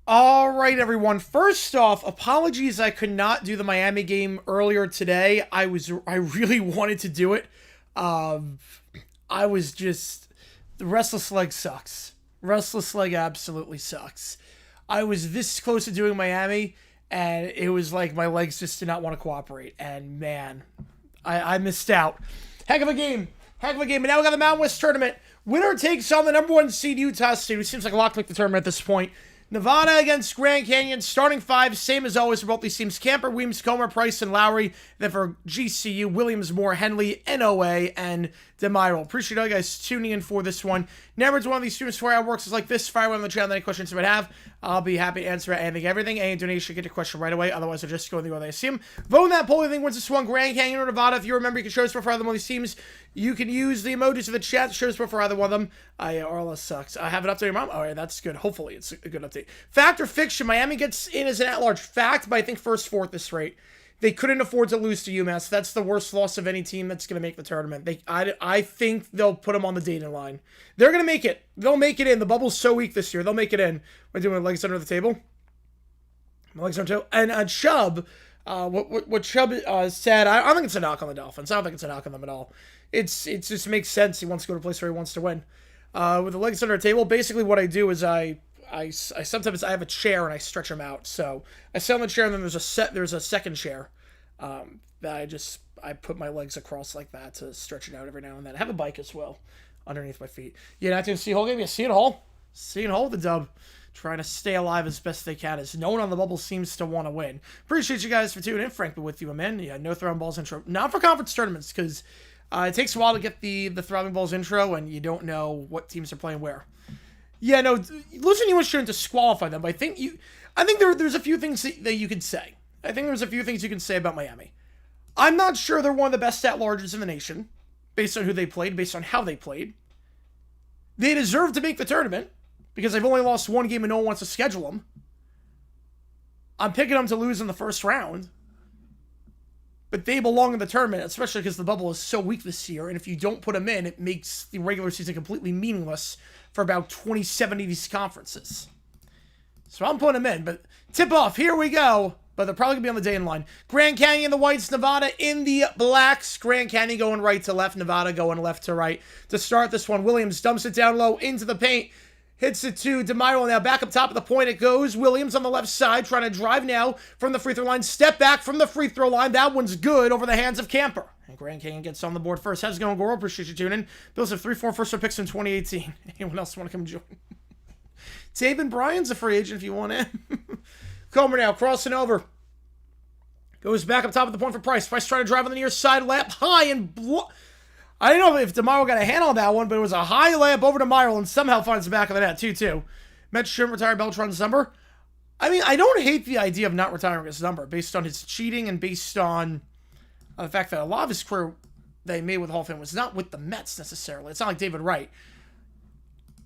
All right, everyone. First off, apologies I could not do the Miami game earlier today. I really wanted to do it. I was just the restless leg sucks. Restless leg absolutely sucks. I was this close to doing Miami, and it was like my legs just did not want to cooperate. And man, I missed out. Heck of a game. Heck of a game. And now we got the Mountain West tournament. Winner takes on the #1 seed Utah State, who seems like a lock to make the tournament at this point. Nevada against Grand Canyon, starting five, same as always for both these teams. Camper, Weems, Comer, Price, and Lowry. Then for GCU, Williams, Moore, Henley, NOA, and DeMiro. Appreciate all you guys tuning in for this one. Never to one of these streams before it works is like this. Fire one on the channel, any questions you might have. I'll be happy to answer anything, everything. Any donation, get your question right away. Otherwise, I'll just go in the order I assume. Vote in that poll. You think wins this one, Grand Canyon or Nevada. If you remember, you can show us for either one of these teams. You can use the emojis of the chat to show us for either one of them. RLS sucks. I have it updated, Mom. All right, that's good. Hopefully, it's a good update. Fact or fiction? Miami gets in as an at-large. Fact, but I think first, fourth this rate. They couldn't afford to lose to UMass. That's the worst loss of any team that's going to make the tournament. I think they'll put them on the dating line. They're going to make it. They'll make it in. The bubble's so weak this year. They'll make it in. We're doing my legs under the table. My legs under the table. And Chubb, what Chubb said, I don't think it's a knock on the Dolphins. I don't think it's a knock on them at all. It just makes sense. He wants to go to a place where he wants to win. With the legs under the table, basically what I do is I sometimes I have a chair and I stretch them out. So I sit on the chair and then there's a second chair that I put my legs across like that to stretch it out every now and then. I have a bike as well underneath my feet. Yeah, not doing Seton Hall game. Yeah, Seton Hall the dub. Trying to stay alive as best they can, as no one on the bubble seems to want to win. Appreciate you guys for tuning in. Frank, with you, man. Yeah, no throwing balls intro. Not for conference tournaments, because it takes a while to get the throwing balls intro, and you don't know what teams are playing where. Yeah, no, losing to UNC shouldn't disqualify them, but I think there's a few things that you could say. I think there's a few things you can say about Miami. I'm not sure they're one of the best at-larges in the nation, based on who they played, based on how they played. They deserve to make the tournament, because they've only lost one game and no one wants to schedule them. I'm picking them to lose in the first round. but they belong in the tournament, especially because the bubble is so weak this year, and if you don't put them in, it makes the regular season completely meaningless for about 27 of these conferences. So I'm putting them in, but tip-off, here we go. But they're probably going to be on the day in line. Grand Canyon, the whites, Nevada in the blacks. Grand Canyon going right to left, Nevada going left to right. To start this one, Williams dumps it down low into the paint. Hits it to DeMiro. Now back up top of the point it goes. Williams on the left side trying to drive now from the free throw line. Step back from the free throw line. That one's good over the hands of Camper. And Grand Canyon gets on the board first. How's it going, Goro? Appreciate you tuning in. Bills have 3-4 first-round picks in 2018. Anyone else want to come join? Taven Bryan's a free agent if you want in. Comer now crossing over. Goes back up top of the point for Price. Price trying to drive on the near side. Layup high and I don't know if DeMiro got a hand on that one, but it was a high layup over DeMiro and somehow finds the back of the net, 2-2. Metz shouldn't retire Beltran's number. I mean, I don't hate the idea of not retiring his number based on his cheating and based on the fact that a lot of his career that he made with Hall of Fame was not with the Mets necessarily. It's not like David Wright.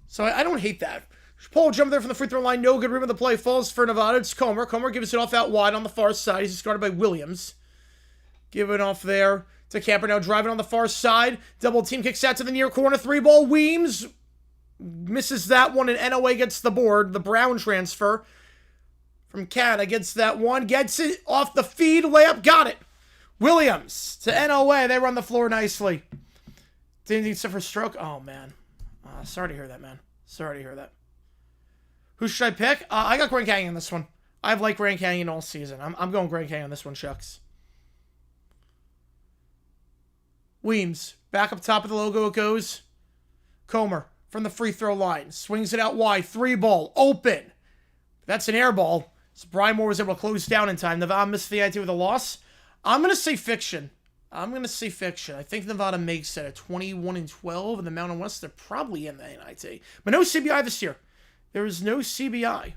So I don't hate that. Paul jump there from the free throw line. No good rim of the play. Falls for Nevada. It's Comer. Comer gives it off out wide on the far side. He's guarded by Williams. Give it off there to Camper. Now driving on the far side. Double team kicks out to the near corner. 3-ball. Weems misses that one and NOA gets the board. The Brown transfer from Canada gets that one. Gets it off the feed. Layup. Got it. Williams to NOA. They run the floor nicely. Didn't need for stroke. Oh, man. Sorry to hear that, man. Sorry to hear that. Who should I pick? I got Grand Canyon on this one. I've liked Grand Canyon all season. I'm going Grand Canyon on this one, Shucks. Weems. Back up top of the logo it goes. Comer from the free throw line. Swings it out wide. 3-ball. Open. That's an air ball. So Brian Moore was able to close down in time. Nevada missed the idea with a loss. I'm going to say fiction. I think Nevada makes it at 21-12. And the Mountain West, they're probably in the NIT. But no CBI this year. There is no CBI.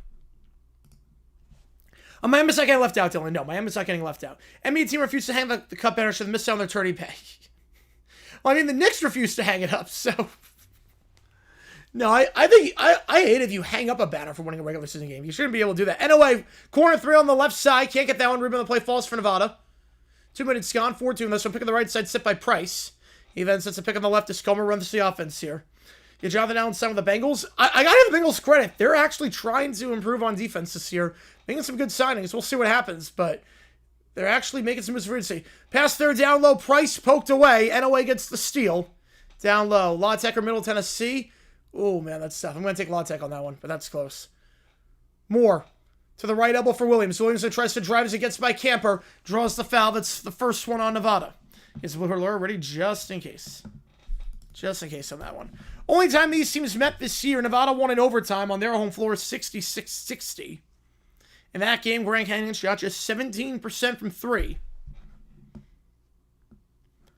Miami's not getting left out, Dylan. No, Miami's not getting left out. NBA team refused to hang the cup banner, so they missed out on their 30 pay. Well, I mean, the Knicks refused to hang it up, so... No, I think... I hate if you hang up a banner for winning a regular season game. You shouldn't be able to do that. Anyway, corner 3 on the left side. Can't get that one. Rebound the play falls for Nevada. 2 minutes gone. 4-2. Unless we're picking the right side, set by Price. He then sets a pick on the left as Comer runs the offense here. Get Jonathan Allen signed with the Bengals. I gotta give the Bengals credit. They're actually trying to improve on defense this year. Making some good signings. We'll see what happens, but they're actually making some moves for agency. Pass there down low. Price poked away. NOA gets the steal. Down low. La Tech or Middle Tennessee. Oh, man, that's tough. I'm going to take La Tech on that one, but that's close. Moore to the right elbow for Williams. Williams tries to drive as he gets by Camper. Draws the foul. That's the first one on Nevada. Is Lure ready just in case. Just in case on that one. Only time these teams met this year, Nevada won in overtime on their home floor 66-60. In that game, Grand Canyon shot just 17% from 3.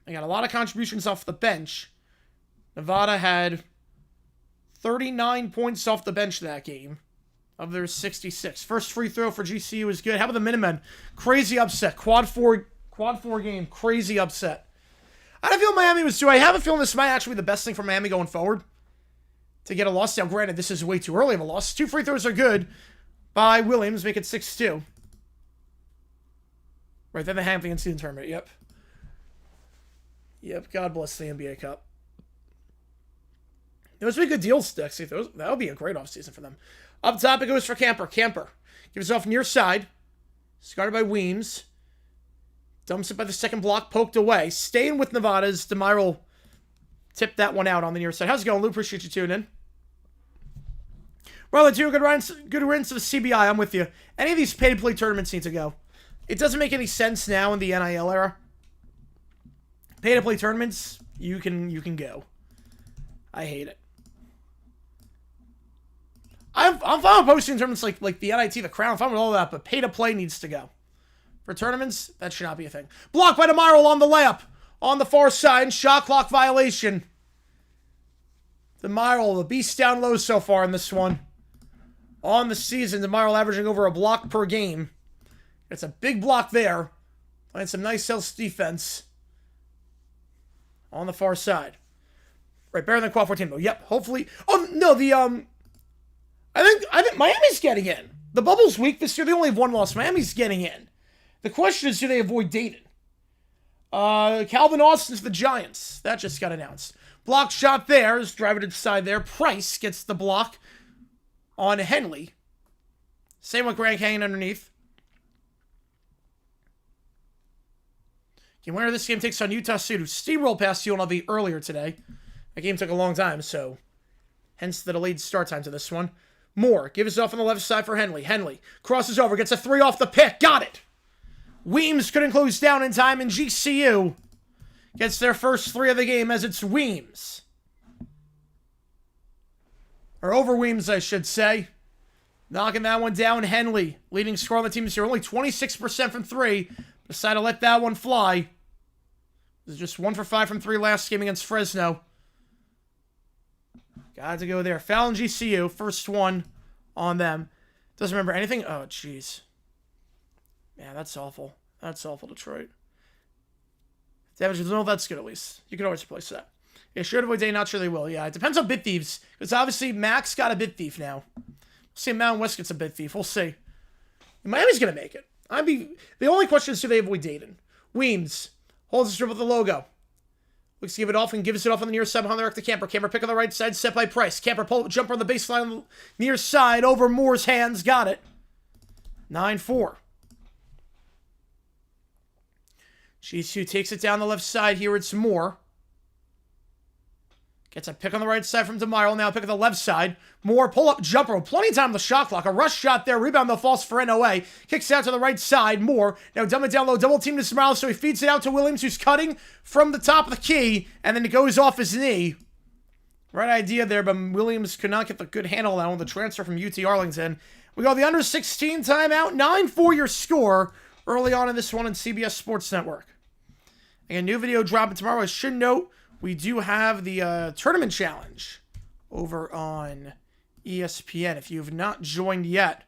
They got a lot of contributions off the bench. Nevada had 39 points off the bench that game of their 66. First free throw for GCU was good. How about the Minutemen? Crazy upset. Quad four game. Crazy upset. I don't feel Miami was due. I have a feeling this might actually be the best thing for Miami going forward. To get a loss. Now, granted, this is way too early of a loss. 2 free throws are good by Williams. Make it 6-2. Right, then the Hampton against the tournament. Yep. Yep, God bless the NBA Cup. Those would be good deals, Dexy. That would be a great offseason for them. Up top, it goes for Camper. Camper gives it off near side. Guarded by Weems. Dumps it by the second block. Poked away. Staying with Nevada's DeMiro tipped that one out on the near side. How's it going, Lou? Appreciate you tuning in. Well, two good runs to the CBI. I'm with you. Any of these pay-to-play tournaments need to go. It doesn't make any sense now in the NIL era. Pay-to-play tournaments, you can go. I hate it. I'm fine with posting tournaments like the NIT, the Crown. I'm fine with all that, but pay-to-play needs to go. For tournaments, that should not be a thing. Blocked by DeMiro on the layup. On the far side, shot clock violation. DeMiro, the beast down low so far in this one. On the season, DeMiro averaging over a block per game. It's a big block there. Playing some nice self defense. On the far side. Right, better than Quad 14 though. Yep, hopefully. Oh no, I think Miami's getting in. The bubble's weak this year. They only have one loss. Miami's getting in. The question is, do they avoid Dayton? Calvin Austin to the Giants. That just got announced. Block shot there is driving to the side there. Price gets the block on Henley. Same with Grand Canyon underneath. The winner of this game takes on Utah State, who steamrolled past UNLV earlier today. That game took a long time, so hence the delayed start time to this one. Moore gives it off on the left side for Henley. Henley crosses over, gets a 3 off the pick. Got it! Weems couldn't close down in time, and GCU gets their first 3 of the game as it's Weems. Or over Weems, I should say. Knocking that one down. Henley, leading scorer on the team this year. Only 26% from 3. Decided to let that one fly. It was just 1 for 5 from 3 last game against Fresno. Got to go there. Foul in GCU. First one on them. Doesn't remember anything. Oh, jeez. Man, that's awful. That's awful, Detroit. Damage, I don't know if that's good at least. You can always replace that. Yeah, sure to avoid day, not sure they will. Yeah, it depends on Bit Thieves. Because obviously Max got a Bit Thief now. We'll see if Mountain West gets a Bit Thief. We'll see. Miami's going to make it. The only question is, do they avoid Dayton? Weems holds the strip with the logo. Looks to give it off and gives it off on the near side behind the arc to Camper. Camper pick on the right side, set by Price. Camper pull jumper on the baseline on the near side over Moore's hands. Got it. 9-4. GCU takes it down the left side here. It's Moore. Gets a pick on the right side from DeMiro. Now pick on the left side. Moore pull-up jumper. Plenty of time on the shot clock. A rush shot there. Rebound though falls for NOA. Kicks out to the right side. Moore. Now dumb it down low. Double team to DeMiro. So he feeds it out to Williams, who's cutting from the top of the key. And then it goes off his knee. Right idea there, but Williams could not get the good handle on the transfer from UT Arlington. We go the under 16 timeout. 9-4 your score early on in this one on CBS Sports Network. And a new video dropping tomorrow. I should note, we do have the tournament challenge over on ESPN. If you have not joined yet,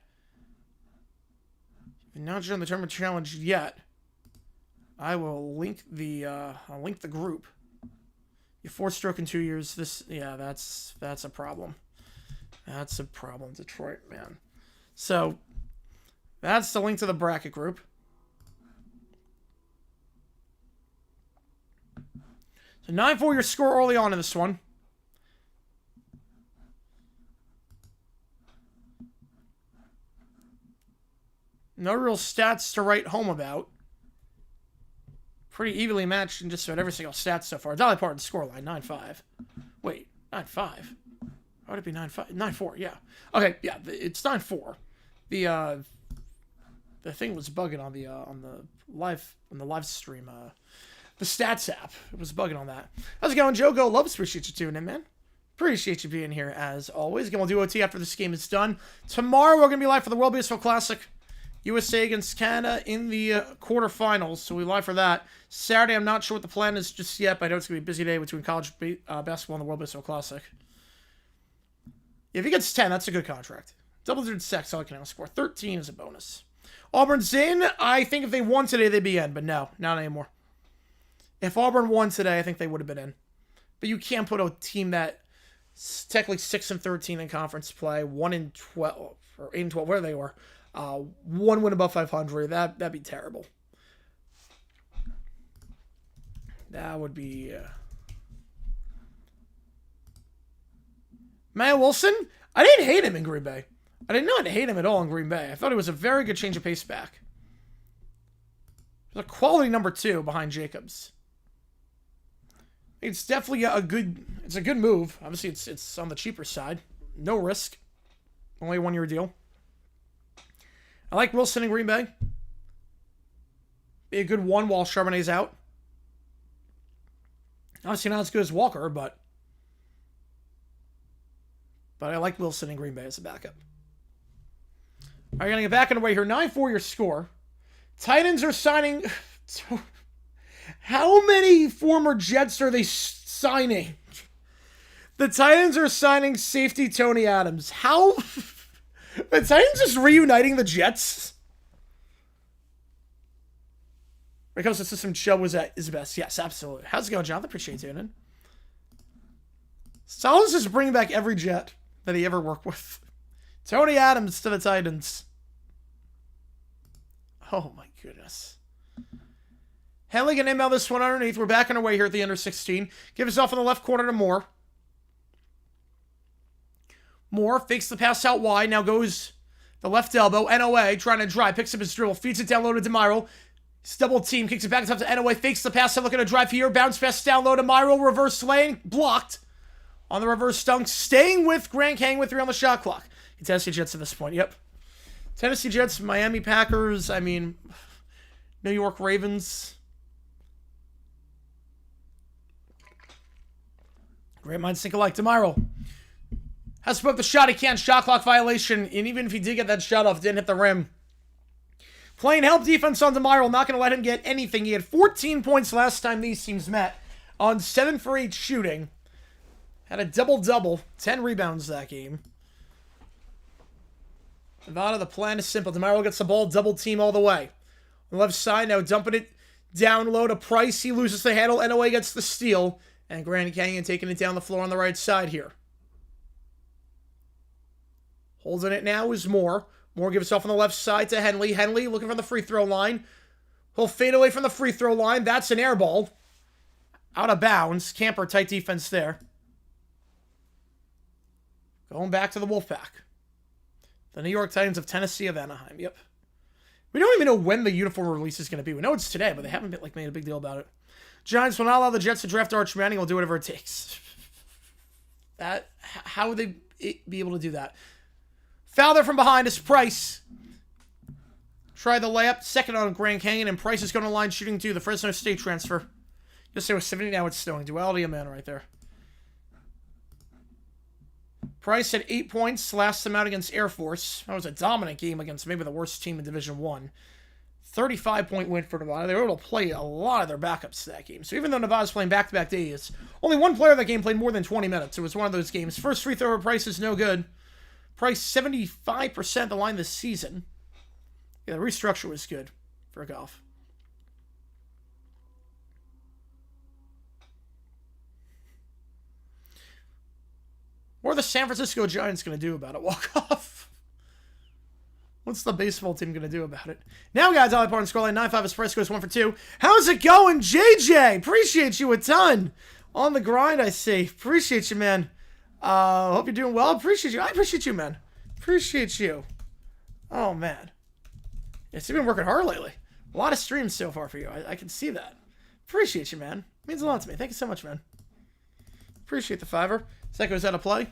the tournament challenge yet, I will link I'll link the group. You 4-stroke in 2 years. That's a problem. That's a problem, Detroit, man. So that's the link to the bracket group. So 9-4 your score early on in this one. No real stats to write home about. Pretty evenly matched in just about every single stat so far. Dolly Parton scoreline, 9-5. Wait, 9-5. Why would it be 9-5? 9-4, yeah. Okay, yeah, it's 9-4. The thing was bugging on the live stream. The stats app. It was bugging on that. How's it going, Joe? Go Loves. Appreciate you tuning in, man. Appreciate you being here as always. Again, we'll do OT after this game is done. Tomorrow, we're going to be live for the World Baseball Classic. USA against Canada in the quarterfinals. So we live for that. Saturday, I'm not sure what the plan is just yet, but I know it's going to be a busy day between college basketball and the World Baseball Classic. If he gets 10, that's a good contract. Double-digit sacks, all I can now score. 13 is a bonus. Auburn's in. I think if they won today, they'd be in, but no, not anymore. If Auburn won today, I think they would have been in. But you can't put a team that's technically 6-13 in conference play, 1-12, or 8-12, where they were, one win above 500. That'd be terrible. That would be. Matt Wilson, I didn't hate him in Green Bay. I did not hate him at all in Green Bay. I thought it was a very good change of pace back. It was a quality number 2 behind Jacobs. It's definitely a good move. Obviously, it's on the cheaper side. No risk. Only a 1-year deal. I like Wilson in Green Bay. Be a good one while Charbonnet's out. Obviously not as good as Walker, but I like Wilson in Green Bay as a backup. All right, going to get back underway here. 9-4 your score. Titans are signing. How many former Jets are they signing? The Titans are signing safety Tony Adams. How? The Titans just reuniting the Jets? Because the system show is best. Yes, absolutely. How's it going, Jonathan? Appreciate you tuning in. Salas is bringing back every Jet that he ever worked with. Tony Adams to the Titans. Oh my goodness. Henley can inbound this one underneath. We're back on our way here at the under 16. Give us off in the left corner to Moore. Moore fakes the pass out wide. Now goes the left elbow. NOA trying to drive. Picks up his dribble. Feeds it down low to DeMiro. It's double team. Kicks it back up to NOA. Fakes the pass. Looking to drive here. Bounce pass down low to DeMiro. Reverse lane. Blocked. On the reverse dunk. Staying with Grand Canyon with 3 on the shot clock. Tennessee Jets at this point. Yep. Tennessee Jets, Miami Packers. I mean, New York Ravens. Great minds think alike. DeMiro has to put up the shot he can. Shot clock violation. And even if he did get that shot off, didn't hit the rim. Playing help defense on DeMiro. Not going to let him get anything. He had 14 points last time these teams met. On 7 for 8 shooting. Had a double-double. 10 rebounds that game. Nevada, the plan is simple. DeMiro gets the ball. Double team all the way. On the left side now. Dumping it down low to Price. He loses the handle. NOA gets the steal. And Grand Canyon taking it down the floor on the right side here. Holding it now is Moore. Moore gives off on the left side to Henley. Henley looking for the free throw line. He'll fade away from the free throw line. That's an air ball. Out of bounds. Camper, tight defense there. Going back to the Wolfpack. The New York Titans of Tennessee of Anaheim. Yep. We don't even know when the uniform release is going to be. We know it's today, but they haven't made a big deal about it. Giants will not allow the Jets to draft Arch Manning. Will do whatever it takes. How would they be able to do that? Foul there from behind is Price. Try the layup. Second on Grand Canyon, and Price is going to line shooting 2. The Fresno State transfer. Yesterday was 70, now it's snowing. Duality of man right there. Price had 8 points last time out against Air Force. That was a dominant game against maybe the worst team in Division 1. 35-point win for Nevada. They were able to play a lot of their backups that game. So even though Nevada's playing back-to-back days, only one player in that game played more than 20 minutes. It was one of those games. First free throw for Price is no good. Price 75% the line this season. Yeah, the restructure was good for golf. What are the San Francisco Giants going to do about it? Walk off? What's the baseball team going to do about it? Now, guys, I'll report on scoreline 9-5 Espresso goes 1 for 2. How's it going, JJ? Appreciate you a ton. On the grind, I see. Appreciate you, man. Hope you're doing well. Appreciate you. I appreciate you, man. Appreciate you. Oh, man. Yes, you've been working hard lately. A lot of streams so far for you. I can see that. Appreciate you, man. It means a lot to me. Thank you so much, man. Appreciate the $5. Seco's out of play.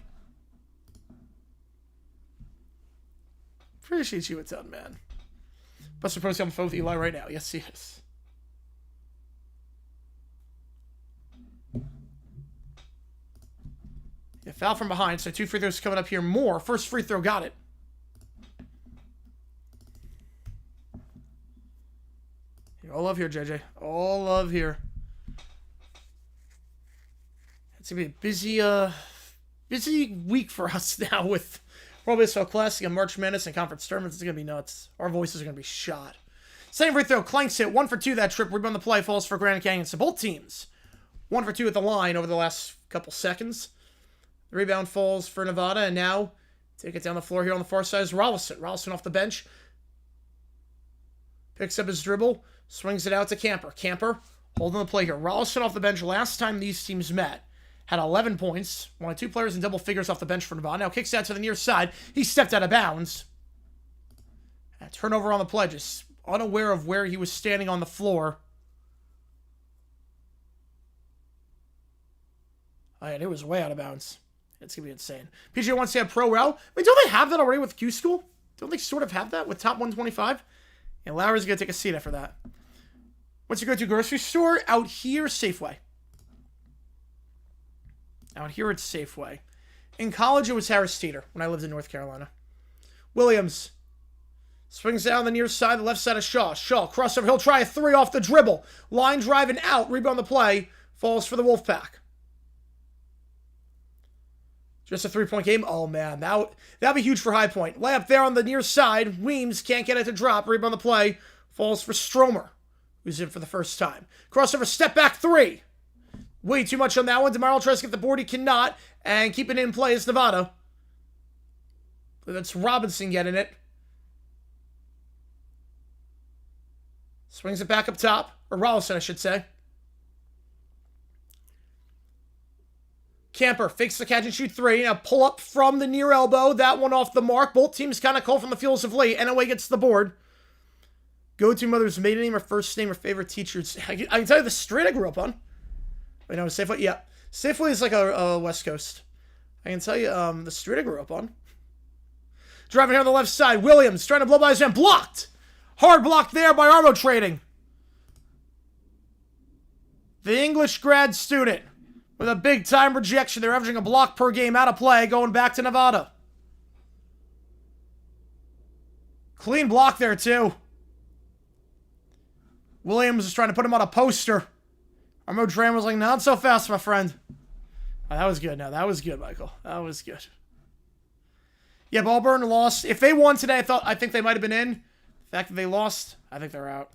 Appreciate you a ton, man. Buster Pro's on the phone with Eli right now. Yes, he is. Yeah, foul from behind, so 2 free throws coming up here. More. First free throw, got it. All love here, JJ. All love here. It's going to be a busy week for us now with World Baseball Classic and March Madness and Conference Tournaments. It's going to be nuts. Our voices are going to be shot. Second free throw, Clanks hit. 1 for 2 that trip. Rebound the play, falls for Grand Canyon. So both teams, 1 for 2 at the line over the last couple seconds. The rebound falls for Nevada, and now take it down the floor here on the far side is Rollison. Rollison off the bench. Picks up his dribble, swings it out to Camper. Camper holding the play here. Rollison off the bench last time these teams met. Had 11 points. One of 2 players in double figures off the bench for Nevada. Now kicks out to the near side. He stepped out of bounds. Turnover on the play. Just unaware of where he was standing on the floor. Oh, yeah, it was way out of bounds. It's going to be insane. PGA wants to have pro row. I mean, don't they have that already with Q School? Don't they sort of have that with Top 125? And Lowry's going to take a seat after that. What's your go-to grocery store? Out here, Safeway. Out here, it's Safeway. In college, it was Harris Teeter when I lived in North Carolina. Williams swings down the near side, the left side of Shaw. Shaw, crossover. He'll try a 3 off the dribble. Line drive and out. Rebound the play. Falls for the Wolfpack. Just a 3-point game. Oh, man. That'd be huge for High Point. Layup there on the near side. Weems can't get it to drop. Rebound the play. Falls for Stromer, who's in for the first time. Crossover, step back 3. Way too much on that one. DeMarle tries to get the board. He cannot. And keeping it in play is Nevada. That's Robinson getting it. Swings it back up top. Or Rollison, I should say. Camper fakes the catch and shoot 3. Now pull up from the near elbow. That one off the mark. Both teams kind of cold from the fields of late. NOA gets the board. Go-to mother's maiden name or first name or favorite teachers. I can tell you the street I grew up on. Wait, no, Safeway? Yeah. Safeway is like a West Coast. I can tell you the street I grew up on. Driving here on the left side. Williams trying to blow by his man. Blocked! Hard block there by Armo Trading. The English grad student with a big-time rejection. They're averaging a block per game out of play going back to Nevada. Clean block there, too. Williams is trying to put him on a poster. Armo Trading was like, not so fast, my friend. Oh, that was good. No, that was good, Michael. That was good. Yeah, Ballburn lost. If they won today, I think they might have been in. The fact that they lost, I think they're out.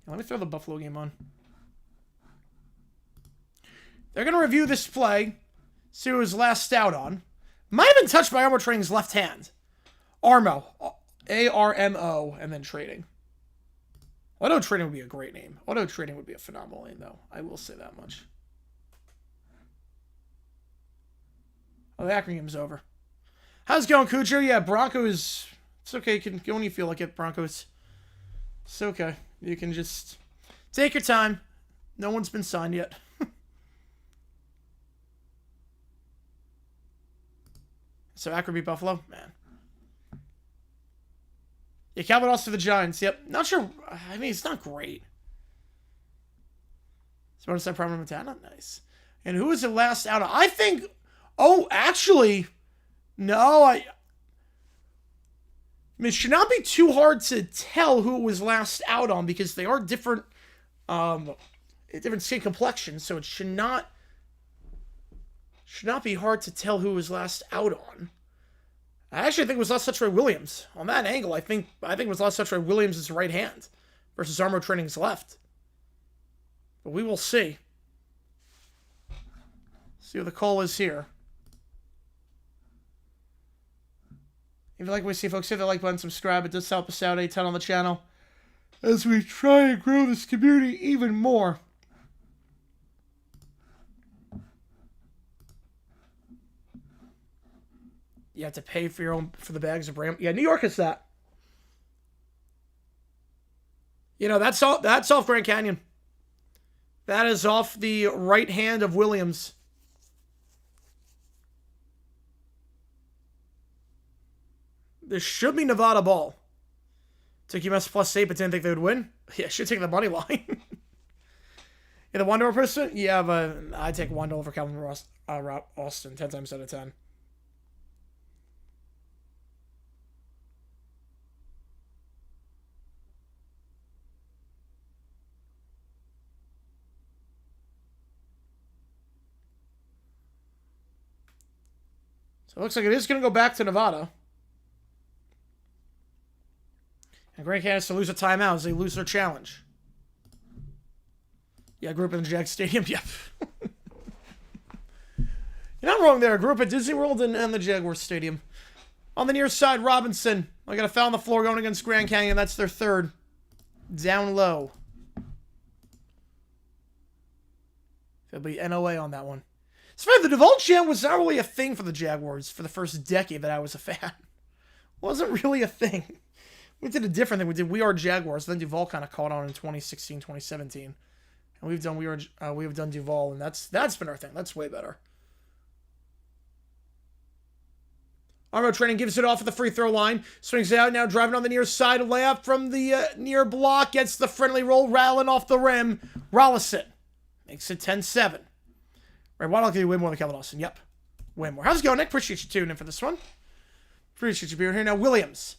Let me throw the Buffalo game on. They're going to review this play. See who was last out on. Might have been touched by Armo Trading's left hand. Armo. A-R-M-O. And then Trading. Auto Trading would be a great name. Auto Trading would be a phenomenal name, though. I will say that much. Oh, the Akron game's over. How's it going, Cujo? Yeah, Broncos. It's okay. You can go when you feel like it, Broncos. It's okay. You can just take your time. No one's been signed yet. So Akron beat Buffalo? Man. Yeah, Calvin lost to the Giants. Yep. Not sure. I mean, it's not great. It's bonus side problem Montana. Nice. And who was the last out? I think. Oh, actually. No, I mean, it should not be too hard to tell who was last out on because they are different, different skin complexions. So it should not be hard to tell who was last out on. I actually think it was last touch by Williams. On that angle, I think it was last touch by Williams' right hand versus Armo Trading's left. But we will see. See what the call is here. If you like what we see, folks, hit the like button, subscribe. It does help us out a ton on the channel as we try and grow this community even more. You have to pay for the bags of Bram. Yeah, New York is that. You know, that's off Grand Canyon. That is off the right hand of Williams. This should be Nevada ball. Took UMass +8, but didn't think they would win. Yeah, should take the money line. Yeah, the Wonder person? Yeah, but I'd take Wonder over Calvin Ross, Austin 10 times out of 10. So it looks like it is going to go back to Nevada. And Grand Canyon has to lose a timeout as they lose their challenge. Yeah, I grew up in the Jag Stadium. Yep. You're not wrong there. I grew up at Disney World and the Jaguar Stadium. On the near side, Robinson. I got a foul on the floor going against Grand Canyon. That's their third. Down low. There'll be NOA on that one. It's funny, the Duval chant was not really a thing for the Jaguars for the first decade that I was a fan. Wasn't really a thing. We did a different thing. We did We Are Jaguars. Then Duval kind of caught on in 2016, 2017. And we've done Duval, and that's been our thing. That's way better. Armo Trading gives it off at the free throw line. Swings it out now, driving on the near side. A layup from the near block. Gets the friendly roll, rattling off the rim. Rollison makes it 10-7. Right, why don't you win more than Kevin Austin? Yep. Win more. How's it going, Nick? Appreciate you tuning in for this one. Appreciate you being here. Now, Williams.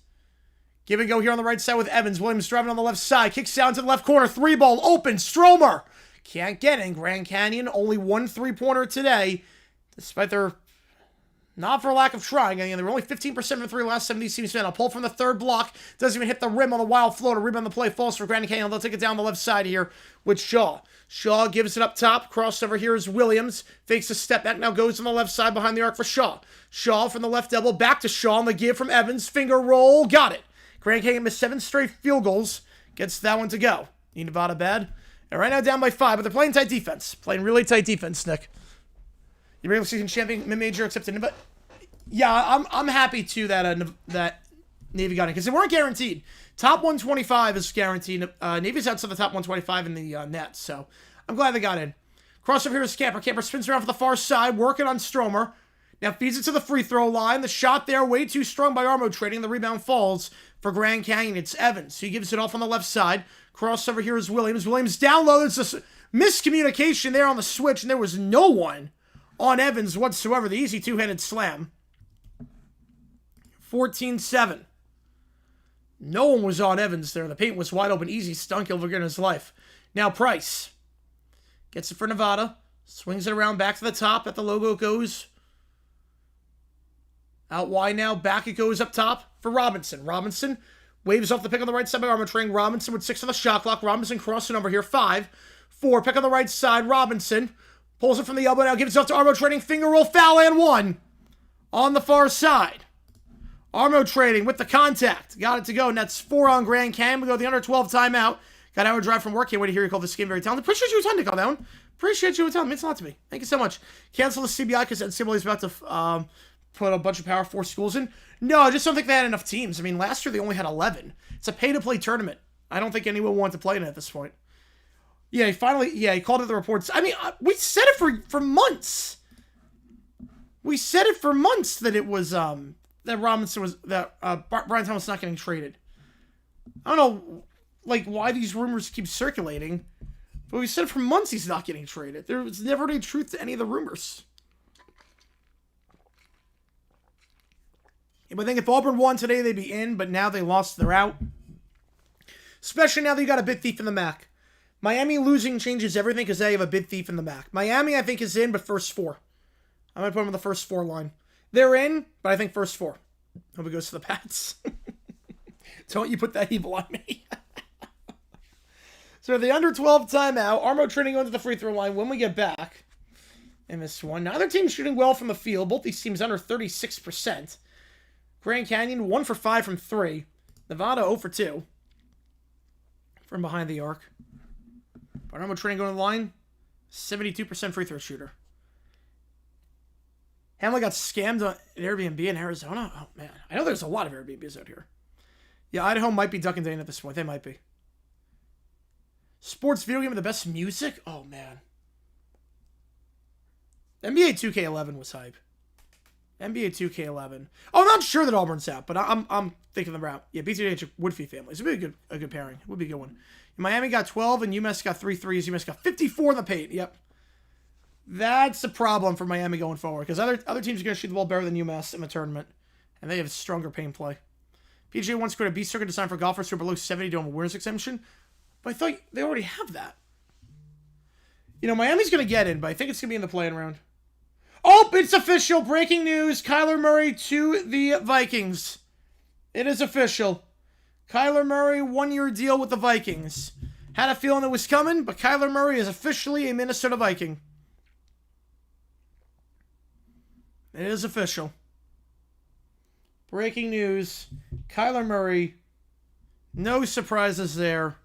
Give and go here on the right side with Evans. Williams driving on the left side. Kicks down to the left corner. 3-ball open. Stromer. Can't get in. Grand Canyon only one 3-pointer today. Despite their... Not for lack of trying. I mean, they were only 15% from 3 last 7 these teams. A pull from the third block. Doesn't even hit the rim on the wild floater. Rebound the play. Falls for Grand Canyon. They'll take it down the left side here with Shaw. Shaw gives it up top. Crossover here is Williams. Fakes a step back. Now goes on the left side behind the arc for Shaw. Shaw from the left elbow. Back to Shaw on the give from Evans. Finger roll. Got it. Grand Canyon missed 7 straight field goals. Gets that one to go. Need Nevada bad. And right now down by 5, but they're playing tight defense. Playing really tight defense, Nick. Your regular season champion mid-major accepted. But yeah, I'm happy too that that Navy got in because they weren't guaranteed. Top 125 is guaranteed. Navy's outside the top 125 in the net, so I'm glad they got in. Crossover here is Camper. Camper spins around for the far side, working on Stromer. Now feeds it to the free throw line. The shot there, way too strong by Armo Trading. The rebound falls for Grand Canyon. It's Evans. He gives it off on the left side. Crossover here is Williams. Williams down low. There's a miscommunication there on the switch, and there was no one on Evans whatsoever. The easy two-handed slam. 14-7. No one was on Evans there. The paint was wide open. Easy stunt kill for getting his life. Now Price gets it for Nevada. Swings it around back to the top. At the logo goes out wide now. Back it goes up top for Robinson. Robinson waves off the pick on the right side by Armatrain. Robinson with 6 on the shot clock. Robinson crossing over here. 5-4. Pick on the right side. Robinson pulls it from the elbow now. Gives it off to Armatrain. Finger roll foul and 1 on the far side. Armo Trading with the contact. Got it to go. And that's 4 on Grand Canyon. We go to the under 12 timeout. Got an hour drive from work. Can't wait to hear you call this game very talented. Appreciate you a ton to call down. Appreciate you a ton. It means a lot to me. Thank you so much. Cancel the CBI because NCAA is about to put a bunch of Power 4 schools in. No, I just don't think they had enough teams. I mean, last year they only had 11. It's a pay-to-play tournament. I don't think anyone wanted to play in it at this point. Yeah, he called it the reports. I mean, we said it for months. We said it for months that it was, that Robinson was, that Brian Thomas was not getting traded. I don't know, like, why these rumors keep circulating, but we said for months he's not getting traded. There was never any truth to any of the rumors. Yeah, but I think if Auburn won today, they'd be in, but now they lost, they're out. Especially now that you got a bid thief in the MAC. Miami losing changes everything because they have a bid thief in the MAC. Miami, I think, is in, but first 4. I'm going to put them on the first 4 line. They're in, but I think first 4. Hope it goes to the Pats. Don't you put that evil on me. So the under 12 timeout. Armo Trading going to the free throw line when we get back. And this one. Neither team shooting well from the field. Both these teams under 36%. Grand Canyon 1 for 5 from 3. Nevada 0 for 2. From behind the arc. But Armo Trading going to the line. 72% free throw shooter. Hamlin got scammed on Airbnb in Arizona. Oh, man. I know there's a lot of Airbnbs out here. Yeah, Idaho might be ducking Dane at this point. They might be. Sports video game with the best music? Oh, man. NBA 2K11 was hype. NBA 2K11. Oh, I'm not sure that Auburn's out, but I'm thinking them out. Yeah, BTH Woodfee families. It would be a good pairing. It would be a good one. Miami got 12, and UMass got 3 threes. UMass got 54 in the paint. Yep. That's the problem for Miami going forward, because other teams are going to shoot the ball better than UMass in the tournament, and they have stronger paint play. PGA wants to create a B circuit designed for golfers who are below 70 to have a awareness exemption, but I thought they already have that. You know, Miami's going to get in, but I think it's going to be in the play-in round. Oh, it's official. Breaking news. Kyler Murray to the Vikings. It is official. Kyler Murray, 1-year deal with the Vikings. Had a feeling it was coming, but Kyler Murray is officially a Minnesota Viking. It is official. Breaking news. Kyler Murray. No surprises there.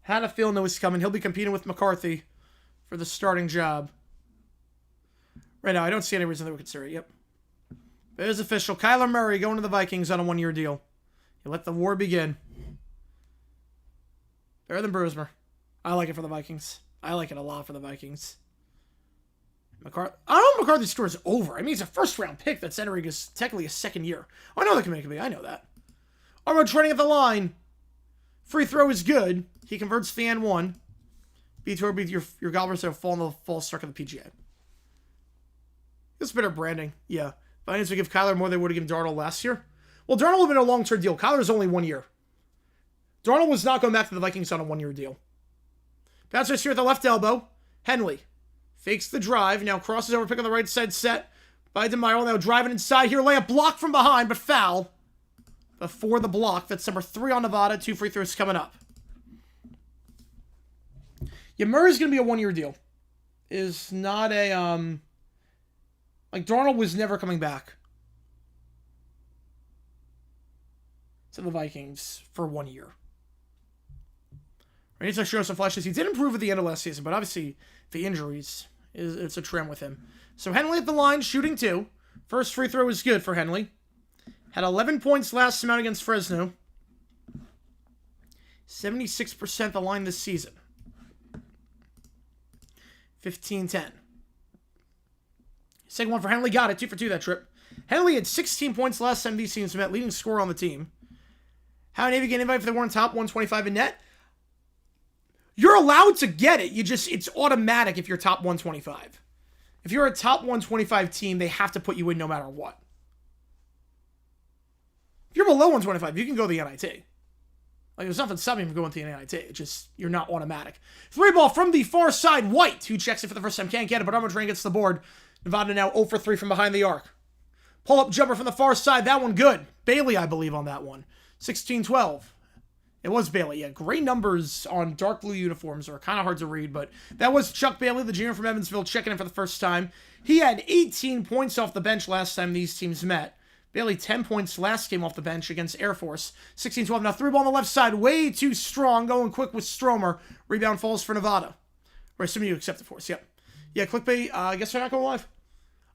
Had a feeling it was coming. He'll be competing with McCarthy for the starting job. Right now, I don't see any reason they would consider it. Yep. It is official. Kyler Murray going to the Vikings on a 1-year deal. You let the war begin. Better than Brusmer. I like it for the Vikings. I like it a lot for the Vikings. I don't know if McCarthy's score is over. I mean, he's a first-round pick that's entering his technically a second year. Oh, I know that can make it be. I know that. Armo Trading at the line. Free throw is good. He converts the N1. B2 your golfers have fallen the false start of the PGA. It's better branding. Yeah. Vikings would give Kyler more than they would have given Darnold last year. Well, Darnold would have been a long-term deal. Kyler's only 1 year. Darnold was not going back to the Vikings on a 1-year deal. Bouncer here at the left elbow. Henley. Fakes the drive. Now crosses over, pick on the right side set by DeMiro. Now driving inside here. Layup blocked from behind, but foul. Before the block. That's number 3 on Nevada. 2 free throws coming up. Yeah, Murray's going to be a 1-year deal. Is not a, like, Darnold was never coming back to the Vikings for 1 year. He needs to show some flashes. He did improve at the end of last season, but obviously the injuries, it's a trend with him. So Henley at the line, shooting 2. First free throw was good for Henley. Had 11 points last time out against Fresno. 76% the line this season. 15-10. Second one for Henley. Got it. 2 for 2 that trip. Henley had 16 points last time these teams met. Leading scorer on the team. How Navy get an invite if they weren't top 125 in net? You're allowed to get it. It's automatic if you're top 125. If you're a top 125 team, they have to put you in no matter what. If you're below 125, you can go to the NIT. Like, there's nothing stopping you from going to the NIT. You're not automatic. 3 ball from the far side. White, who checks it for the first time. Can't get it, but Armo Train gets the board. Nevada now 0 for 3 from behind the arc. Pull-up jumper from the far side. That one good. Bailey, I believe, on that one. 16-12. It was Bailey. Yeah, gray numbers on dark blue uniforms are kind of hard to read, but that was Chuck Bailey, the junior from Evansville, checking in for the first time. He had 18 points off the bench last time these teams met. Bailey, 10 points last game off the bench against Air Force. 16-12. Now 3 ball on the left side. Way too strong. Going quick with Stromer. Rebound falls for Nevada. Or assuming you accept the force. Yep. Yeah, clickbait. I guess we're not going live.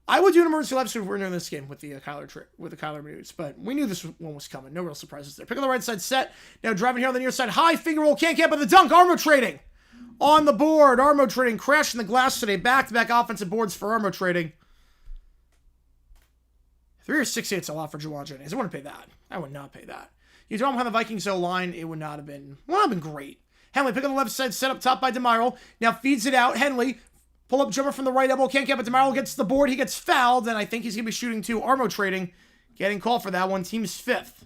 I would do an emergency live stream if we're doing this game with the Kyler news, but we knew this one was coming. No real surprises there. Pick on the right side set. Now driving here on the near side. High finger roll. Can't get by the dunk. Armo Trading on the board. Armo Trading crashing the glass today. Back-to-back offensive boards for Armo Trading. 3 or 6 hits a lot for Juwan Jennings. I wouldn't pay that. I would not pay that. You throw him on the Vikings O-line, it would not have been great. Henley, pick on the left side, set up top by DeMiro. Now feeds it out. Henley, pull-up jumper from the right elbow. Can't get it, but DeMiro gets the board. He gets fouled, and I think he's going to be shooting 2. Armo Trading getting called for that one. Team's 5th.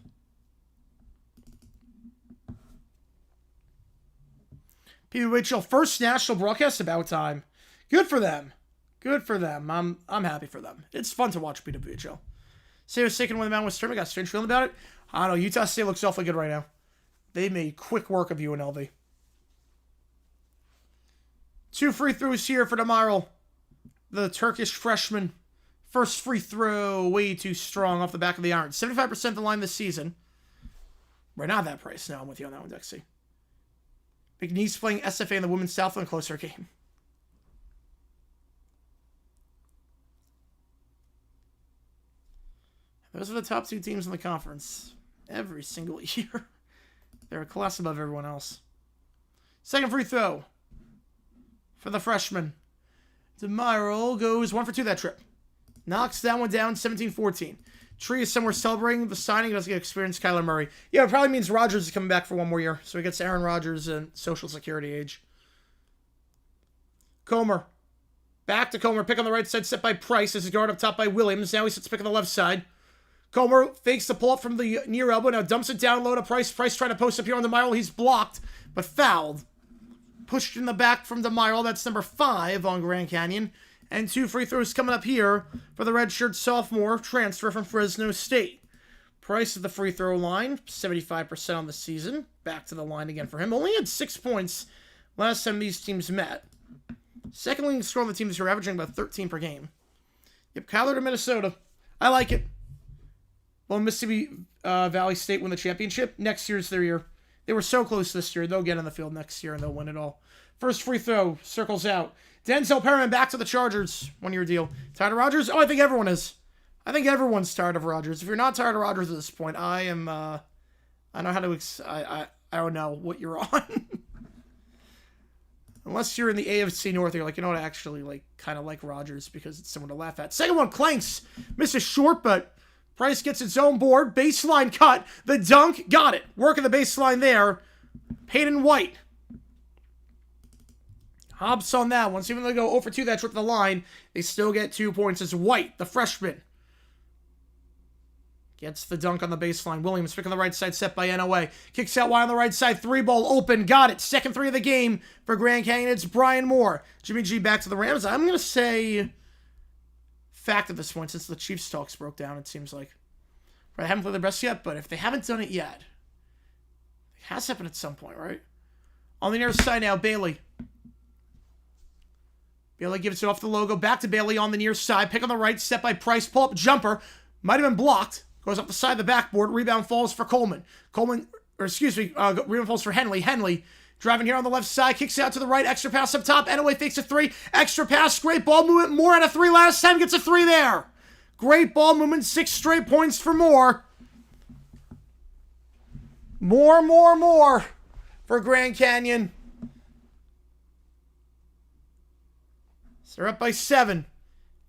PWHL first national broadcast, about time. Good for them. Good for them. I'm happy for them. It's fun to watch PWHL. Say was taken when the man was tournament. Got a strange feeling about it. I don't know. Utah State looks awfully good right now. They made quick work of UNLV. 2 free throws here for DeMiro, the Turkish freshman. First free throw, way too strong off the back of the iron. 75% the line this season. We're not that price. No, I'm with you on that one, Dexy. McNeese playing SFA in the women's Southland closer game. Those are the top 2 teams in the conference. Every single year. They're a class above everyone else. Second free throw for the freshman. DeMiro goes 1 for 2 that trip. Knocks that one down, 17-14. Tree is somewhere celebrating the signing. Doesn't get experience Kyler Murray. Yeah, it probably means Rodgers is coming back for 1 more year. So he gets Aaron Rodgers and Social Security age. Comer. Back to Comer. Pick on the right side, set by Price. This is guard up top by Williams. Now he sits pick on the left side. Comer fakes the pull-up from the near elbow. Now dumps it down low to Price. Price trying to post up here on DeMiro. He's blocked, but fouled. Pushed in the back from DeMiro. That's number 5 on Grand Canyon. And 2 free throws coming up here for the redshirt sophomore transfer from Fresno State. Price at the free throw line, 75% on the season. Back to the line again for him. Only had 6 points last time these teams met. Second leading scorer on the team this year, averaging about 13 per game. Yep, Kyler to Minnesota. I like it. Will Mississippi Valley State win the championship? Next year's their year. They were so close this year. They'll get on the field next year and they'll win it all. First free throw, circles out. Denzel Perriman back to the Chargers. 1-year deal. Tired of Rodgers? Oh, I think everyone is. I think everyone's tired of Rodgers. If you're not tired of Rodgers at this point, I am, I don't know how to, I don't know what you're on. Unless you're in the AFC North, you're like, you know what, I actually kind of like Rodgers because it's someone to laugh at. Second one, clanks. Misses short, but Price gets its own board. Baseline cut. The dunk. Got it. Working the baseline there. Peyton White. Hobbs on that one. So even though they go 0 for 2 that trip to the line, they still get 2 points. It's White, the freshman. Gets the dunk on the baseline. Williams pick on the right side, set by NOA. Kicks out wide on the right side. 3-ball open. Got it. Second 3 of the game for Grand Canyon. It's Brian Moore. Jimmy G back to the Rams. I'm going to say fact at this point, since the Chiefs talks broke down, it seems like. Right, I haven't played their best yet, but if they haven't done it yet, it has happened at some point, right? On the near side now, Bailey. Bailey gives it off the logo. Back to Bailey on the near side. Pick on the right, set by Price. Pull up jumper. Might have been blocked. Goes up the side of the backboard. Rebound falls for Coleman. Rebound falls for Henley. Henley Driving here on the left side, kicks out to the right, extra pass up top, Enaway fakes a 3, extra pass, great ball movement, Moore at a 3 last time, gets a 3 there. Great ball movement, 6 straight points for Moore. More for Grand Canyon. So they're up by 7.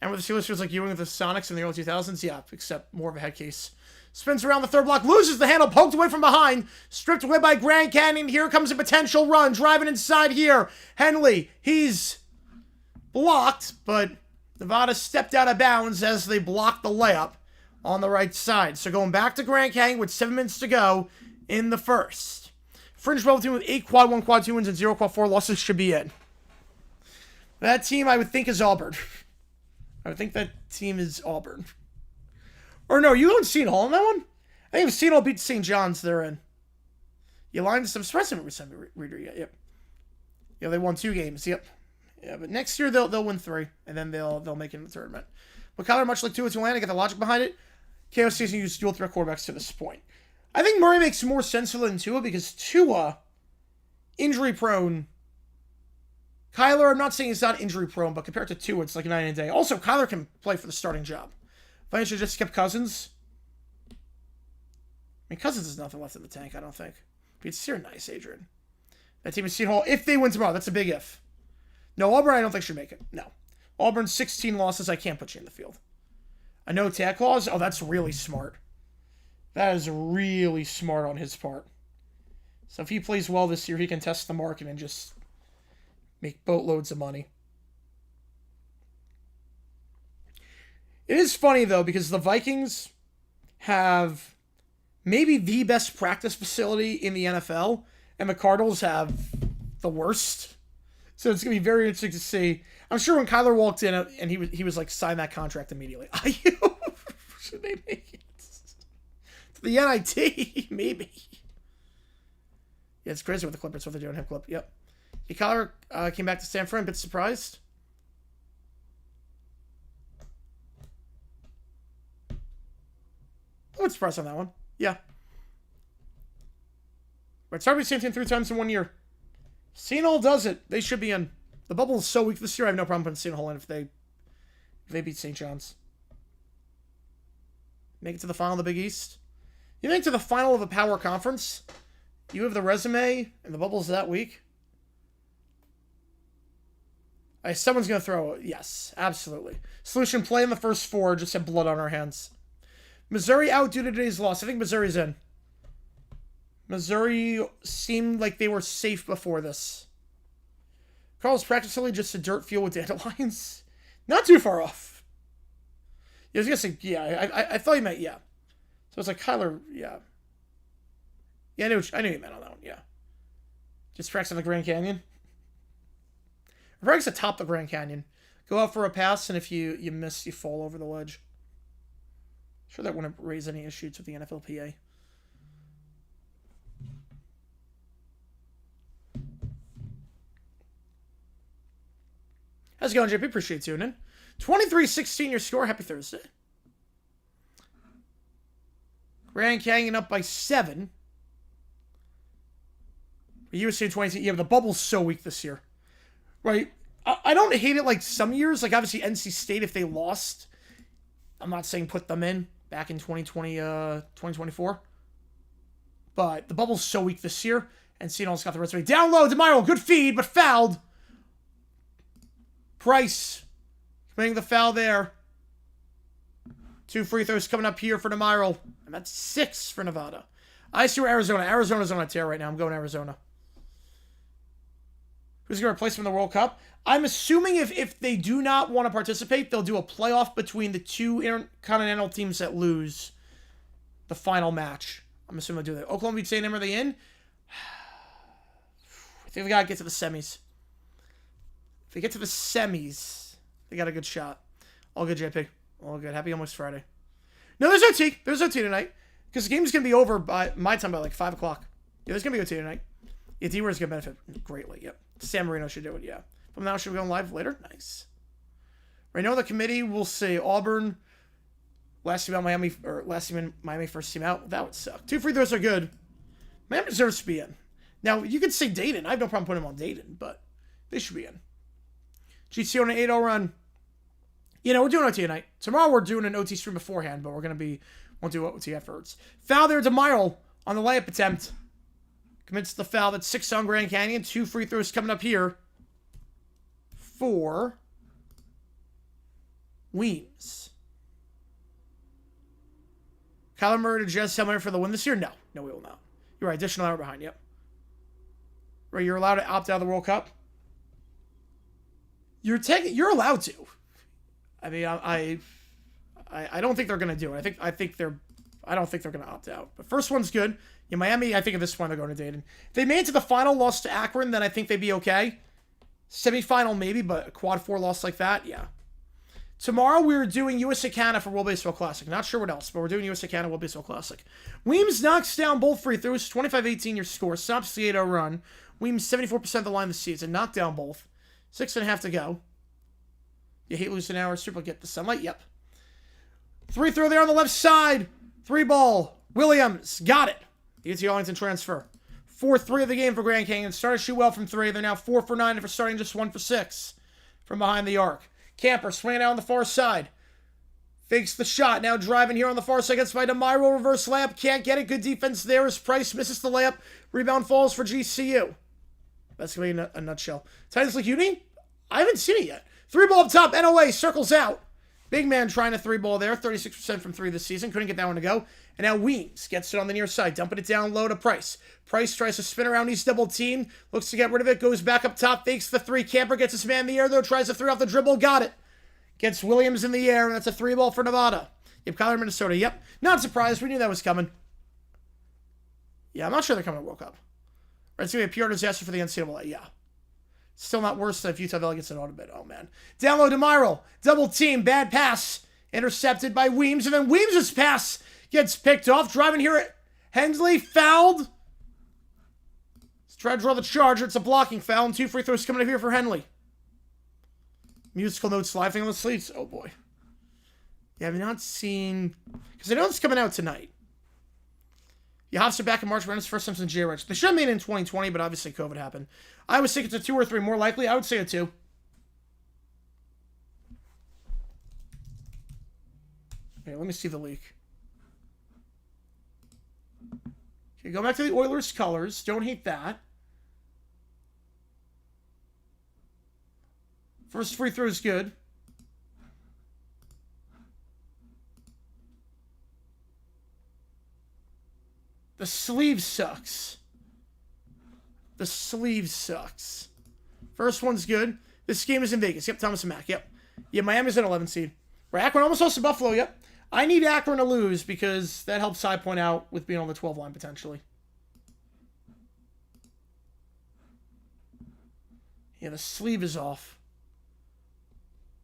And with the Steelers, feels like Ewing with the Sonics in the early 2000s, yeah, except more of a head case. Spins around the third block, loses the handle, poked away from behind, stripped away by Grand Canyon. Here comes a potential run, driving inside here. Henley, he's blocked, but Nevada stepped out of bounds as they blocked the layup on the right side. So going back to Grand Canyon with 7 minutes to go in the first. Fringe Rebel team with 8 quad 1, quad 2 wins and 0 quad 4 losses should be in. That team, I would think, is Auburn. I would think that team is Auburn. Or no, you don't Seton Hall in that one? I think if Seton Hall beat St. John's, they're in. You lined some surprising reader yet. Yep. Yeah, they won 2 games. Yep. Yeah, but next year they'll win 3, and then they'll make it in the tournament. But Kyler, much like Tua Tulane, get the logic behind it. KOC has used dual threat quarterbacks to this point. I think Murray makes more sense than Tua because Tua, injury prone. Kyler, I'm not saying he's not injury prone, but compared to Tua, it's like a night and day. Also, Kyler can play for the starting job. If I should just kept Cousins. I mean, Cousins has nothing left in the tank, I don't think. But it's still nice, Adrian. That team is Seton Hall. If they win tomorrow, that's a big if. No, Auburn, I don't think should make it. No. Auburn, 16 losses, I can't put you in the field. A no tag clause? Oh, that's really smart. That is really smart on his part. So if he plays well this year, he can test the market and just make boatloads of money. It is funny, though, because the Vikings have maybe the best practice facility in the NFL, and the Cardinals have the worst. So it's going to be very interesting to see. I'm sure when Kyler walked in and he was like, sign that contract immediately. Should they make it to the NIT? Maybe. Yeah, it's crazy with the Clippers, what they're doing. Hip clip. Yep. Yeah, Kyler came back to Stanford, a bit surprised. I would surprise on that one. Yeah. But it's hard to be the same team 3 times in 1 year. Seton Hall does it. They should be in. The bubble is so weak this year, I have no problem putting Seton Hall in if they beat St. John's. Make it to the final of the Big East. You make it to the final of a power conference. You have the resume, and the bubble's that weak. Someone's going to throw it. Yes, absolutely. Solution, play in the first 4, just have blood on our hands. Missouri out due to today's loss. I think Missouri's in. Missouri seemed like they were safe before this. Carl's practically just a dirt field with dandelions. Not too far off. Yeah, I was going to say, yeah, I thought you meant, yeah. So it's like Kyler, yeah. Yeah, I knew you meant on that one, yeah. Just practice on the Grand Canyon. Practice atop the Grand Canyon. Go out for a pass, and if you miss, you fall over the ledge. Sure that wouldn't raise any issues with the NFLPA. How's it going, JP? Appreciate you tuning in. 23-16 your score. Happy Thursday. Grand Canyon up by 7. USA 20. Yeah, but the bubble's so weak this year. Right? I don't hate it like some years. Like, obviously, NC State, if they lost, I'm not saying put them in back in 2024. But the bubble's so weak this year. And Seattle's got the resume. Down low, DeMiro, good feed, but fouled. Price committing the foul there. 2 free throws coming up here for DeMiro. And that's 6 for Nevada. I see where Arizona's on a tear right now. I'm going Arizona. Who's going to replace them in the World Cup? I'm assuming if they do not want to participate, they'll do a playoff between the 2 intercontinental teams that lose the final match. I'm assuming they'll do that. Oklahoma beat St. M. Are they in? I think they got to get to the semis. If they get to the semis, they got a good shot. All good, JP. All good. Happy almost Friday. No, there's OT. There's OT tonight. Because the game's going to be over by my time by like 5 o'clock. Yeah, there's going to be OT tonight. Yeah, D-Word's going to benefit greatly. Yep. San Marino should do it, yeah. From now, should we go live later? Nice. Right now, the committee will say Auburn, last team out Miami, or last team in Miami, first team out. That would suck. 2 free throws are good. Miami deserves to be in. Now, you could say Dayton. I have no problem putting him on Dayton, but they should be in. GC on an 8-0 run. You know, we're doing OT tonight. Tomorrow we're doing an OT stream beforehand, but won't do OT afterwards. Foul there to Myrle on the layup attempt. Commits the foul. That's 6 on Grand Canyon. 2 free throws coming up here for Weems. Kyler Murray to Jez Helmer for the win this year? No. No, we will not. You're right. Additional hour behind. Yep. Right, you're allowed to opt out of the World Cup. You're allowed to. I mean, I don't think they're gonna do it. I don't think they're gonna opt out. But first one's good. Yeah, Miami, I think at this point they're going to Dayton. If they made it to the final, lost to Akron, then I think they'd be okay. Semi-final maybe, but a quad 4 loss like that, yeah. Tomorrow we're doing USA Canada for World Baseball Classic. Not sure what else, but we're doing USA Canada World Baseball Classic. Weems knocks down both free throws. 25-18 your score. Stops the 8-0 run. Weems 74% of the line this season. Knocked down both. 6.5 to go. You hate losing hours. Super get the sunlight. Yep. 3 throw there on the left side. 3 ball. Williams. Got it. He gets the Arlington transfer. 4-3 of the game for Grand Canyon. Started to shoot well from 3. They're now 4 for 9 for starting just 1 for 6 from behind the arc. Camper swinging out on the far side. Fakes the shot. Now driving here on the far side. Gets by DeMiro. Reverse layup. Can't get it. Good defense there as Price misses the layup. Rebound falls for GCU. That's going to be a nutshell. Titans like Uni? I haven't seen it yet. 3 ball up top. NOA circles out. Big man trying a 3 ball there. 36% from 3 this season. Couldn't get that one to go. And now Weems gets it on the near side. Dumping it down low to Price. Price tries to spin around. He's double teamed. Looks to get rid of it. Goes back up top. Fakes the 3. Camper gets his man in the air though. Tries to 3 off the dribble. Got it. Gets Williams in the air. And that's a 3 ball for Nevada. Yep, Kyler, Minnesota. Yep. Not surprised. We knew that was coming. Yeah, I'm not sure they're coming to World Cup. Right, it's going to be a pure disaster for the NCAA. Yeah. Still not worse than if Utah Valley gets an autobid. Oh, man. Down low to Myrle. Double team. Bad pass. Intercepted by Weems. And then Weems' pass gets picked off. Driving here at Hensley. Fouled. Let's try to draw the charger. It's a blocking foul. And 2 free throws coming up here for Henley. Musical notes live thing on the sleeves. Oh, boy. Yeah, I've not seen... Because I know it's coming out tonight. Yeah, Hoffs are back in March. Ran his first time since J-Rich. They should have made it in 2020, but obviously COVID happened. I would think it's a 2 or 3. More likely, I would say a 2. Okay, let me see the leak. Okay, go back to the Oilers colors. Don't hate that. First free throw is good. The sleeve sucks. The sleeve sucks. First one's good. This game is in Vegas. Yep, Thomas and Mack. Yep. Yeah, Miami's an 11 seed. Right, Akron almost lost to Buffalo. Yep. I need Akron to lose because that helps High Point out with being on the 12 line potentially. Yeah, the sleeve is off.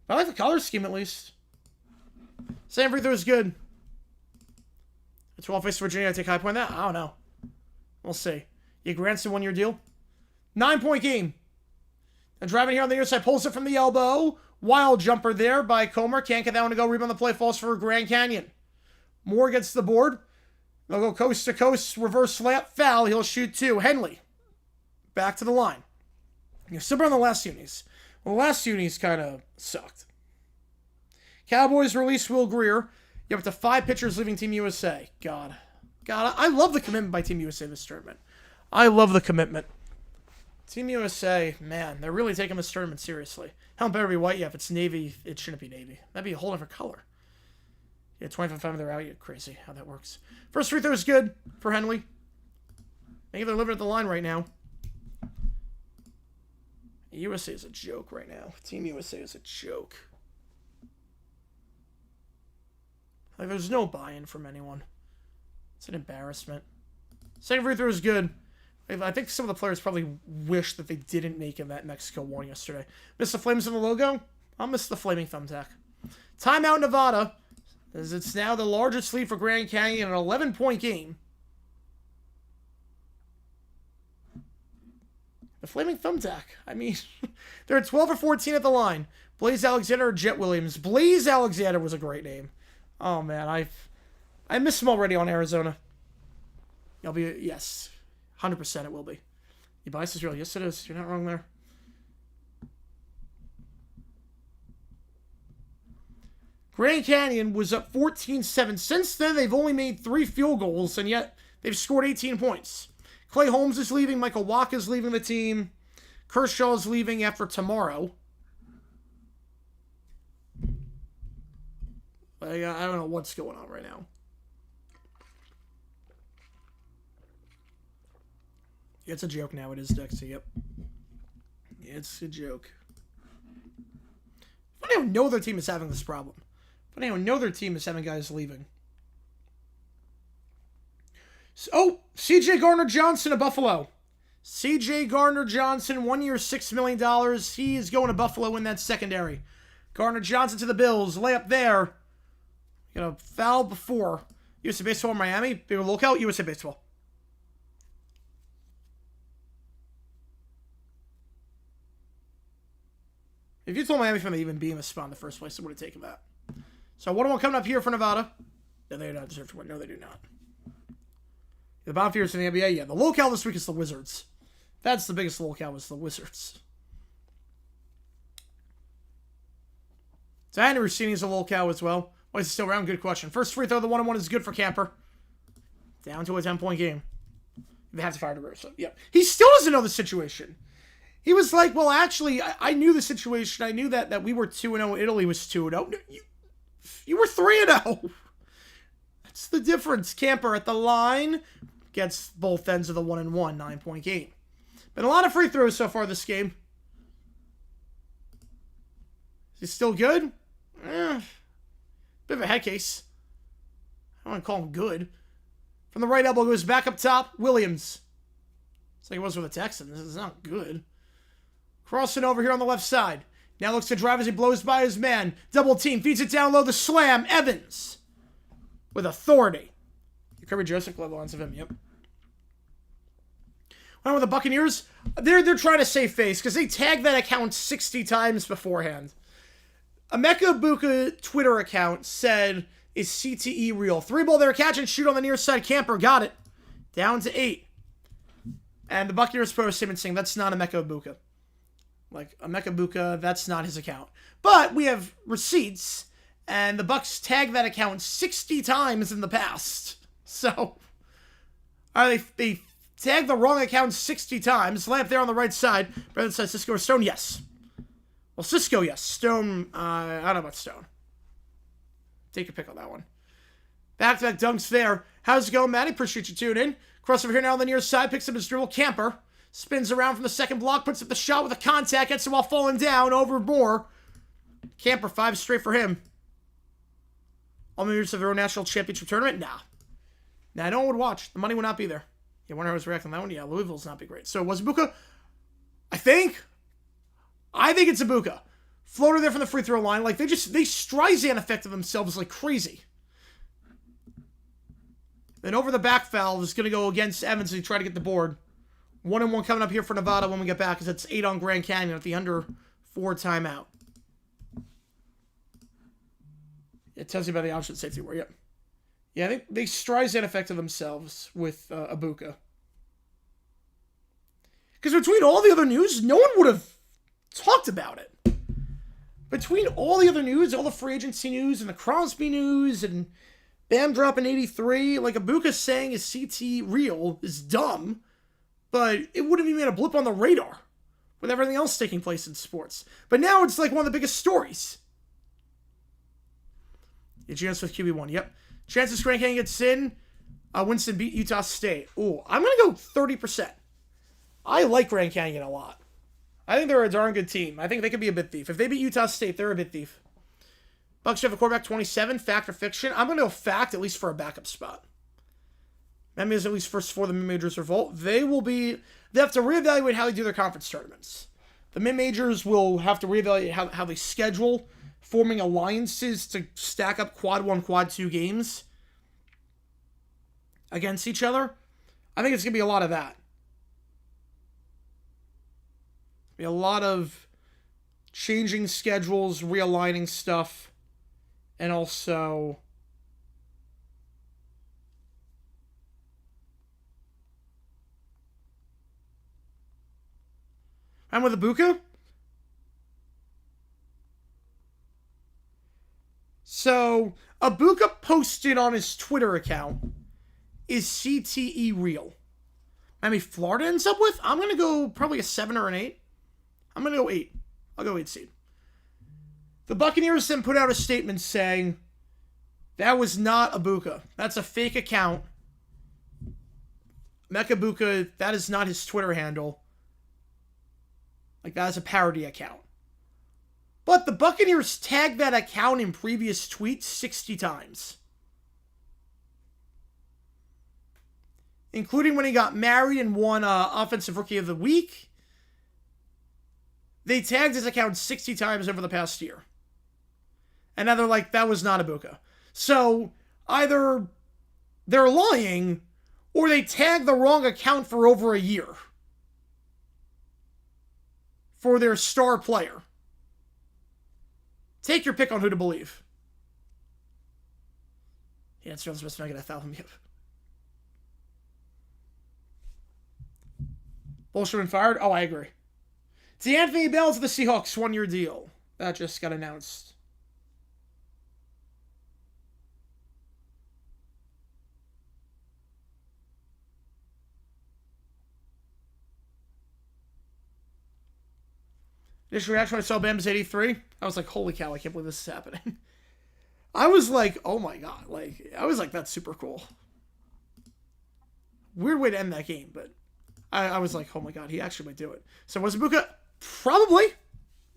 I like the color scheme at least. Same free throw is good. The 12 face Virginia, I take High Point that? I don't know. We'll see. Yeah, Granson 1-year deal. 9-point game. And driving here on the near side, pulls it from the elbow. Wild jumper there by Comer. Can't get that one to go. Rebound the play. Falls for Grand Canyon. Moore gets the board. They'll go coast to coast. Reverse layup. Foul. He'll shoot 2. Henley. Back to the line. You're still on the last unis. Well, the last unis kind of sucked. Cowboys release Will Greer. You have up to 5 pitchers leaving Team USA. God, I love the commitment by Team USA this tournament. I love the commitment. Team USA, man, they're really taking this tournament seriously. Hell, better be white. Yeah, if it's navy, it shouldn't be navy. That'd be a whole different color. Yeah, 25 they're out. You're crazy how that works. First free throw is good for Henley. Maybe they're living at the line right now. USA is a joke right now. Team USA is a joke. Like, there's no buy-in from anyone. It's an embarrassment. Second free throw is good. I think some of the players probably wish that they didn't make him that Mexico one yesterday. Miss the flames in the logo? I'll miss the flaming thumbtack. Timeout Nevada, as it's now the largest lead for Grand Canyon, an 11-point game. The flaming thumbtack. I mean, they're at 12 or 14 at the line. Blaze Alexander or Jet Williams. Blaze Alexander was a great name. Oh, man, I miss him already on Arizona. I'll be, yes, 100% it will be. Your bias is real. Yes, it is. You're not wrong there. Grand Canyon was up 14-7. Since then, they've only made 3 field goals, and yet they've scored 18 points. Clay Holmes is leaving. Michael Wacha is leaving the team. Kershaw is leaving after tomorrow. I don't know what's going on right now. It's a joke now. It is, Dexter. Yep. It's a joke. But I don't know their team is having this problem. But I don't know their team is having guys leaving. So, C.J. Gardner-Johnson of Buffalo. C.J. Gardner-Johnson, 1 year, $6 million. He is going to Buffalo in that secondary. Gardner-Johnson to the Bills. Layup there. Got a foul before. USA Baseball, Miami. Bigger lockout, USA Baseball. If you told Miami from the even being a spot in the first place, I would have taken that. So 1-1 coming up here for Nevada. No, they do not deserve to win. No, they do not. The bottom fears in the NBA, yeah. The locale this week is the Wizards. That's the biggest locale, is the Wizards. So Henry Rossini is a locale as well. Why is he still around? Good question. First free throw, the 1-1 is good for Camper. Down to a 10-point game. They have to fire DeRosa. Yep. He still doesn't know the situation. He was like, well, actually, I knew the situation. I knew that we were 2-0. Italy was 2-0. You were 3-0. That's the difference. Camper at the line gets both ends of the 1-1, 9-point game. Been a lot of free throws so far this game. Is he still good? Bit of a head case. I don't want to call him good. From the right elbow goes back up top. Williams. It's like it was with the Texans. This is not good. Crossing over here on the left side. Now looks to drive as he blows by his man. Double team. Feeds it down low. The slam. Evans. With authority. Kirby Joseph glove lines of him. Yep. When with the Buccaneers, they're trying to save face because they tagged that account 60 times beforehand. Emeka Ibuka Twitter account said, is CTE real? 3-ball there, catch and shoot on the near side. Camper got it. Down to 8. And the Buccaneers post statement saying, that's not Emeka Ibuka. Like, Emeka Ibuka, that's not his account. But we have receipts, and the Bucs tagged that account 60 times in the past. So, they tagged the wrong account 60 times. Lamp there on the right side. Brother says Cisco or Stone, yes. Well, Cisco, yes. Stone, I don't know about Stone. Take your pick on that one. Back-to-back dunks there. How's it going, Matty? Appreciate you tuning in. Crossover here now on the near side. Picks up his dribble. Camper spins around from the second block. Puts up the shot with a contact. Gets it while falling down. Over more. Camper, 5 straight for him. All members of their own national championship tournament? Nah. Nah, no one would watch. The money would not be there. You wonder how I was reacting on that one? Yeah, Louisville's not be great. So, was Ibuka? I think it's Ibuka. Floater there from the free throw line. Like, they Streisand affected themselves like crazy. Then over the back foul is going to go against Evans to try to get the board. 1-1 coming up here for Nevada when we get back, because it's 8 on Grand Canyon at the under 4 timeout. It tells you about the option safety war. Yep. Yeah, I think they Streisand affected themselves with Ibuka. Because between all the other news, no one would have talked about it. Between all the other news, all the free agency news, and the Crosby news, and Bam dropping 83, like Ibuka saying is CT real is dumb, but it wouldn't even been a blip on the radar with everything else taking place in sports. But now it's like one of the biggest stories. Yeah, chance with QB1, yep. Chances Grand Canyon gets in. Winston beat Utah State. Ooh, I'm going to go 30%. I like Grand Canyon a lot. I think they're a darn good team. I think they could be a bit thief. If they beat Utah State, they're a bit thief. Bucks have a quarterback 27. Fact or fiction? I'm going to go fact, at least for a backup spot. That means at least first for the mid-majors revolt. They have to reevaluate how they do their conference tournaments. The mid-majors will have to reevaluate how they schedule forming alliances to stack up quad 1, quad 2 games against each other. I think it's going to be a lot of that. A lot of changing schedules, realigning stuff, and also I'm with Ibuka. So, Ibuka posted on his Twitter account, is CTE real? Miami, Florida ends up with? I'm going to go probably a 7 or an 8. I'm going to go 8. I'll go 8 seed. The Buccaneers then put out a statement saying, that was not Ibuka. That's a fake account. Mecha Ibuka, that is not his Twitter handle. Like, that is a parody account. But the Buccaneers tagged that account in previous tweets 60 times. Including when he got married and won Offensive Rookie of the Week. They tagged his account 60 times over the past year. And now they're like, that was not Ibuka. So, either they're lying, or they tagged the wrong account for over a year. For their star player. Take your pick on who to believe. Yeah, it's supposed to make it 1,000. Bullshit and fired? Oh, I agree. D'Anthony Bell to the Seahawks, 1-year deal. That just got announced. Initial reaction when I saw Bam's 83, I was like, holy cow, I can't believe this is happening. I was like, oh my god. I was like, that's super cool. Weird way to end that game, but I was like, oh my god, he actually might do it. So was Ibuka? Probably.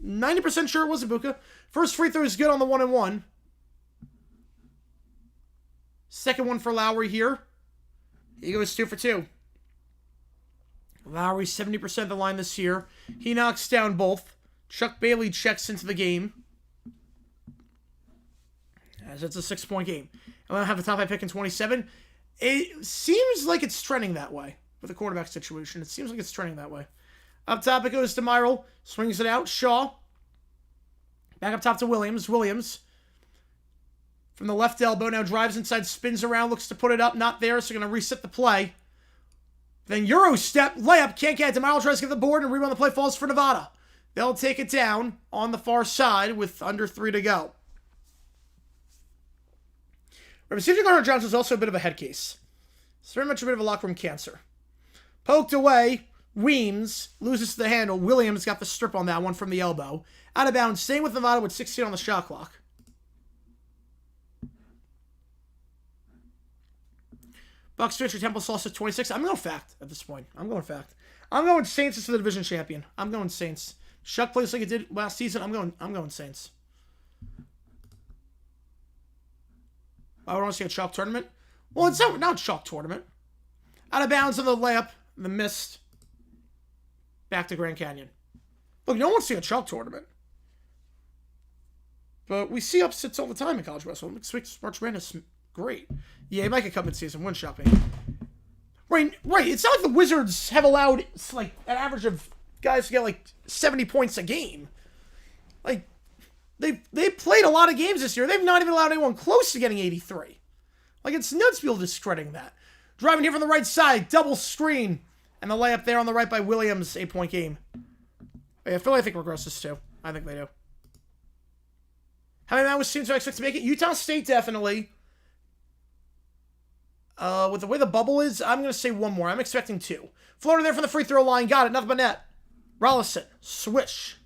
90% sure it was Ibuka. First free throw is good on the 1-and-1. Second one for Lowry here. He goes 2 for 2. Lowry, 70% of the line this year. He knocks down both. Chuck Bailey checks into the game. As it's a 6-point game. I'm going to have the top 5 pick in 27. It seems like it's trending that way with the quarterback situation. It seems like it's trending that way. Up top it goes to Myrtle. Swings it out. Shaw. Back up top to Williams. Williams. From the left elbow. Now drives inside. Spins around. Looks to put it up. Not there. So going to reset the play. Then Euro step. Layup. Can't get it. DeMarlo tries to get the board. And rebound the play falls for Nevada. They'll take it down on the far side with under 3 to go. Receiving Garner Johnson is also a bit of a head case. It's very much a bit of a locker room cancer. Poked away. Weems loses the handle. Williams got the strip on that one from the elbow. Out of bounds. Staying with Nevada with 16 on the shot clock. Bucks finish Temple Sauce at 26. I'm going fact at this point. I'm going fact. I'm going Saints as the division champion. I'm going Saints. Shuck plays like it did last season. I'm going Saints. I would want to see a chalk tournament. Well, it's not a chalk tournament. Out of bounds on the layup. The missed. Back to Grand Canyon. Look, no one wants to see a chalk tournament. But we see upsets all the time in college basketball. March Madness, great. Yeah, it might get cup mid-season. Wouldn't shock me. Right. It's not like the Wizards have allowed like an average of guys to get like 70 points a game. Like, they played a lot of games this year. They've not even allowed anyone close to getting 83. Like, it's nuts people discrediting that. Driving here from the right side, double screen. And the layup there on the right by Williams, 8-point game. Yeah, Philly, I think, regresses too. I think they do. How many Mountain teams do I expect to make it? Utah State, definitely. With the way the bubble is, I'm going to say one more. I'm expecting 2. Florida there from the free throw line. Got it. Nothing but net. Rollison. Swish.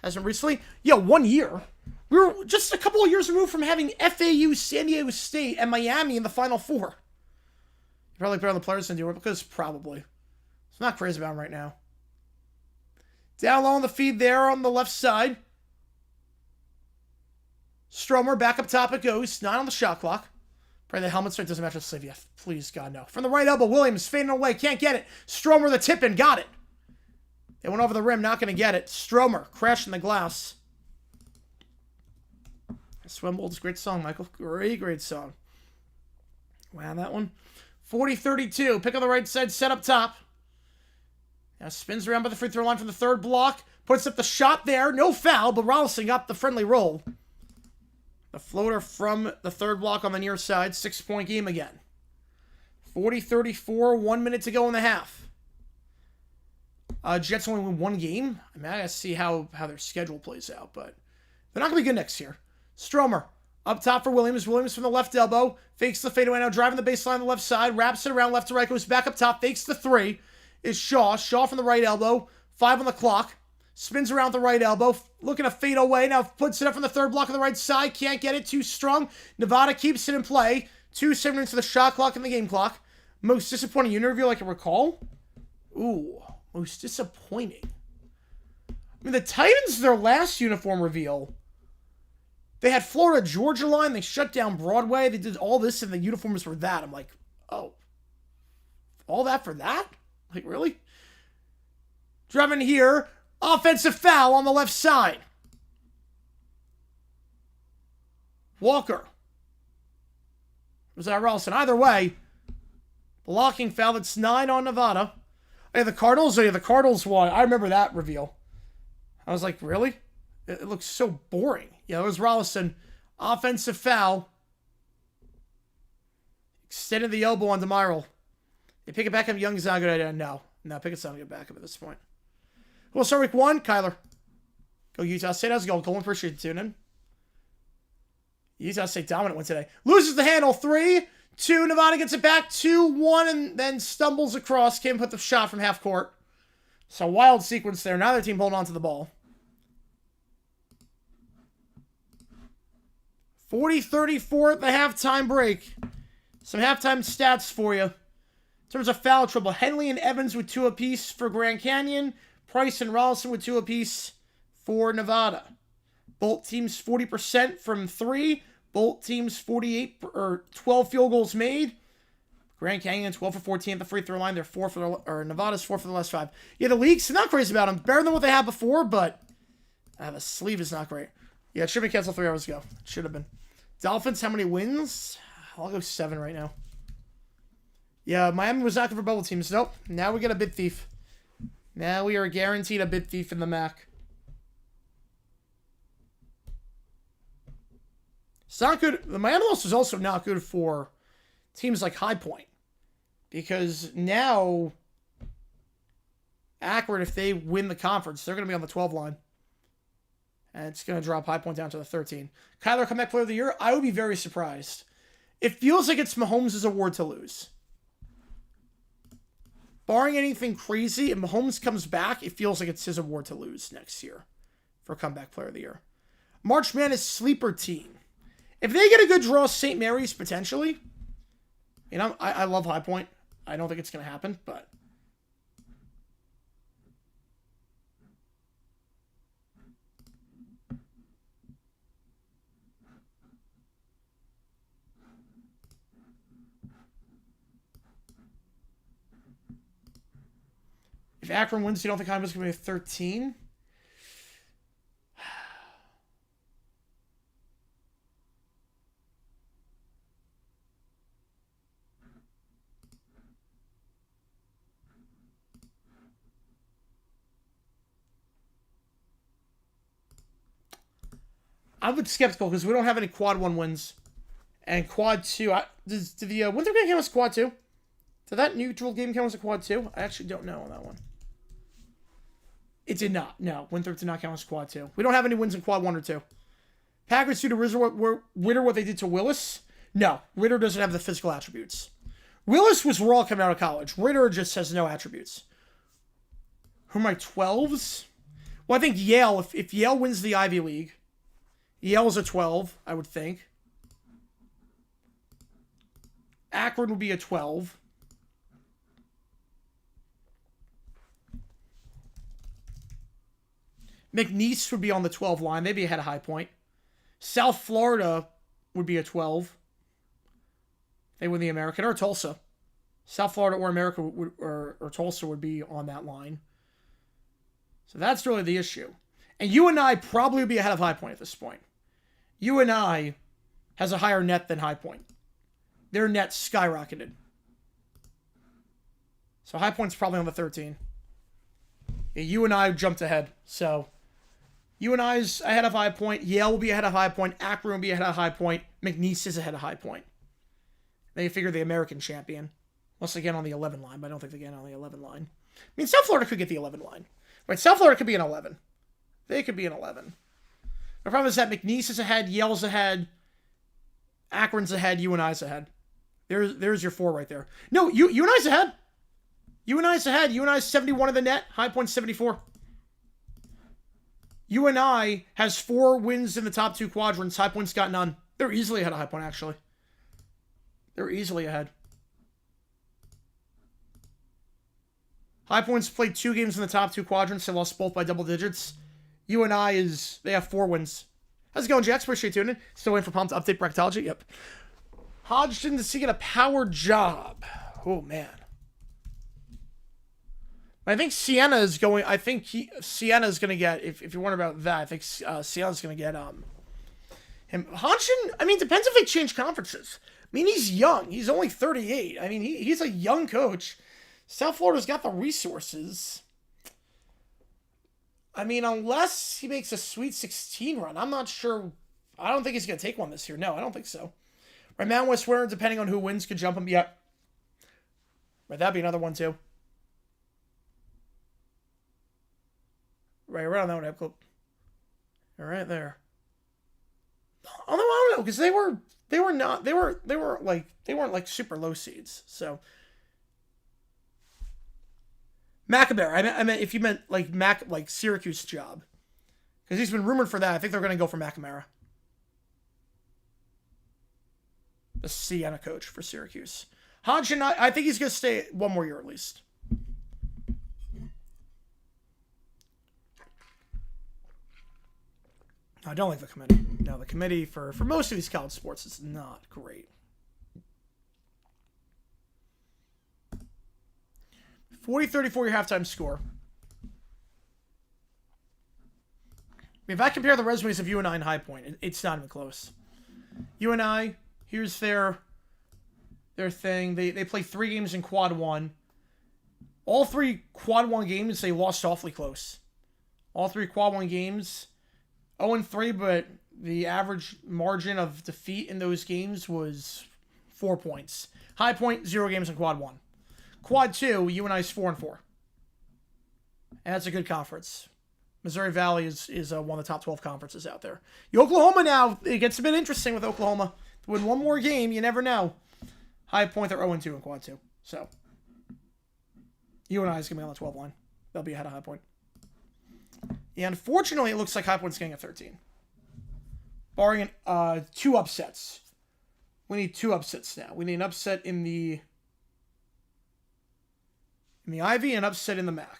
Hasn't recently. 1 year. We were just a couple of years removed from having FAU, San Diego State, and Miami in the Final Four. Probably better on the players than do because probably. It's not crazy about him right now. Down low on the feed there on the left side. Stromer, back up top it goes. 9 on the shot clock. Pray the helmet straight doesn't match the sleeve. Yeah, please, God, no. From the right elbow, Williams fading away. Can't get it. Stromer the tip-in. Got it. They went over the rim. Not going to get it. Stromer crashing the glass. Swimbold's great song, Michael. Great song. Wow, that one. 40-32. Pick on the right side. Set up top. Now spins around by the free throw line from the third block. Puts up the shot there. No foul, but Rollison got the friendly roll. The floater from the third block on the near side. 6-point game again. 40-34. 1 minute to go in the half. Jets only win one game. I mean, I gotta see how their schedule plays out, but they're not gonna be good next year. Stromer up top for Williams. Williams from the left elbow. Fakes the fadeaway now, driving the baseline on the left side. Wraps it around left to right. Goes back up top. Fakes the three. Is Shaw. Shaw from the right elbow. 5 on the clock. Spins around the right elbow. Looking to fade away. Now puts it up from the third block on the right side. Can't get it. Too strong. Nevada keeps it in play. 2-7 into the shot clock and the game clock. Most disappointing interview I can recall. Ooh. Most disappointing. I mean, the Titans, their last uniform reveal, they had Florida Georgia line. They shut down Broadway. They did all this, and the uniforms were that. I'm like, oh, all that for that? Like, really? Driving here, offensive foul on the left side. Walker. Was that Ralston? Either way, blocking foul. That's 9 on Nevada. Hey, the Cardinals? Oh, yeah, the Cardinals won. I remember that reveal. I was like, really? It looks so boring. Yeah, it was Rolison. Offensive foul. Extended the elbow on DeMiral. They pick it back up. Young's not a good idea. No, Pickett's not going to get back up at this point. We'll start week 1. Kyler. Go Utah State. How's it going? Colin, appreciate you tuning in. Utah State dominant win today. Loses the handle. 3-2. Nevada gets it back. 2-1 and then stumbles across. Can't put the shot from half court. So wild sequence there. Neither team holding on to the ball. 40-34 at the halftime break. Some halftime stats for you. In terms of foul trouble, Henley and Evans with 2 apiece for Grand Canyon. Price and Rollison with 2 apiece for Nevada. Both teams 40% from 3. Both teams 48 or 12 field goals made. Grand Canyon 12 for 14 at the free throw line. They're 4 for the, or Nevada's 4 for the last 5. Yeah, the league's not crazy about them. Better than what they had before, but the sleeve is not great. Yeah, it should have been canceled 3 hours ago. It should have been. Dolphins, how many wins? I'll go 7 right now. Yeah, Miami was not good for bubble teams. Nope. Now we get a bid thief. Now we are guaranteed a bid thief in the MAC. It's not good. The Miami loss is also not good for teams like High Point. Because now Akron, if they win the conference, they're going to be on the 12 line. And it's going to drop High Point down to the 13. Kyler comeback player of the year? I would be very surprised. It feels like it's Mahomes' award to lose. Barring anything crazy, if Mahomes comes back, it feels like it's his award to lose next year for comeback player of the year. March Madness sleeper team. If they get a good draw, St. Mary's potentially. You know, I love High Point. I don't think it's going to happen, but if Akron wins, you don't think High Point's going to be a 13? I'm a bit skeptical because we don't have any quad 1 wins. And quad 2, did the Winthrop game count as quad 2? Did that neutral game count as a quad 2? I actually don't know on that one. It did not. No, Winthrop did not count as quad 2. We don't have any wins in quad 1 or 2. Packers due to Ritter what they did to Willis? No, Ritter doesn't have the physical attributes. Willis was raw coming out of college. Ritter just has no attributes. Who are my 12s? Well, I think Yale, if Yale wins the Ivy League, Yale's a 12, I would think. Akron would be a 12. McNeese would be on the 12 line. They'd be ahead of High Point. South Florida would be a 12. They win the American. Or Tulsa. South Florida or America or Tulsa would be on that line. So that's really the issue. And UNI probably would be ahead of High Point at this point. UNI has a higher net than High Point. Their net skyrocketed. So High Point's probably on the 13. Yeah, UNI jumped ahead. So UNI's ahead of High Point. Yale will be ahead of High Point. Akron will be ahead of High Point. McNeese is ahead of High Point. They figure the American champion. Unless they get on the 11 line, but I don't think they get on the 11 line. mean, South Florida could get the 11 line. Right, South Florida could be an 11. They could be an 11. The problem is that McNeese is ahead, Yale's ahead, Akron's ahead, UNI's ahead. There's your 4 right there. No, UNI's ahead. UNI's ahead. UNI's 71 in the net. High Point 74. UNI has 4 wins in the top 2 quadrants. High Point's got none. They're easily ahead of High Point, actually. They're easily ahead. High Point's played 2 games in the top 2 quadrants. They lost both by double digits. UNI they have 4 wins. How's it going, Jax? Appreciate you tuning in. Still waiting for Palm to update bracketology? Yep. Hodgson to get a power job. Oh, man. I think Sienna is going. I think Sienna is going to get. If you're wondering about that, I think Sienna's going to get him. Hodgson. I mean, depends if they change conferences. I mean, he's young. He's only 38. I mean, he's a young coach. South Florida's got the resources. I mean, unless he makes a Sweet 16 run, I'm not sure. I don't think he's going to take one this year. No, I don't think so. Right, Mount West Winter, depending on who wins, could jump him. Yep. Right, that'd be another one too. Right around that one, clip. Right there. Although I don't know, because they weren't like super low seeds. So McNamara. I meant if you meant like Syracuse job, because he's been rumored for that. I think they're going to go for McNamara, the Sienna coach for Syracuse. Hodgson, I think he's going to stay 1 more year at least. I don't like the committee. No, the committee for most of these college sports is not great. 40-34 your halftime score. I mean, if I compare the resumes of UNI and High Point, it's not even close. UNI, here's their thing. They play 3 games in Quad 1. All 3 Quad 1 games, they lost awfully close. All 3 Quad 1 games, 0-3, but the average margin of defeat in those games was 4 points. High Point, 0 games in Quad 1. Quad 2, UNI's 4-4. And that's a good conference. Missouri Valley is one of the top 12 conferences out there. Oklahoma now, it gets a bit interesting with Oklahoma. To win 1 more game, you never know. High Point, they're 0-2 in Quad 2. So, UNI is going to be on the 12 line. They'll be ahead of High Point. Yeah, unfortunately, it looks like High Point's getting a 13. Barring 2 upsets. We need 2 upsets now. We need an upset in the Ivy and an upset in the MAC.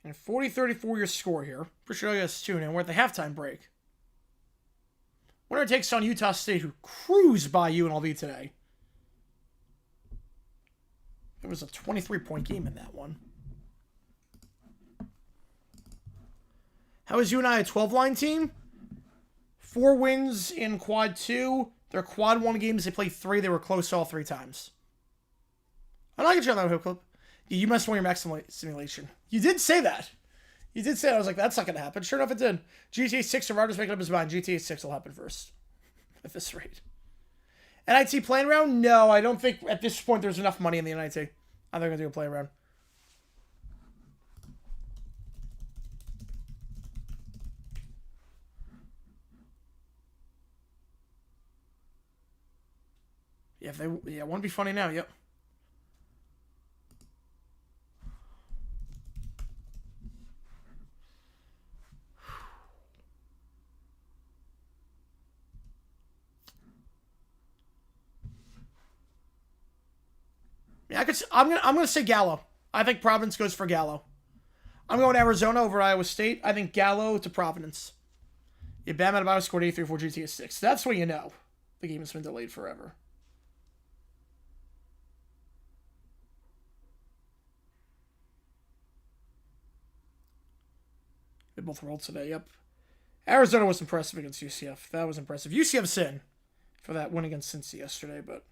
And 40-34 your score here. Appreciate you guys tuning in. We're at the halftime break. Winner takes on Utah State, who cruised by UNLV today. It was a 23-point game in that one. How is UNI a 12-line team? 4 wins in Quad 2. Their Quad 1 games, they played 3. They were close all 3 times. I'm not going to show that hook clip. You must win your max simulation. You did say that. You did say that. I was like, that's not going to happen. Sure enough, it did. GTA 6, Gerardo's making up his mind. GTA 6 will happen first. At this rate. NIT playing round? No, I don't think at this point there's enough money in the NIT. I think they're going to do a play round. Yeah, it won't be funny now. Yep. Yeah, I'm gonna say Gallo. I think Providence goes for Gallo. I'm going Arizona over Iowa State. I think Gallo to Providence. Yeah, Bam Adebayo scored 83 for GTA 6. That's when you know the game has been delayed forever. They both rolled today. Yep. Arizona was impressive against UCF. That was impressive. UCF's in for that win against Cincy yesterday, but...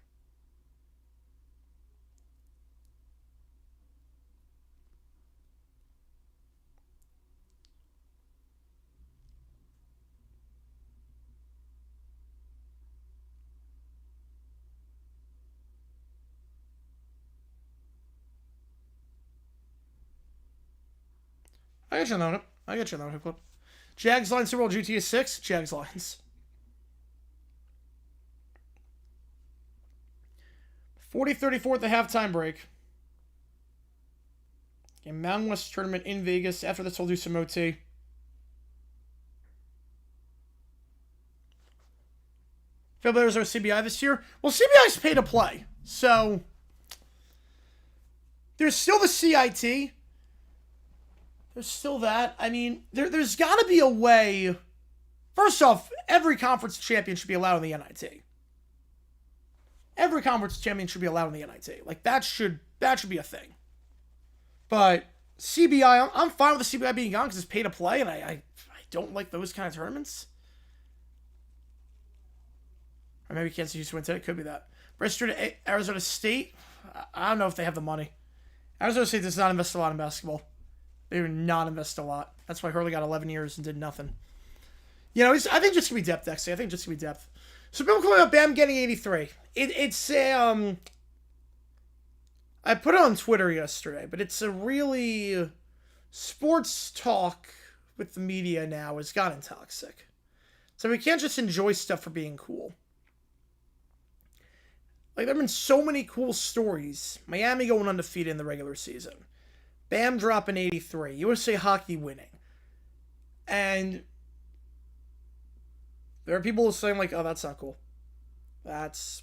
I got you on that one. I got you on that one, Clip. Jags Lions Super Bowl GTA 6. Jags Lions. 40-34 at the halftime break. A Mountain West tournament in Vegas. After this, we'll do some OT. Feel players are CBI this year? Well, CBI's pay to play. So, there's still the CIT. There's still that. I mean, there's got to be a way. First off, every conference champion should be allowed in the NIT. Every conference champion should be allowed in the NIT. Like, that should be a thing. But CBI, I'm fine with the CBI being gone because it's pay to play, and I don't like those kind of tournaments. Or maybe Kansas Houston win today. It could be that. Bristol to Arizona State. I don't know if they have the money. Arizona State does not invest a lot in basketball. They do not invest a lot. That's why Hurley got 11 years and did nothing. You know, I think just going to be depth, actually. I think just going to be depth. So people calling out Bam getting 83. It's a, I put it on Twitter yesterday, but it's a really... Sports talk with the media now has gotten toxic. So we can't just enjoy stuff for being cool. Like, there have been so many cool stories. Miami going undefeated in the regular season. Bam dropping 83. USA Hockey winning. And there are people saying, like, oh, that's not cool. That's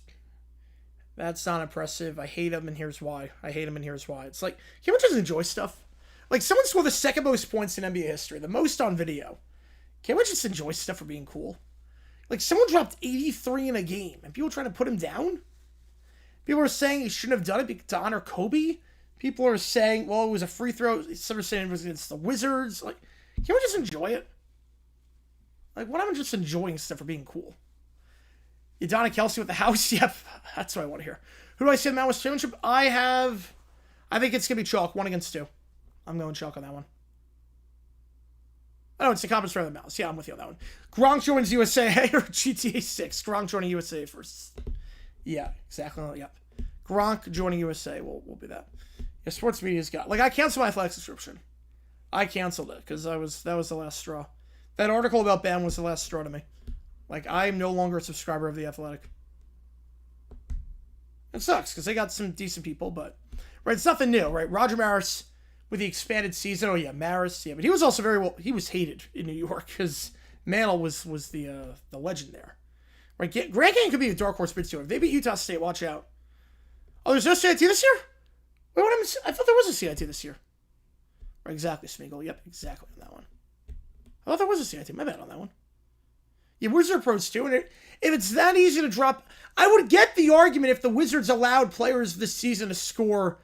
not impressive. I hate him, and here's why. I hate him, and here's why. It's like, can we just enjoy stuff? Like, someone scored the second most points in NBA history. The most on video. Can't we just enjoy stuff for being cool? Like, someone dropped 83 in a game, and people are trying to put him down? People are saying he shouldn't have done it to honor Kobe. People are saying, well, it was a free throw. Some are saying it was against the Wizards. Like, can't we just enjoy it? Like, what am I just enjoying stuff for being cool? Donna Kelsey with the house? Yep, that's what I want to hear. Who do I say the Mountain West Championship? I think it's going to be chalk, 1-2. I'm going chalk on that one. Oh, it's the conference rather than Mouse. Yeah, I'm with you on that one. Gronk joins USA or GTA 6. Gronk joining USA first. Yeah, exactly. Yep. Gronk joining USA. We'll be that. Yeah, sports media's got... Like, I canceled my Athletic subscription. I canceled it because that was the last straw. That article about Bam was the last straw to me. Like, I am no longer a subscriber of The Athletic. It sucks because they got some decent people, but... Right, it's nothing new, right? Roger Maris with the expanded season. Oh, yeah, Maris. Yeah, but he was also very well... He was hated in New York because Mantle was the legend there. Right, Grand Canyon could be a dark horse bid too. If they beat Utah State, watch out. Oh, there's no CIT this year? Wait, what happened? I thought there was a CIT this year. Right, exactly, Smeagol. Yep, exactly on that one. I thought there was a CIT. My bad on that one. Yeah, Wizard approach too. And if it's that easy to drop, I would get the argument if the Wizards allowed players this season to score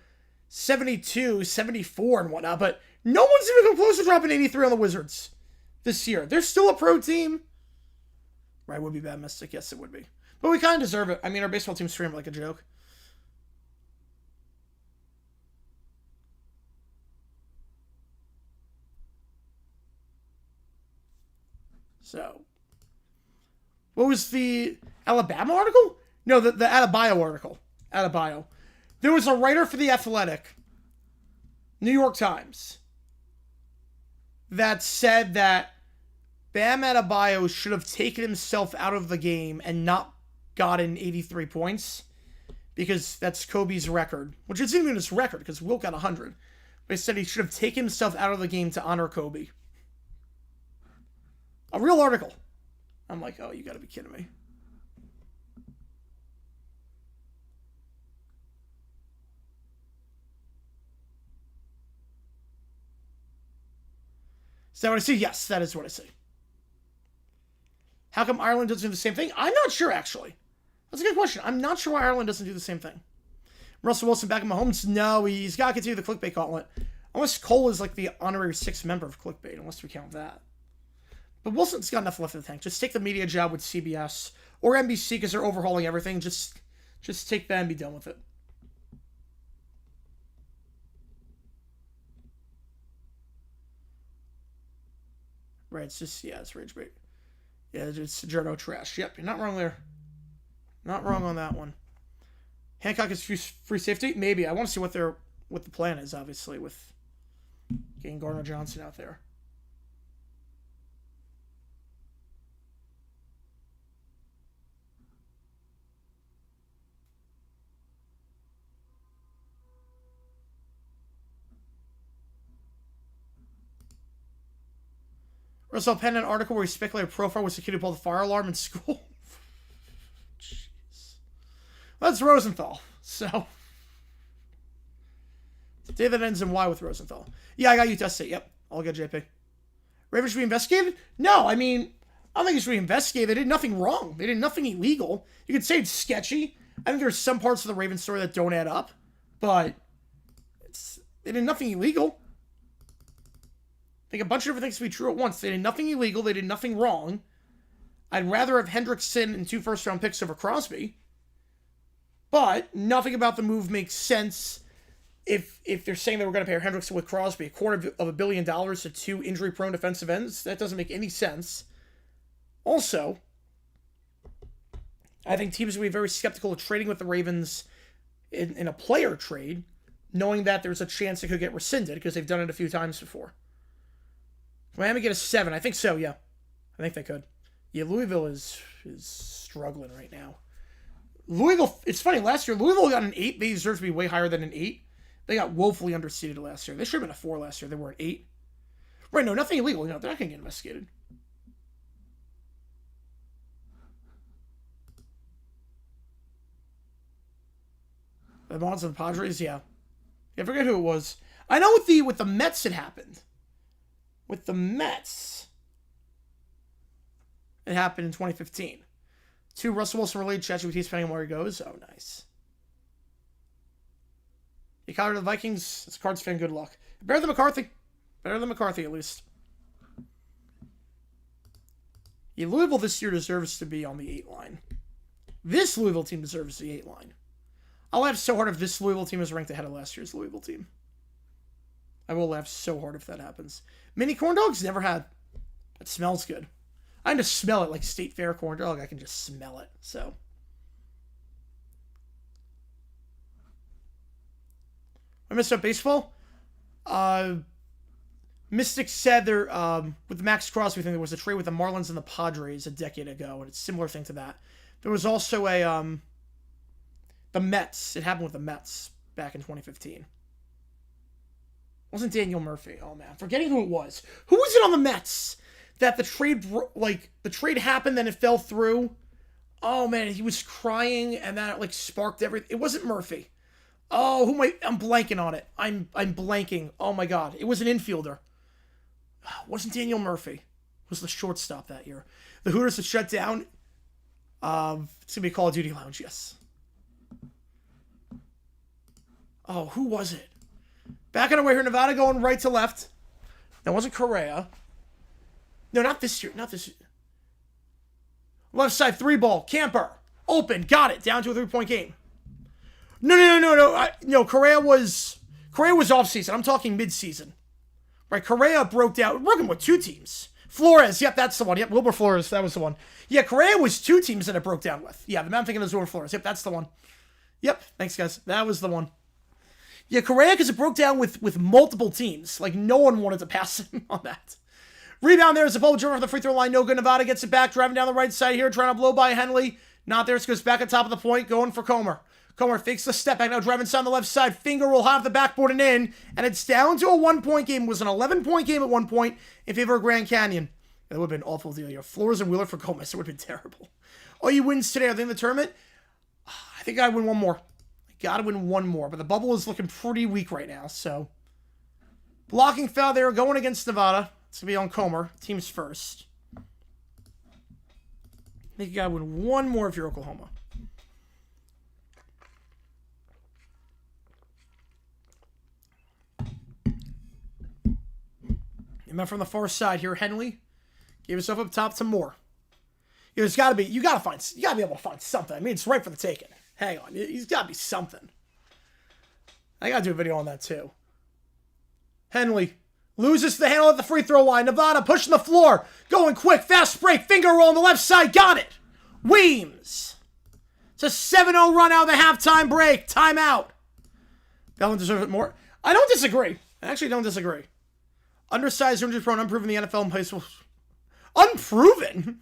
72, 74 and whatnot, but no one's even come close to dropping 83 on the Wizards this year. They're still a pro team. Right, would be bad mystic. Yes, it would be. But we kind of deserve it. I mean, our baseball team streamed like a joke. So, what was the Alabama article? No, the Adebayo article. Adebayo. There was a writer for The Athletic, New York Times, that said that Bam Adebayo should have taken himself out of the game and not gotten 83 points because that's Kobe's record, which isn't even his record because Wilt got 100. But he said he should have taken himself out of the game to honor Kobe. A real article. I'm like, oh, you gotta be kidding me. Is that what I see? Yes, that is what I see. How come Ireland doesn't do the same thing? I'm not sure, actually. That's a good question. I'm not sure why Ireland doesn't do the same thing. Russell Wilson back in Mahomes? No, he's got to continue the clickbait gauntlet. Unless Cole is like the honorary 6th member of clickbait, unless we count that. But Wilson's got enough left in the tank. Just take the media job with CBS or NBC because they're overhauling everything. Just take that and be done with it. Right, it's just, yeah, it's rage bait. Yeah, it's Journo trash. Yep, you're not wrong there. Not wrong on that one. Hancock is free safety? Maybe. I want to see what the plan is, obviously, with getting Gardner Johnson out there. Russell penned an article where he speculated profile was the kid who pulled the fire alarm in school. Jeez. That's Rosenthal. So, day that ends in Y with Rosenthal. Yeah, I got Utah State. Yep. I'll get JP. Ravens should be investigated? No, I mean, I don't think it should be investigated. They did nothing wrong. They did nothing illegal. You could say it's sketchy. I think there's some parts of the Ravens story that don't add up, but they did nothing illegal. I think a bunch of different things to be true at once. They did nothing illegal. They did nothing wrong. I'd rather have Hendrickson and 2 first-round picks over Crosby. But nothing about the move makes sense if they're saying they were going to pair Hendrickson with Crosby, $250 million to 2 injury-prone defensive ends. That doesn't make any sense. Also, I think teams will be very skeptical of trading with the Ravens in a player trade, knowing that there's a chance it could get rescinded because they've done it a few times before. Miami get a 7. I think so, yeah. I think they could. Yeah, Louisville is struggling right now. Louisville, it's funny, last year, Louisville got an 8. They deserve to be way higher than an 8. They got woefully underseeded last year. They should have been a 4 last year. They were an 8. Right, no, nothing illegal. You know, they're not going to get investigated. The Mons and the Padres, yeah. I forget who it was. I know with the Mets it happened. With the Mets, it happened in 2015. 2 Russell Wilson related ChatGPT, depending on where he goes. Oh, nice. You counter the Vikings. As a Cards fan, good luck. Better than McCarthy. Better than McCarthy, at least. Yeah, Louisville this year deserves to be on the 8 line. This Louisville team deserves the 8 line. I'll laugh so hard if this Louisville team is ranked ahead of last year's Louisville team. I will laugh so hard if that happens. Mini corn dogs? Never had. It smells good. I can just smell it like State Fair corn dog. I can just smell it. So. I missed up baseball. Mystic said there, with Max Crosby thing, there was a trade with the Marlins and the Padres a decade ago, and it's a similar thing to that. There was also the Mets. It happened with the Mets back in 2015. Wasn't Daniel Murphy? Oh man, forgetting who it was. Who was it on the Mets that the trade happened, then it fell through? Oh man, he was crying, and that sparked everything. It wasn't Murphy. Oh, I'm blanking on it. I'm blanking. Oh my god, it was an infielder. It wasn't Daniel Murphy. It was the shortstop that year. The Hooters had shut down. It's gonna be Call of Duty Lounge. Yes. Oh, who was it? Back on our way here, Nevada going right to left. That wasn't Correa. No, not this year. Not this year. Left side, 3 ball. Camper. Open. Got it. Down to a 3-point game. No. Correa was off season. I'm talking mid season. Right. Correa broke down. Working with 2 teams. Flores. Yep, that's the one. Yep, Wilbur Flores. That was the one. Yeah, Correa was 2 teams that it broke down with. Yeah, the man I'm thinking is Wilbur Flores. Yep, that's the one. Yep. Thanks, guys. That was the one. Yeah, Correa, because it broke down with multiple teams. No one wanted to pass him on that. Rebound there is a ball driven for the free throw line. No good. Nevada gets it back. Driving down the right side here. Trying to blow by Henley. Not there. It goes back at top of the point. Going for Comer. Comer fakes the step back. Now driving inside on the left side. Finger roll high off the backboard and in. And it's down to a 1-point game. It was an 11-point game at one point in favor of Grand Canyon. That would have been an awful deal here. Flores and Wheeler for Gomez. It would have been terrible. OU wins today. Are they in the tournament? I think I win one more. Gotta win one more, but the bubble is looking pretty weak right now, so. Blocking foul there, going against Nevada. It's gonna be on Comer. Team's first. I think you gotta win one more if you're Oklahoma. And then from the far side here, Henley Give yourself up top to more. There's got to be, you got to be able to find something. I mean, it's right for the taking. Hang on. He's got to be something. I got to do a video on that too. Henley loses the handle at the free throw line. Nevada pushing the floor. Going quick. Fast break. Finger roll on the left side. Got it. Weems. It's a 7-0 run out of the halftime break. Timeout. Bellin deserves it more. I don't disagree. I actually don't disagree. Undersized, 100 prone, unproven in the NFL in high school. Unproven?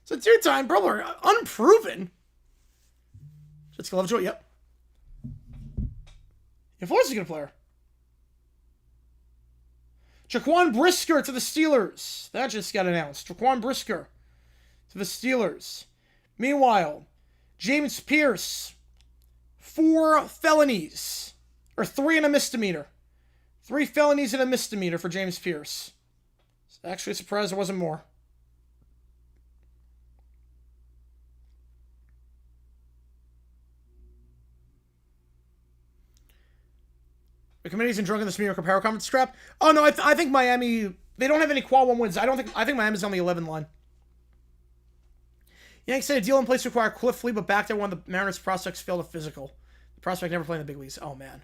It's a two-time Pro Bowler. Unproven? Jessica Lovejoy, yep. Yeah, Florida's a good player. Jaquan Brisker to the Steelers. That just got announced. Jaquan Brisker to the Steelers. Meanwhile, James Pierce, 4 felonies. Or 3 and a misdemeanor. 3 felonies and a misdemeanor for James Pierce. Actually surprised there wasn't more. The committee's in drunk in this New York Power Conference trap. Oh no, I think Miami, they don't have any qual 1 wins. I think Miami's on the 11 line. Yankees said a deal in place to acquire Cliff Lee, but backed out one of the Mariners prospects failed a physical. The prospect never played in the big leagues. Oh man.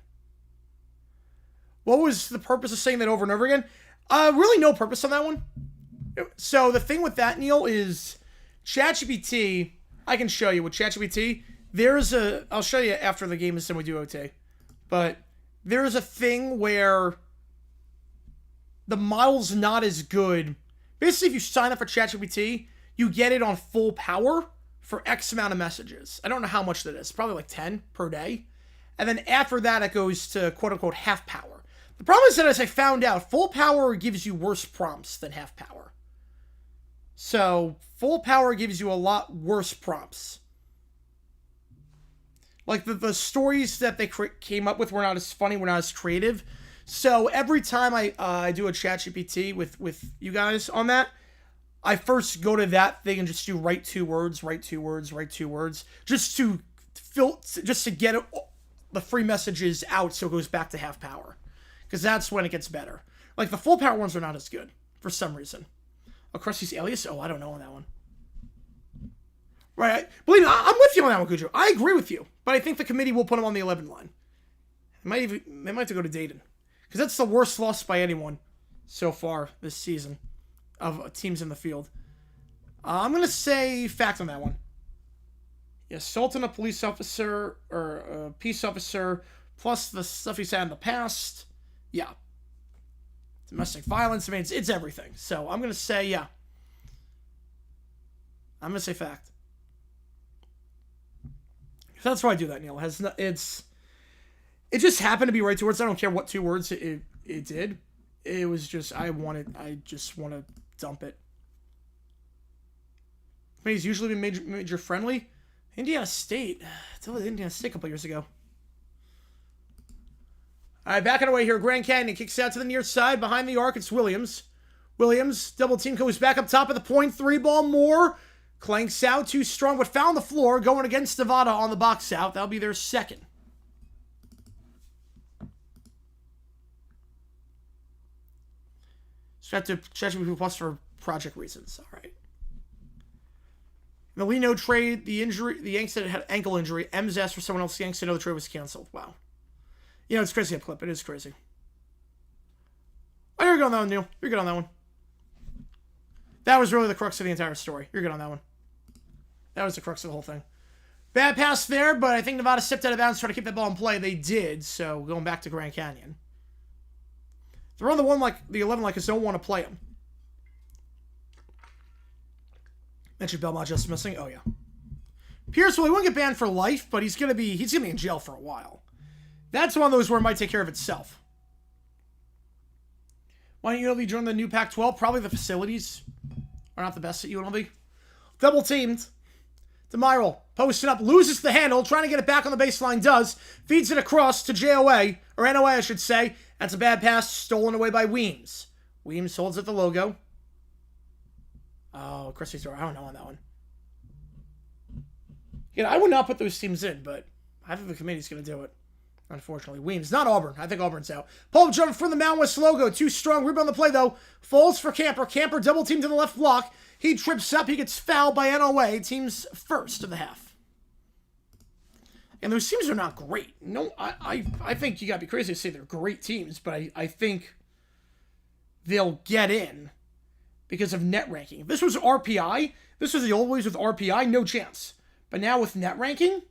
What was the purpose of saying that over and over again? Really no purpose on that one. So the thing with that, Neil, is ChatGPT, I can show you with ChatGPT, I'll show you after the game is done, we do OT. But there is a thing where the model's not as good. Basically, if you sign up for ChatGPT, you get it on full power for X amount of messages. I don't know how much that is. Probably like 10 per day. And then after that, it goes to quote-unquote half power. The problem is that, as I found out, full power gives you worse prompts than half power. So, full power gives you a lot worse prompts. Like, the stories that they came up with were not as funny, were not as creative. So, every time I do a ChatGPT with you guys on that, I first go to that thing and just do write 2 words, write 2 words, write 2 words, just to get the free messages out so it goes back to half power. Because that's when it gets better. Like, the full power ones are not as good, for some reason. Crusty's alias? Oh, I don't know on that one. Right, believe me, I'm with you on that one, Cujo. I agree with you. But I think the committee will put him on the 11 line. They might have to go to Dayton. Because that's the worst loss by anyone so far this season of teams in the field. I'm going to say fact on that one. Yeah, assaulting a police officer or a peace officer, plus the stuff he's had in the past. Yeah. Domestic violence, I mean, it's everything. So I'm going to say, yeah. I'm going to say fact. That's why I do that, Neil. It just happened to be right 2 words. I don't care what 2 words it did. It was just, I just want to dump it. I mean, he's usually been major friendly. Indiana State. That was Indiana State a couple years ago. All right, backing away here. Grand Canyon kicks out to the near side. Behind the arc, it's Williams. Williams, double team, goes back up top of the point. 3 ball more. Clanks out, too strong, but found the floor. Going against Nevada on the box out. That'll be their second. So have to check with plus for project reasons. All right. The Leno trade, the Yanks said it had ankle injury. M's asked for someone else. The Yanks said no, the trade was canceled. Wow. You know, it's crazy up clip. It is crazy. Oh, you're good on that one, Neil. You're good on that one. That was really the crux of the entire story. You're good on that one. That was the crux of the whole thing. Bad pass there, but I think Nevada stepped out of bounds to try to keep that ball in play. They did, so going back to Grand Canyon. They're on the 11 like us don't want to play them. Mentioned Belmont just missing. Oh, yeah. Pierce, well, he won't get banned for life, but he's gonna be in jail for a while. That's one of those where it might take care of itself. Why don't UNLV join the new Pac-12? Probably the facilities are not the best at UNLV. Double teamed. DeMiral posting up, loses the handle, trying to get it back on the baseline, does. Feeds it across to JOA, or NOA, I should say. That's a bad pass, stolen away by Weems. Weems holds at the logo. Oh, Christie's throw. I don't know on that one. Yeah, I would not put those teams in, but I think the committee's going to do it. Unfortunately, Weems. Not Auburn. I think Auburn's out. Pull jump from the Mountain West logo. Too strong. Rebound on the play, though. Falls for Camper. Camper double team to the left block. He trips up. He gets fouled by NOA. Team's first of the half. And those teams are not great. No, I think you got to be crazy to say they're great teams, but I think they'll get in because of net ranking. If this was RPI, this was the old ways with RPI, no chance. But now with net ranking,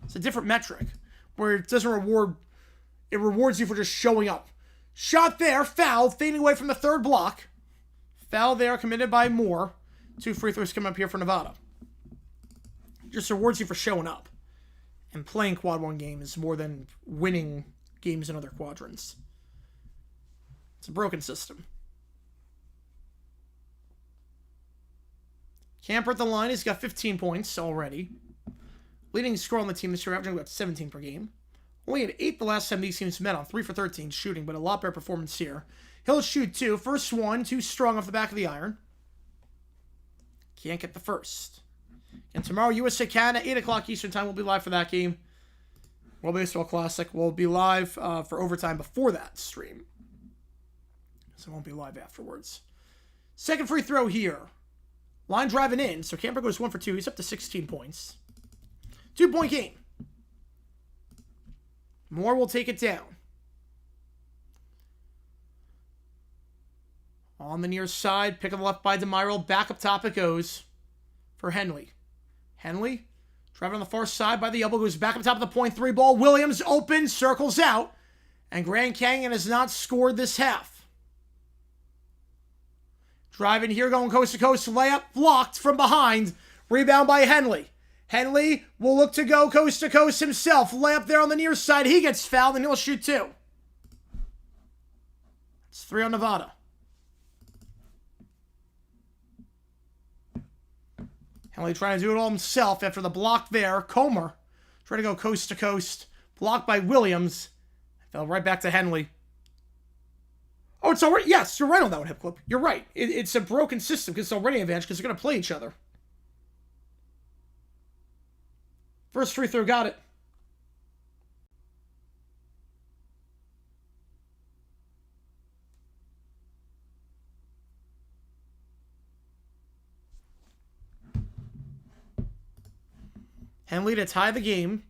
it's a different metric where it doesn't reward, it rewards you for just showing up. Shot there, foul, fading away from the third block. Foul there committed by Moore. 2 free throws coming up here for Nevada. Just rewards you for showing up. And playing quad 1 games more than winning games in other quadrants. It's a broken system. Camper at the line, he's got 15 points already. Leading scorer on the team this year, averaging about 17 per game. Only had 8 the last time these teams met on 3 for 13 shooting, but a lot better performance here. He'll shoot 2. First one, too strong off the back of the iron. Can't get the first. And tomorrow, USA Canada, 8 o'clock Eastern Time. We'll be live for that game. World Baseball Classic. We'll be live for overtime before that stream. So it won't be live afterwards. Second free throw here. Line driving in. So Camper goes 1 for 2. He's up to 16 points. 2-point game. Moore will take it down. On the near side, pick on the left by DeMiro. Back up top it goes for Henley. Henley, driving on the far side by the elbow, goes back up top of the point. 3 ball. Williams open, circles out. And Grand Canyon has not scored this half. Driving here, going coast to coast. Layup blocked from behind. Rebound by Henley. Henley will look to go coast to coast himself. Layup there on the near side. He gets fouled and he'll shoot 2. It's 3 on Nevada. Henley trying to do it all himself after the block there. Comer trying to go coast to coast. Blocked by Williams. Fell right back to Henley. Oh, it's already... Yes, you're right on that one, Hip Clip. You're right. It's a broken system because it's already an advantage because they're going to play each other. First free throw, got it. Henley to tie the game.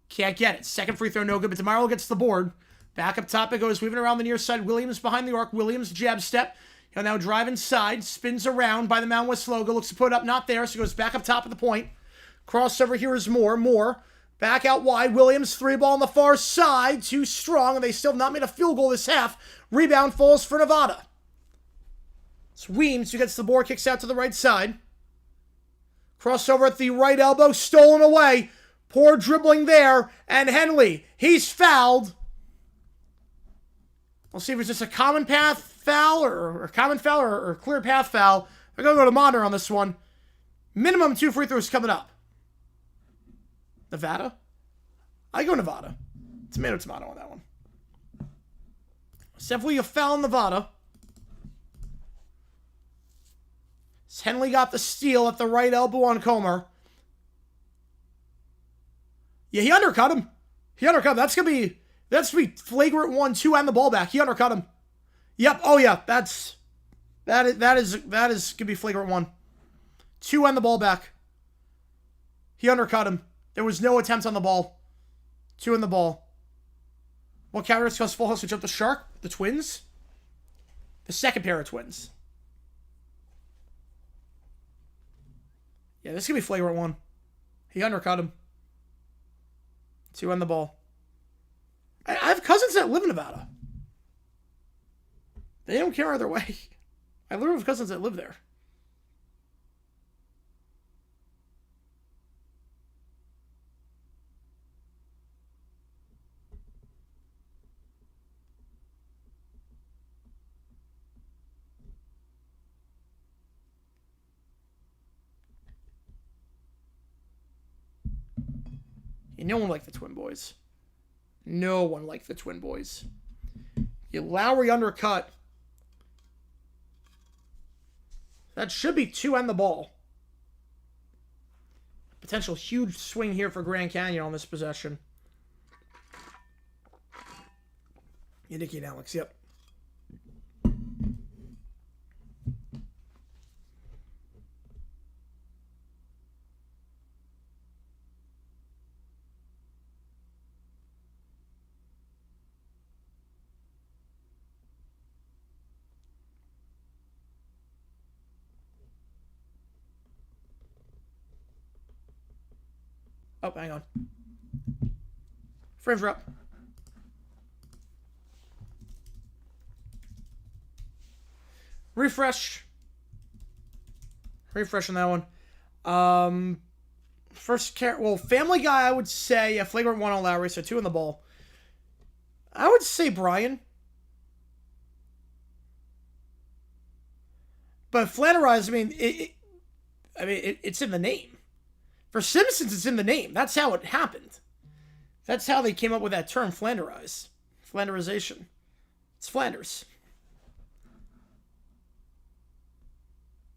Can't get it. Second free throw, no good, but DeMiro gets the board. Back up top it goes, weaving around the near side. Williams behind the arc. Williams jab step. He'll now drive inside. Spins around by the Mountain West logo. Looks to put up, not there, so goes back up top of the point. Crossover here is Moore. Moore back out wide. Williams, 3 ball on the far side. Too strong, and they still have not made a field goal this half. Rebound falls for Nevada. It's Weems who gets the board, kicks out to the right side. Crossover at the right elbow, stolen away. Poor dribbling there, and Henley, he's fouled. We'll see if it's just a common path foul or common foul or clear path foul. They're going to go to monitor on this one. Minimum 2 free throws coming up. Nevada? I go Nevada. Tomato on that one. It's definitely a foul in Nevada. Henley got the steal at the right elbow on Comer. Yeah, he undercut him. That's gonna be flagrant 1-2 and the ball back. He undercut him. Yep. Oh yeah, that is gonna be flagrant 1. 2 and the ball back. He undercut him. There was no attempt on the ball. 2 in the ball. What counter discuss full house to jump the Shark? The Twins? The second pair of twins. Yeah, this could be flagrant 1. He undercut him. 2 on the ball. I have cousins that live in Nevada. They don't care either way. I literally have cousins that live there. No one liked the Twin Boys. No one liked the Twin Boys. Lowry undercut. That should be 2 and the ball. Potential huge swing here for Grand Canyon on this possession. Indicate Alex, yep. Oh, hang on. Frames are up. Refresh. Refresh on that one. Well, Family Guy, I would say a flagrant 1 on Lowry, so 2 in the ball. I would say Brian. But Flanderize, I mean, it's in the name. For Simpsons, it's in the name. That's how it happened. That's how they came up with that term, Flanderize. Flanderization. It's Flanders.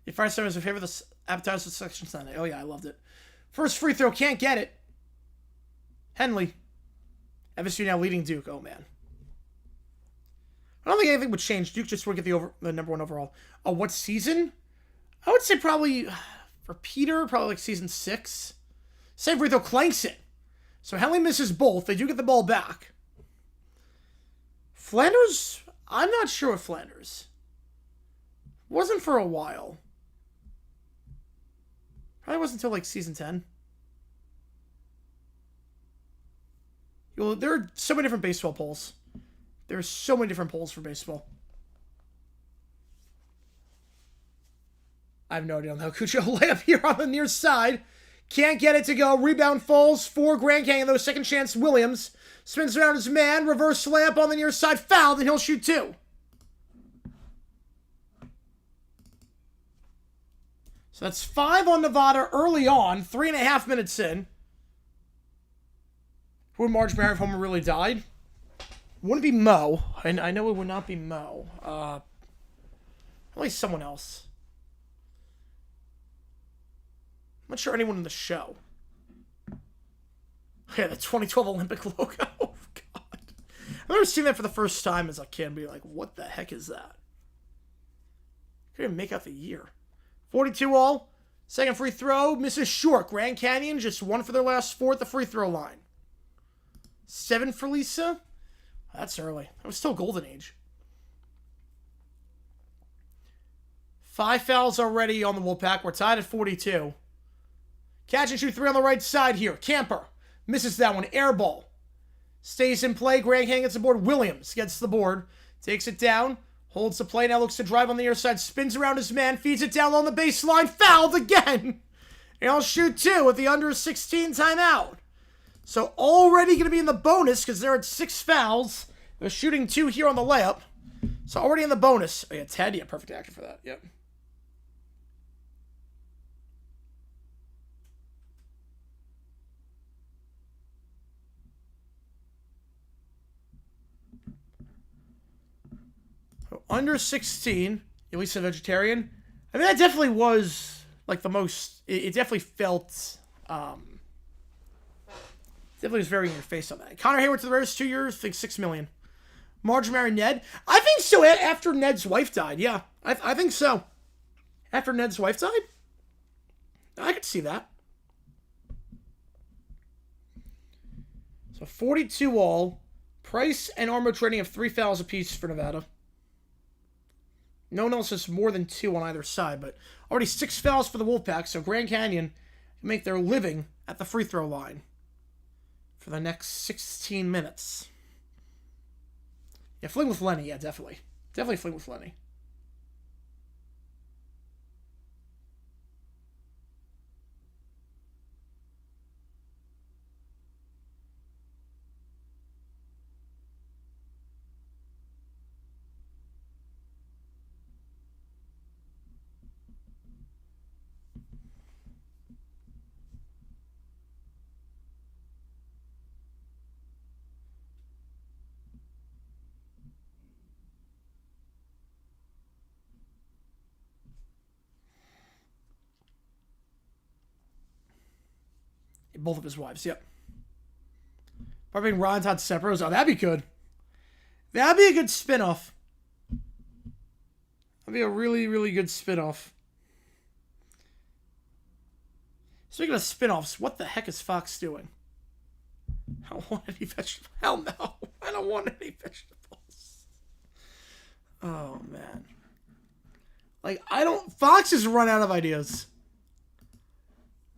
Your fire starter is a favorite of the appetizer section Sunday. Oh, yeah, I loved it. First free throw, can't get it. Henley. FSU now leading Duke. Oh, man. I don't think anything would change. Duke just would get the number 1 overall. Oh, what season? I would say probably, for Peter, probably like season 6. Same free throw, clanks it. So Henley misses both. They do get the ball back. Flanders, I'm not sure with Flanders. Wasn't for a while. Probably wasn't until like season 10. Well, there are so many different baseball polls. There's so many different polls for baseball. I have no idea on how Cuccio layup here on the near side. Can't get it to go. Rebound falls for Grand Canyon, though. Second chance, Williams. Spins around his man. Reverse layup on the near side. Fouled, and he'll shoot 2. So that's 5 on Nevada early on. 3.5 minutes in. Would Marge Mary if Homer really died? Wouldn't be Mo. And I know it would not be Mo. At least someone else. I'm not sure anyone in the show. Yeah, the 2012 Olympic logo. Oh, God. I've never seen that for the first time as a kid and be like, what the heck is that? Couldn't even make out the year. 42 all. Second free throw. Misses short. Grand Canyon just 1 for their last 4 at the free throw line. 7 for Lisa. That's early. That was still golden age. 5 fouls already on the Wolfpack. We're tied at 42. Catch and shoot 3 on the right side here. Camper misses that one. Air ball. Stays in play. Grand Canyon gets the board. Williams gets the board. Takes it down. Holds the play. Now looks to drive on the near side. Spins around his man. Feeds it down on the baseline. Fouled again. And I'll shoot 2 at the under 16 timeout. So already going to be in the bonus because they're at 6 fouls. They're shooting 2 here on the layup. So already in the bonus. Oh, yeah, Ted. Yeah, perfect actor for that. Yep. So under 16, at least a vegetarian. I mean, that definitely was like the most. It definitely felt. Definitely was very in your face on that. Connor Hayward to the Raiders 2 years, I think $6 million. Marge married Ned. I think so. After Ned's wife died, yeah, I think so. After Ned's wife died, I could see that. So 42 all. Price and Armo trading have 3 fouls apiece for Nevada. No one else has more than 2 on either side, but already 6 fouls for the Wolfpack, so Grand Canyon can make their living at the free throw line for the next 16 minutes. Yeah, fling with Lenny, yeah, definitely. Definitely fling with Lenny. Both of his wives, yep. Probably Ron Todd Sepros. Oh, that'd be good. That'd be a good spinoff. That'd be a really, really good spinoff. Speaking of spinoffs, what the heck is Fox doing? I don't want any vegetables. Hell no. I don't want any vegetables. Oh, man. Like, Fox has run out of ideas.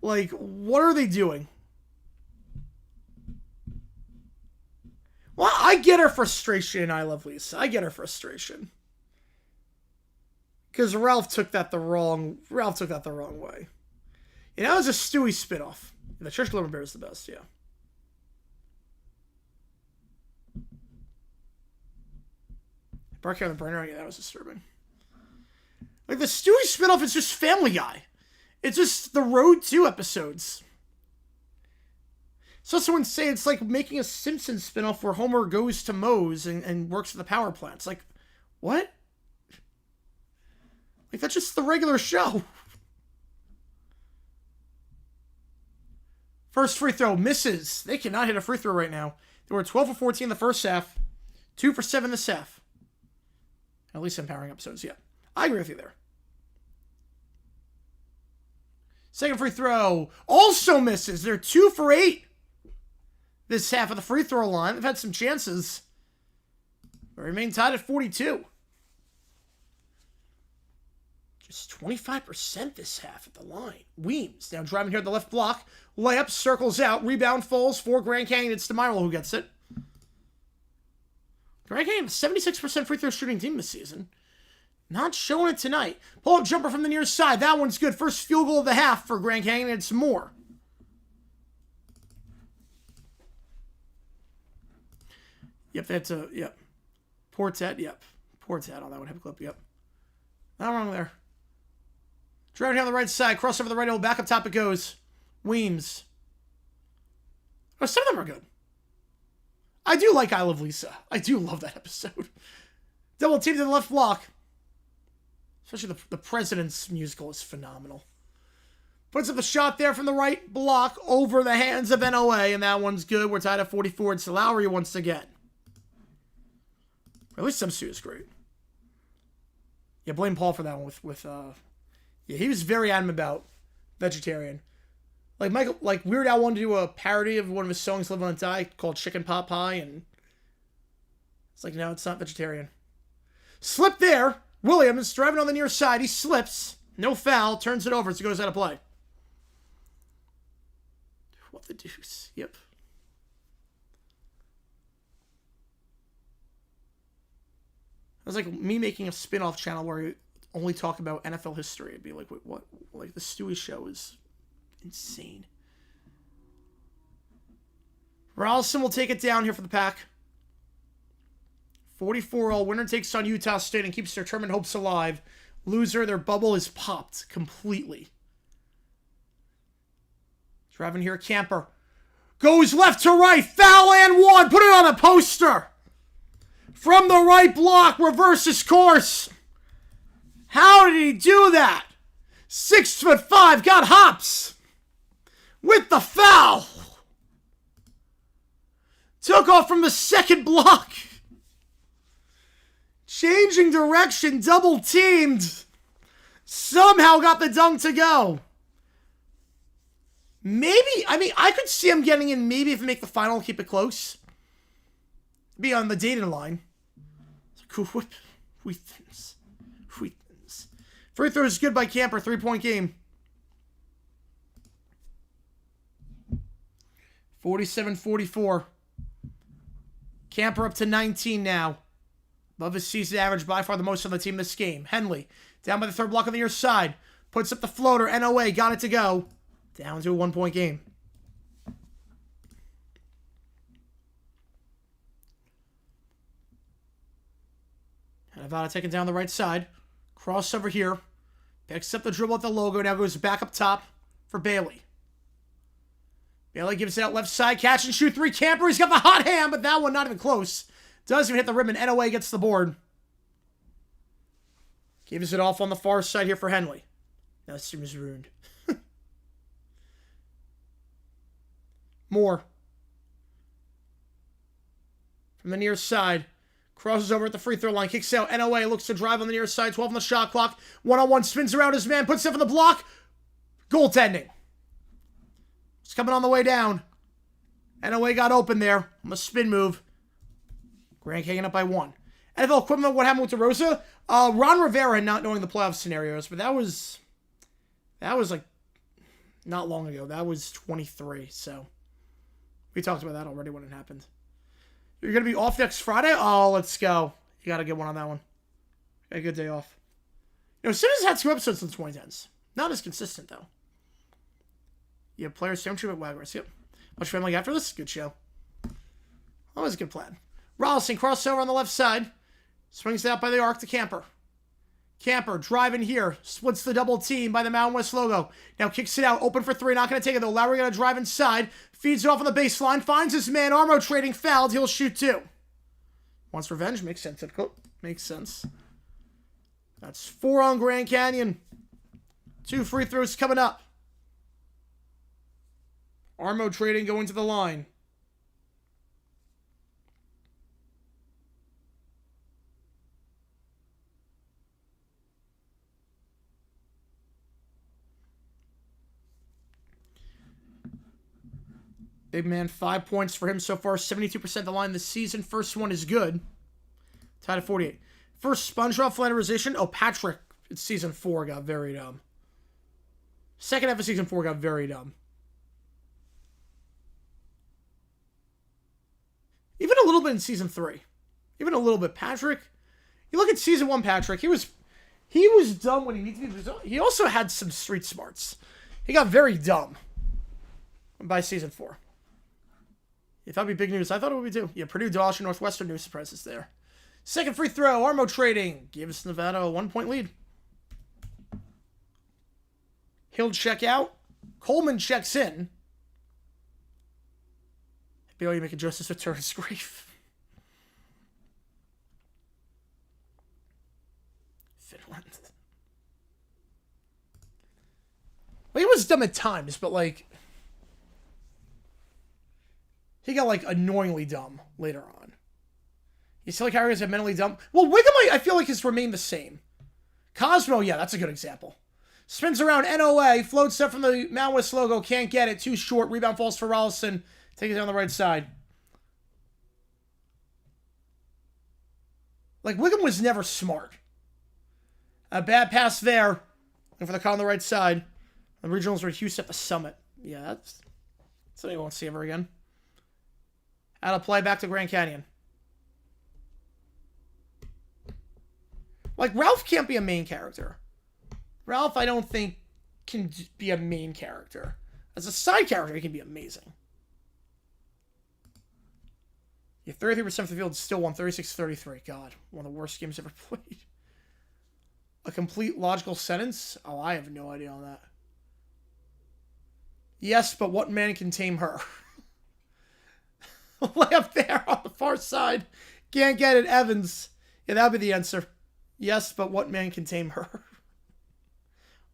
Like, what are they doing? Well, I get her frustration in I Love Lisa. I get her frustration. Because Ralph took that the wrong way. Yeah, that was a Stewie spinoff. The Church Glimmer Bear is the best, yeah. Bark on the Burner, yeah, that was disturbing. Like, the Stewie spinoff is just Family Guy. It's just the Road 2 episodes. It's also insane. It's like making a Simpsons spinoff where Homer goes to Moe's and works at the power plants. Like, what? Like, that's just the regular show. First free throw misses. They cannot hit a free throw right now. They were 12 for 14 in the first half. 2 for 7 this half. At least empowering episodes, yeah. I agree with you there. Second free throw also misses. They're 2 for 8 this half of the free throw line. They've had some chances. They remain tied at 42. Just 25% this half at the line. Weems now driving here at the left block. Layup, circles out. Rebound falls for Grand Canyon. It's DeMiro who gets it. Grand Canyon, 76% free throw shooting team this season. Not showing it tonight. Pull-up jumper from the near side. That one's good. First field goal of the half for Grand Canyon. It's more. Yep, that's a, yep. Portet, yep. Portet on that one. Have a clip, yep. Not wrong there. Driving down the right side. Crossover the right elbow. Back up top it goes. Weems. Oh, some of them are good. I do like I Love Lisa. I do love that episode. Double team to the left block. Especially the President's musical is phenomenal. Puts up a shot there from the right block over the hands of NOA, and that one's good. We're tied at 44. It's Lowry once again. Or at least some suit is great. Yeah, blame Paul for that one yeah, he was very adamant about vegetarian. Like Weird Al wanted to do a parody of one of his songs, Live on a Die, called Chicken Pot Pie, and it's like, no, it's not vegetarian. Slip there. Williams driving on the near side. He slips. No foul. Turns it over as it goes out of play. What the deuce? Yep. It was like me making a spin-off channel where I only talk about NFL history. It'd be like, wait, what? Like, the Stewie show is insane. Ralston will take it down here for the Pack. 44-all. Winner takes on Utah State and keeps their tournament hopes alive. Loser, their bubble is popped completely. Driving here, Camper. Goes left to right. Foul and one. Put it on the poster. From the right block. Reverses course. How did he do that? 6'5". Got hops. With the foul. Took off from the second block. Changing direction. Double teamed. Somehow got the dunk to go. Maybe, I mean, I could see him getting in maybe if we make the final, keep it close. Be on the dating line. Wheathens. Free throw is good by Camper. 3-point game. 47-44. Camper up to 19 now. Above his season average, by far the most on the team this game. Henley, down by the third block on the near side. Puts up the floater. NOA, got it to go. Down to a 1-point game. And Avada taking down the right side. Crossover here. Picks up the dribble at the logo. Now goes back up top for Bailey. Bailey gives it out left side. Catch and shoot three. Camper, he's got the hot hand, but that one not even close. Doesn't even hit the rim, and NOA gets the board. Gives it off on the far side here for Henley. Now this team is ruined. More. From the near side. Crosses over at the free throw line. Kicks out. NOA looks to drive on the near side. 12 on the shot clock. One-on-one. Spins around his man. Puts it on the block. Goaltending. It's coming on the way down. NOA got open there. On the spin move. Grand Canyon up by 1. NFL equipment, what happened with DeRosa? Ron Rivera not knowing the playoff scenarios, but that was like not long ago. That was 23, so we talked about that already when it happened. You're going to be off next Friday? Oh, let's go. You got to get one on that one. Got a good day off. You know, Simmons had 2 episodes in the 2010s. Not as consistent, though. You have players, same true at Wagner's. Yep. Much family after this? Good show. Always a good plan. Rollison crossover on the left side. Swings it out by the arc to Camper. Camper driving here. Splits the double team by the Mountain West logo. Now kicks it out. Open for 3. Not going to take it, though. Lowry going to drive inside. Feeds it off on the baseline. Finds his man. Armo trading fouled. He'll shoot 2. Wants revenge. Makes sense. Makes sense. That's 4 on Grand Canyon. 2 free throws coming up. Armo trading going to the line. Big man, 5 points for him so far. 72% the line this season. First one is good. Tied at 48. First SpongeBob flanderization. Oh, Patrick, it's season 4, got very dumb. Second half of season 4 got very dumb. Even a little bit in season 3. Even a little bit. Patrick, you look at season 1, Patrick, he was dumb when he needed to be. He also had some street smarts. He got very dumb by season 4. You thought it'd be big news. I thought it would be too. Yeah, Purdue, Dawson, Northwestern, no surprises there. Second free throw, Armo trading. Gives Nevada a 1-point lead. He'll check out. Coleman checks in. BYU making justice return his grief. Finland. Well, he was dumb at times, but like he got like annoyingly dumb later on. You see like how he's mentally dumb? Well, Wiggum, I feel like has remained the same. Cosmo, yeah, that's a good example. Spins around NOA, floats up from the Mountain West logo, can't get it, too short, rebound falls for Rollison, take it down the right side. Like, Wiggum was never smart. A bad pass there, and for the call on the right side. The regionals were Houston at the Summit. Yeah, that's something you won't see ever again. Out of play, back to Grand Canyon. Like, Ralph can't be a main character. Ralph, I don't think, can be a main character. As a side character, he can be amazing. Yeah, 33% of the field still won 36-33. God, one of the worst games ever played. A complete logical sentence? Oh, I have no idea on that. Yes, but what man can tame her? Way up there on the far side. Can't get it, Evans. Yeah, that would be the answer. Yes, but what man can tame her?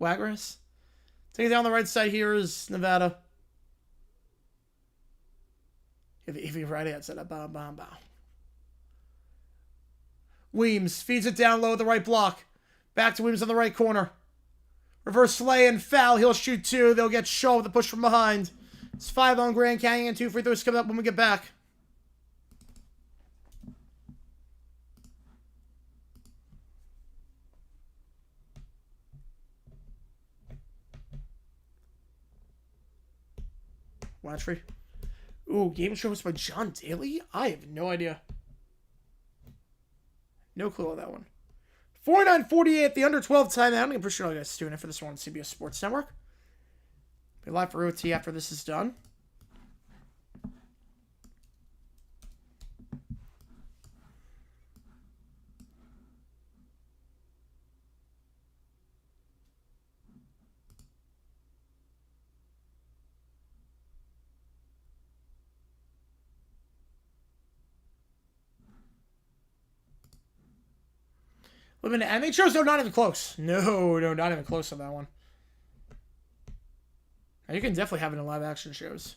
Wagras. Taking it down the right side here is Nevada. If he right hand said a bow, bow, bow. Weems feeds it down low at the right block. Back to Weems on the right corner. Reverse lay and foul. He'll shoot 2. They'll get Shaw with the push from behind. It's 5 on Grand Canyon. 2 free throws coming up when we get back. Watch free. Ooh, game shows by John Daly? I have no idea. No clue on that one. 49-48, the under 12 timeout. I'm pretty sure I got tuning in for this one on CBS Sports Network. Be live for OT after this is done. Wait a minute, anime shows? No, not even close. No, not even close on that one. Now, you can definitely have it in live action shows.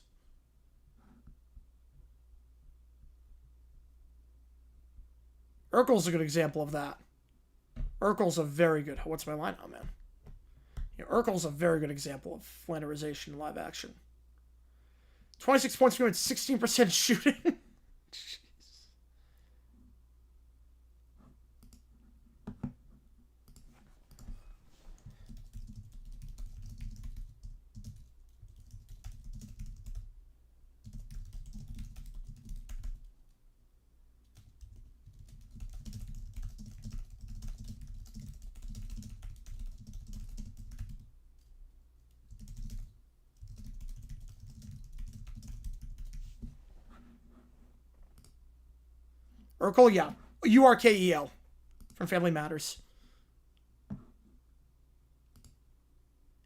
Urkel's a good example of that. Urkel's a very good... What's my line? Oh, man. Yeah, Urkel's a very good example of flanderization in live action. 26 points per game, 16% shooting. Jeez. Urkel, yeah. Urkel from Family Matters.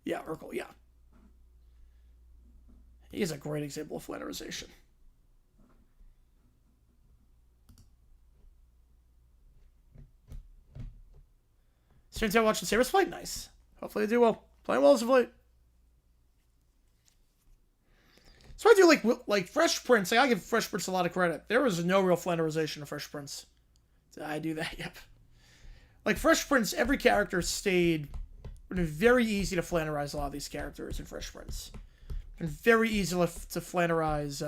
Yeah, Urkel, yeah. He is a great example of flanderization. Students out watching Sabres play? Nice. Hopefully they do well. Playing well as of late. So I do like Fresh Prince. Like, I give Fresh Prince a lot of credit. There was no real flanderization of Fresh Prince. Did I do that? Yep. Like Fresh Prince, every character stayed. It been very easy to flanderize a lot of these characters in Fresh Prince. And very easy to flanderize.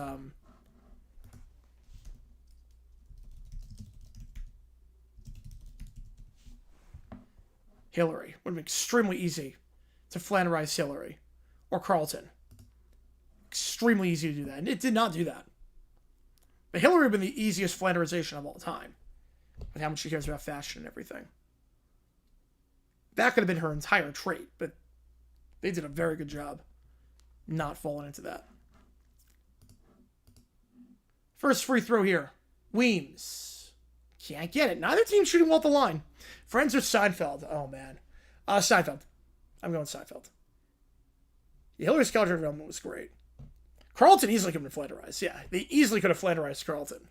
Hillary. Would have been extremely easy to flanderize Hillary or Carlton. Extremely easy to do that, and it did not do that. But Hillary would have been the easiest flanderization of all time, with how much she cares about fashion and everything. That could have been her entire trait, but they did a very good job not falling into that. First free throw here. Weems. Can't get it. Neither team shooting well at the line. Friends or Seinfeld? Oh, man. Seinfeld. I'm going Seinfeld. Yeah, Hillary's college development was great. Carlton easily could have been flanderized. Yeah, they easily could have flanderized Carlton.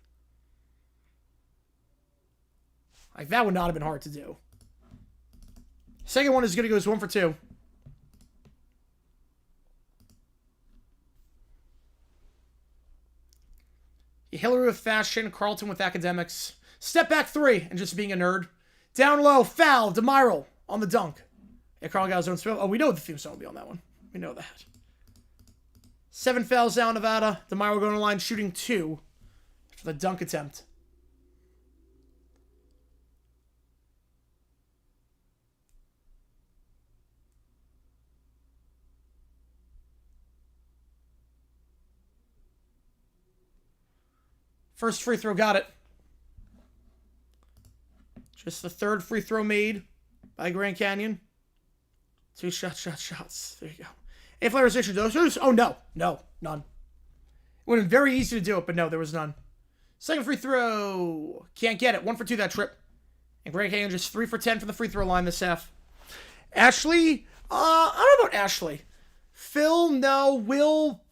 Like, that would not have been hard to do. Second one is going to go 1 for 2. Hillary with fashion, Carlton with academics. Step back 3 and just being a nerd. Down low, foul, DeMiro on the dunk. Yeah, Carl got his own spell. Oh, we know the theme song will be on that one. We know that. 7 fouls down Nevada. DeMiro going to the line, shooting 2 for the dunk attempt. First free throw, got it. Just the third free throw made by Grand Canyon. 2 shots. There you go. A flanderization doses? Oh, no. No, none. It would have been very easy to do it, but no, there was none. Second free throw. Can't get it. 1 for 2 that trip. And Grand Canyon just 3 for 10 for the free throw line this half. Ashley? I don't know about Ashley. Phil? No. Will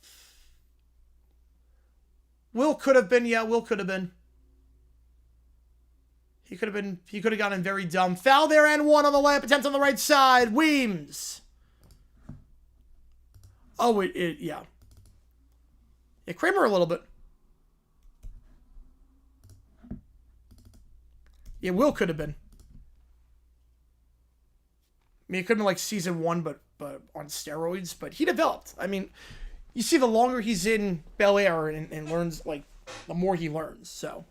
could have been. Yeah, Will could have been. He could have gotten very dumb. Foul there and 1 on the layup attempt on the right side. Weems. Oh, yeah. Yeah, Kramer a little bit. Yeah, Will could have been. I mean, it could have been like season 1, but on steroids. But he developed. I mean, you see the longer he's in Bel Air and learns, like, the more he learns. So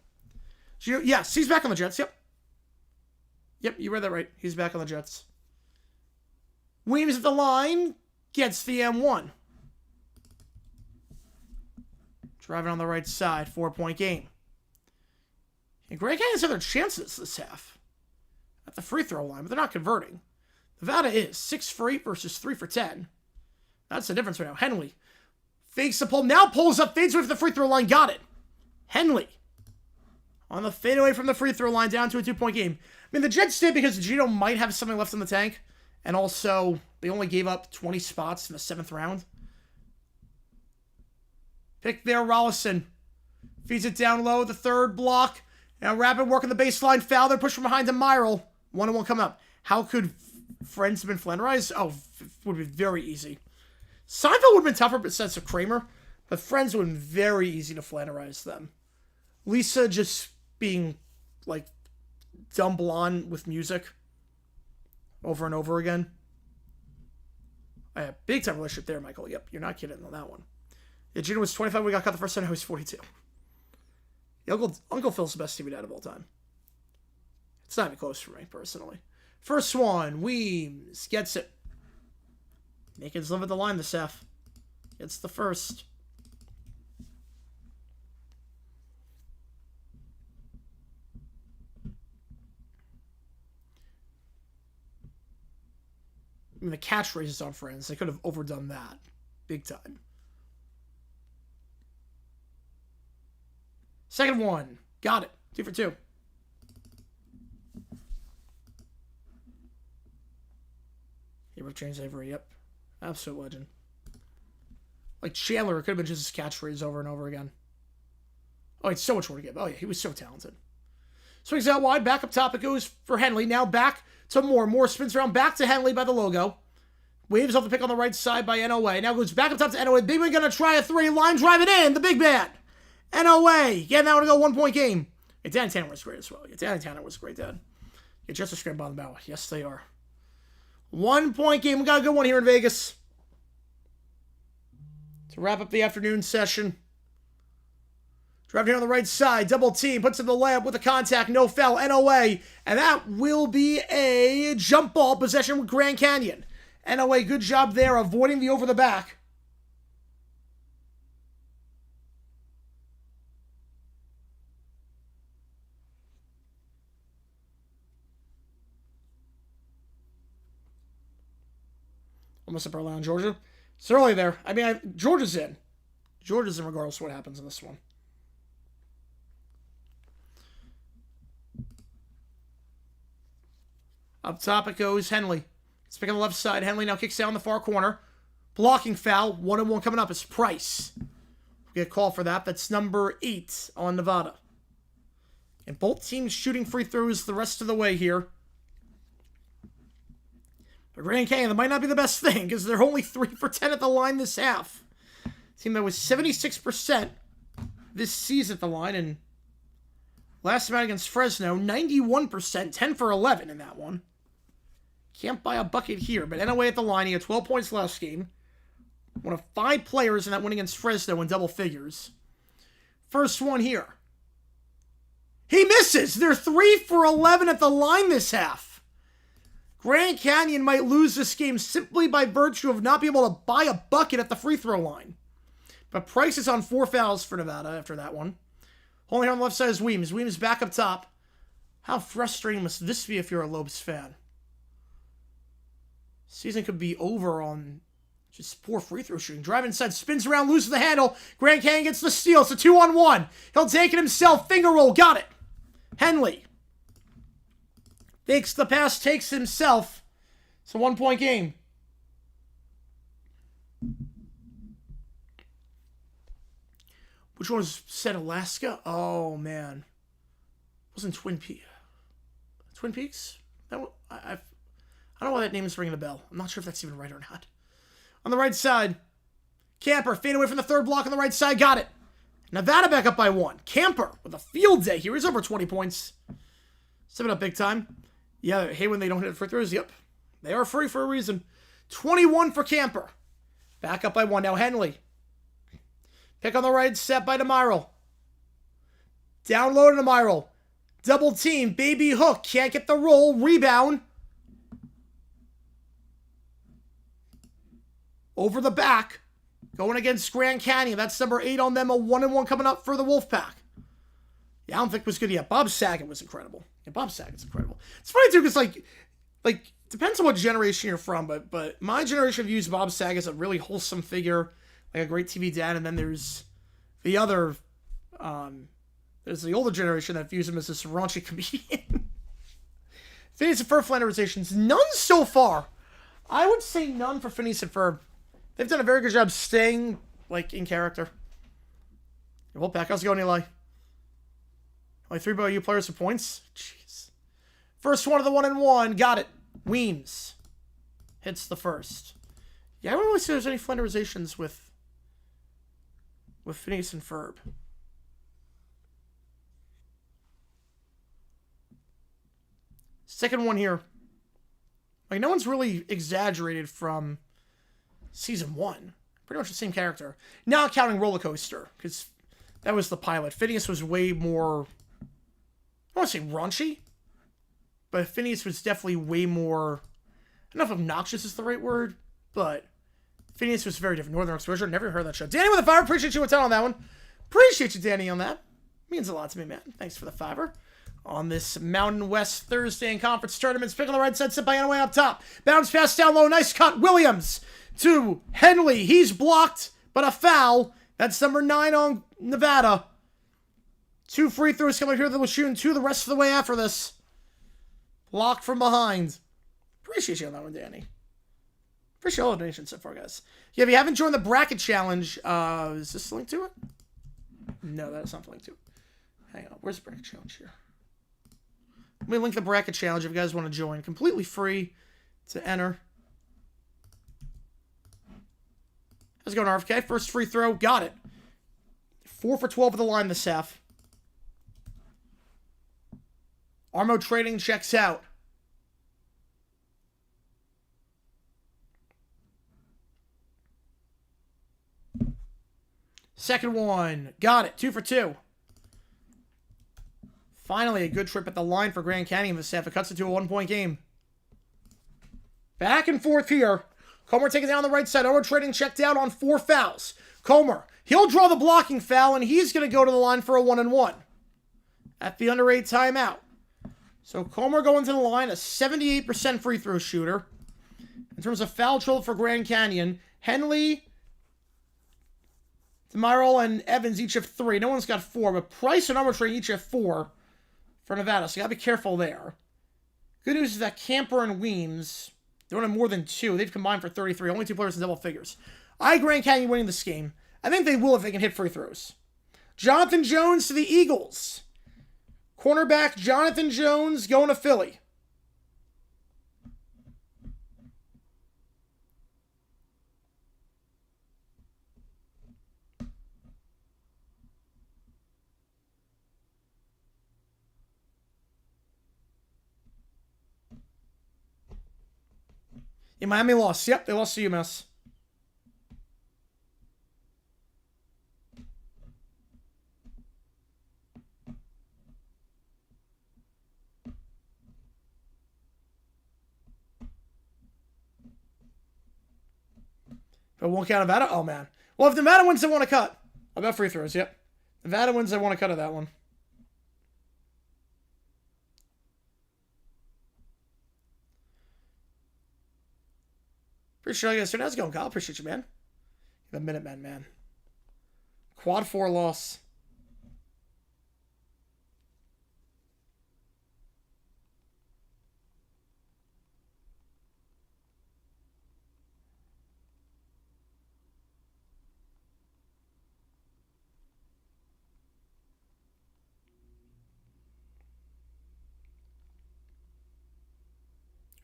yes, he's back on the Jets. Yep, you read that right. He's back on the Jets. Weems at the line. Gets the M1. Driving on the right side. 4-point game. And Greg has other chances this half. At the free throw line, but they're not converting. Nevada is 6 for 8 versus 3 for 10. That's the difference right now. Henley fakes the pull. Now pulls up. Fades away from the free throw line. Got it. Henley. On the fadeaway from the free throw line down to a 2-point game. I mean, the Jets did because Gino might have something left in the tank. And also, they only gave up 20 spots in the 7th round. Pick there, Rollison. Feeds it down low, the third block. Now rapid work on the baseline. Foul there, push from behind to Myrle. 1-1 come up. How could Friends have been flanderized? Oh, would be very easy. Seinfeld would have been tougher, but sense of Kramer. But Friends would have been very easy to flanderize them. Lisa just being, like, dumb blonde with music over and over again. I have big time relationship there, Michael. Yep, you're not kidding on that one. Yeah, Gina was 25 when we got cut the first time. I was 42. Yeah, Uncle Phil's the best TV dad of all time. It's not even close for me, personally. First one, Weems gets it. Naked's live at the line this half. Gets the first. I mean, the catchphrases on Friends, they could have overdone that. Big time. Second one. Got it. 2 for 2. Hero James Avery, yep. Absolute legend. Like Chandler, it could have been just his catchphrase over and over again. Oh, it's so much more to give. Oh, yeah, he was so talented. Swings out wide. Back up top. It goes for Henley. Now back to Moore. Moore spins around back to Henley by the logo. Waves off the pick on the right side by NOA. Now goes back up top to NOA. Big man going to try a 3. Line drive it in. The big man. NOA. Yeah, now to go 1 point game. Yeah, Danny Tanner was great as well. Yeah, Danny Tanner was great, Dad. Yeah, just a scramble on the bow. Yes, they are. 1 point game. We got a good one here in Vegas. To wrap up the afternoon session. Driving here on the right side. Double team. Puts in the layup with a contact. No foul. NOA. And that will be a jump ball possession with Grand Canyon. NOA, good job there. Avoiding the over the back. Almost up early on Georgia. It's early there. I mean, Georgia's in. Georgia's in regardless of what happens in this one. Up top it goes Henley. It's picking the left side. Henley now kicks down the far corner. Blocking foul. 1-1 coming up is Price. We get a call for that. That's number 8 on Nevada. And both teams shooting free throws the rest of the way here. But Grand Canyon, that might not be the best thing because they're only 3 for 10 at the line this half. Team that was 76% this season at the line. And last night against Fresno, 91%, 10 for 11 in that one. Can't buy a bucket here, but NOA at the line. He had 12 points last game. One of 5 players in that win against Fresno in double figures. First one here. He misses. They're 3 for 11 at the line this half. Grand Canyon might lose this game simply by virtue of not being able to buy a bucket at the free throw line. But Price is on 4 fouls for Nevada after that one. Only here on the left side is Weems. Weems back up top. How frustrating must this be if you're a Lopes fan? Season could be over on just poor free throw shooting. Drive inside, spins around, loses the handle. Grand Canyon gets the steal. It's a 2-on-1. He'll take it himself. Finger roll. Got it. Henley fakes the pass, takes himself. It's a 1 point game. Which one was said Alaska? Oh, man. Wasn't Twin Peaks? Twin Peaks? I don't know why that name is ringing a bell. I'm not sure if that's even right or not. On the right side, Camper fade away from the third block on the right side. Got it. Nevada back up by 1. Camper with a field day here. He's over 20 points. 7 up big time. Yeah, hey, when they don't hit free throws, yep. They are free for a reason. 21 for Camper. Back up by 1. Now Henley. Pick on the right, set by DeMiro. Down low to DeMiro. Double team, baby hook. Can't get the roll. Rebound. Over the back. Going against Grand Canyon. That's number 8 on them. A 1-1 coming up for the Wolfpack. Yeah, I don't think it was good yet. Bob Saget was incredible. Yeah, Bob Saget's incredible. It's funny, too, because, like, depends on what generation you're from, but my generation views Bob Saget as a really wholesome figure, like a great TV dad, and then there's the other, there's the older generation that views him as this raunchy comedian. Phineas and Ferb flanderizations, none so far. I would say none for Phineas and Ferb. They've done a very good job staying, like, in character. Wolfpack, how's it going, Eli? Only 3 by you players for points? Jeez. First one of the 1-1. Got it. Weems hits the first. Yeah, I don't really see there's any flenderizations with Phineas and Ferb. Second one here. Like, no one's really exaggerated from season 1. Pretty much the same character. Not counting Roller Coaster, because that was the pilot. Phineas was way more, I don't want to say raunchy, but Phineas was definitely way more, I don't know if obnoxious is the right word, but Phineas was very different. Northern Exposure, never heard that show. Danny with the $5, appreciate you a ton on that one. Appreciate you, Danny, on that. Means a lot to me, man. Thanks for the $5. On this Mountain West Thursday in conference tournaments, pick on the right side, sit by Anaway up top. Bounce pass down low, nice cut. Williams to Henley. He's blocked, but a foul. That's number 9 on Nevada. 2 free throws coming here that was shooting 2 the rest of the way after this. Blocked from behind. Appreciate you on that one, Danny. Appreciate all the donations so far, guys. Yeah, if you haven't joined the bracket challenge, is this the link to it? No, that's not the link to it. Hang on, where's the bracket challenge here? Let me link the bracket challenge if you guys want to join. Completely free to enter. How's it going, RFK? First free throw. Got it. 4 for 12 at the line this half. Armo Trading checks out. Second one. Got it. 2 for 2. Finally, a good trip at the line for Grand Canyon this half. It cuts it to a 1-point game. Back and forth here. Comer taking it down the right side. Armo Trading checked out on 4 fouls. Comer, he'll draw the blocking foul, and he's going to go to the line for a 1-and-1 at the under 8 timeout. So Comer going to the line, a 78% free throw shooter. In terms of foul trouble for Grand Canyon, Henley, Demirel, and Evans each have 3. No one's got 4, but Price and Armo Trading each have 4 for Nevada, so you got to be careful there. Good news is that Camper and Weems don't have more than 2. They've combined for 33. Only 2 players in double figures. Grand Canyon winning this game. I think they will if they can hit free throws. Jonathan Jones to the Eagles. Cornerback Jonathan Jones going to Philly. Yeah, Miami lost. Yep, they lost to UMass. But won't count Nevada? Oh, man. Well, if Nevada wins, they want to cut. I'll bet free throws, yep. Nevada wins, they want to cut of that one. Appreciate you guys. How's it going, Kyle? Appreciate you, man. The Minutemen, man. Quad 4 loss.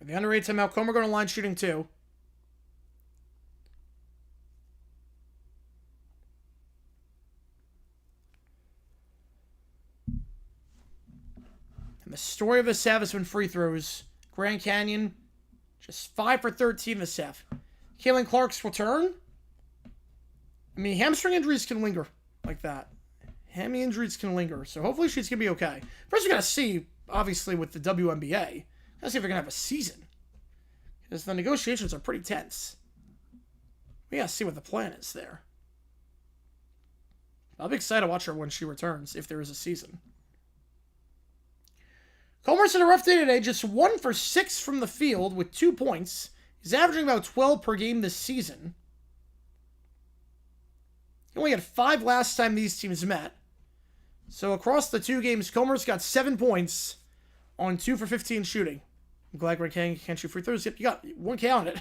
The under 8 timeout. Comer going to line shooting 2. And the story of this half has been free throws. Grand Canyon, just 5 for 13 this half. Kaylin Clark's return. I mean, hamstring injuries can linger like that. Hammy injuries can linger, so hopefully she's going to be okay. First, we got to see, obviously, with the WNBA. Let's see if they're going to have a season. Because the negotiations are pretty tense. We got to see what the plan is there. I'll be excited to watch her when she returns, if there is a season. Comer's had a rough day today. Just 1 for 6 from the field with 2 points. He's averaging about 12 per game this season. He only had 5 last time these teams met. So across the 2 games, Comer's got 7 points on 2 for 15 shooting. I'm glad Greg can't shoot free throws. Yep, you got 1 K on it.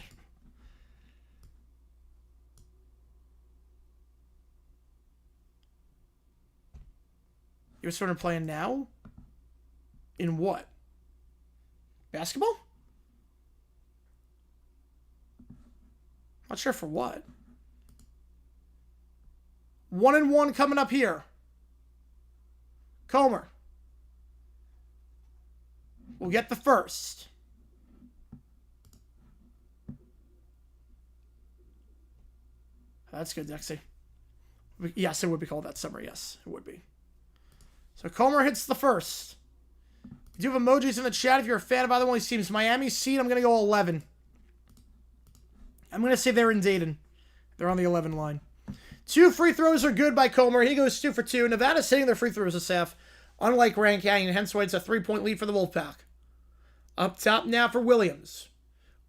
You're starting playing now? In what? Basketball? Not sure for what. 1-and-1 coming up here. Comer. will get the first. That's good, Dexy. Yes, it would be called that summer. Yes, it would be. So Comer hits the first. We do have emojis in the chat if you're a fan of either one of these teams. Miami seed, I'm going to go 11. I'm going to say they're in Dayton. They're on the 11 line. 2 free throws are good by Comer. He goes 2 for 2. Nevada's hitting their free throws this half, unlike Grand Canyon, hence why it's a 3-point lead for the Wolfpack. Up top now for Williams.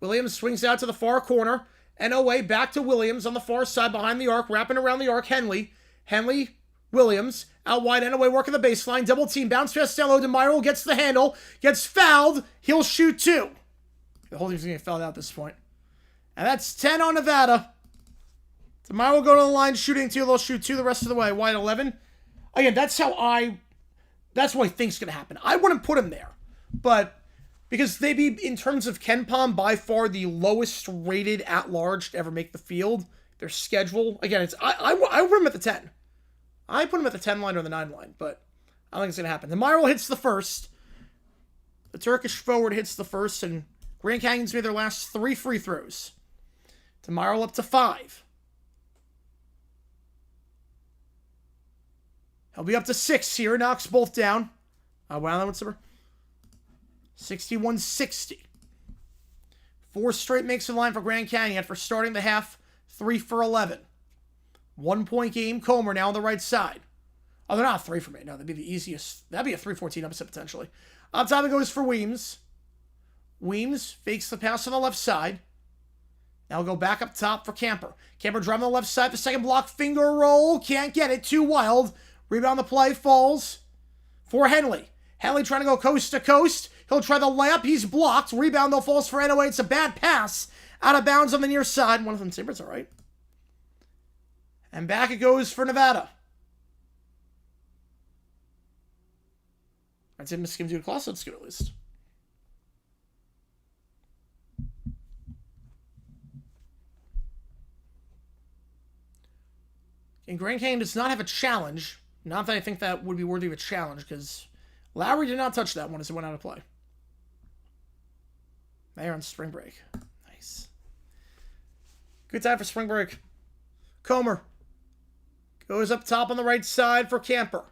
Williams swings out to the far corner. NOA back to Williams on the far side behind the arc, wrapping around the arc. Henley, Williams, out wide. NOA working the baseline. Double team, bounce pass down low. DeMiro gets the handle, gets fouled. He'll shoot 2. The whole team's going to get fouled out at this point. And that's 10 on Nevada. DeMiro will go to the line shooting 2. They'll shoot 2 the rest of the way. Wide 11. Again, that's what I think's going to happen. I wouldn't put him there, but because they be, in terms of KenPom, by far the lowest rated at-large to ever make the field. Their schedule, again, I put him at the 10. I put him at the 10 line or the 9 line, but I don't think it's going to happen. DeMiro hits the first. The Turkish forward hits the first, and Grand Canyon's made their last 3 free throws. DeMiro up to 5. He'll be up to 6 here. Knocks both down. Wow, that one's super. 61-60. 4 straight makes the line for Grand Canyon for starting the half. 3 for 11. 1-point game. Comer now on the right side. Oh, they're not 3 for me. No, that'd be the easiest. That'd be a 3-14 upset potentially. Up top it goes for Weems. Weems fakes the pass on the left side. Now we'll go back up top for Camper. Camper driving on the left side. The second block. Finger roll. Can't get it. Too wild. Rebound the play. Falls for Henley. Henley trying to go coast to coast. He'll try the layup. He's blocked. Rebound, though, falls for NOA. It's a bad pass. Out of bounds on the near side. One of them timbers, all right. And back it goes for Nevada. I'd say Miss Kim's doing a class. That's good, at least. And Grand Canyon does not have a challenge. Not that I think that would be worthy of a challenge, because Lowry did not touch that one as it went out of play. They're on spring break. Nice. Good time for spring break. Comer goes up top on the right side for Camper.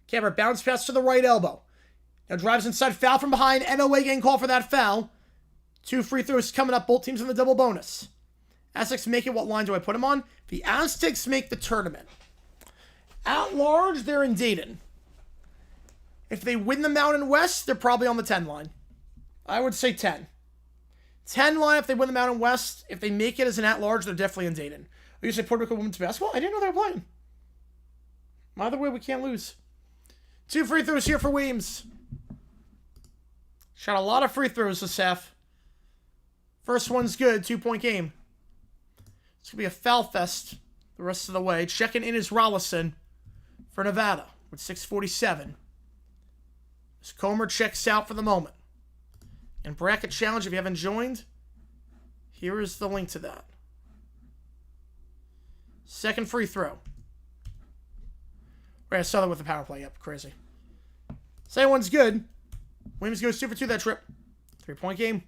Camper bounce pass to the right elbow. Now drives inside, foul from behind. NOA getting called for that foul. 2 free throws coming up. Both teams in the double bonus. Aztecs make it. What line do I put them on? The Aztecs make the tournament. At large, they're in Dayton. If they win the Mountain West, they're probably on the 10 line. I would say 10. 10 line if they win the Mountain West. If they make it as an at-large, they're definitely in Dayton. I used to say Puerto Rico women's basketball. I didn't know they were playing. Either way, we can't lose. 2 free throws here for Weems. Shot a lot of free throws this half. First one's good. 2-point game. It's going to be a foul fest the rest of the way. Checking in is Rollison for Nevada with 6:47. As Comer checks out for the moment. And bracket challenge, if you haven't joined, here is the link to that. Second free throw. Right, I saw that with the power play. Yep, crazy. Second one's good. Williams goes 2 for 2 that trip. 3-point game.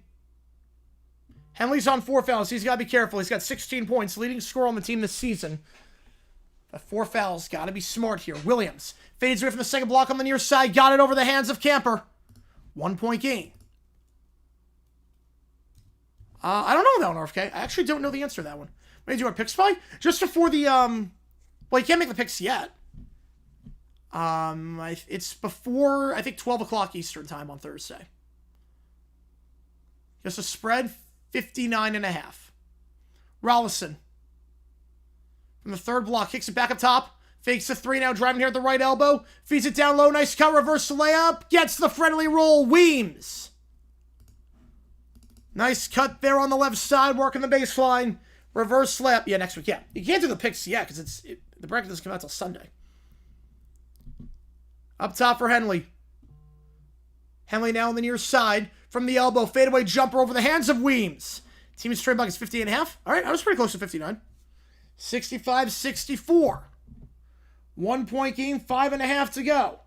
Henley's on 4 fouls. He's got to be careful. He's got 16 points, leading scorer on the team this season. But 4 fouls. Got to be smart here. Williams fades away from the second block on the near side. Got it over the hands of Camper. 1-point game. I don't know that one, RFK. I actually don't know the answer to that one. What did you want, pick spy? Just before the, well, you can't make the picks yet. It's before, I think, 12 o'clock Eastern time on Thursday. Just a spread, 59.5. Rollison. From the third block, kicks it back up top. Fakes the 3 now, driving here at the right elbow. Feeds it down low, nice cut, reverse layup. Gets the friendly roll, Weems. Nice cut there on the left side, working the baseline. Reverse layup. Yeah, next week, yeah. You can't do the picks yet, because the bracket doesn't come out till Sunday. Up top for Henley. Henley now on the near side. From the elbow, fadeaway jumper over the hands of Weems. Team is straight buckets, 58.5. All right, I was pretty close to 59. 65-64. 1-point game, 5.5 to go.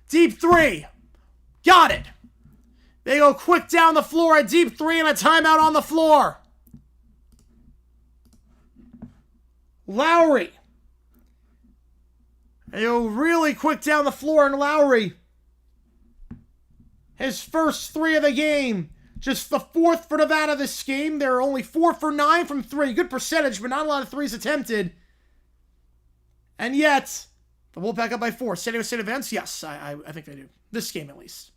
Deep three. Got it. They go quick down the floor at deep three and a timeout on the floor. Lowry. They go really quick down the floor, and Lowry, his first three of the game. Just the fourth for Nevada this game. They're only 4 for 9 from three. Good percentage, but not a lot of threes attempted. And yet, the Wolfpack up by 4. San Diego State advance? Yes, I think they do. This game, at least.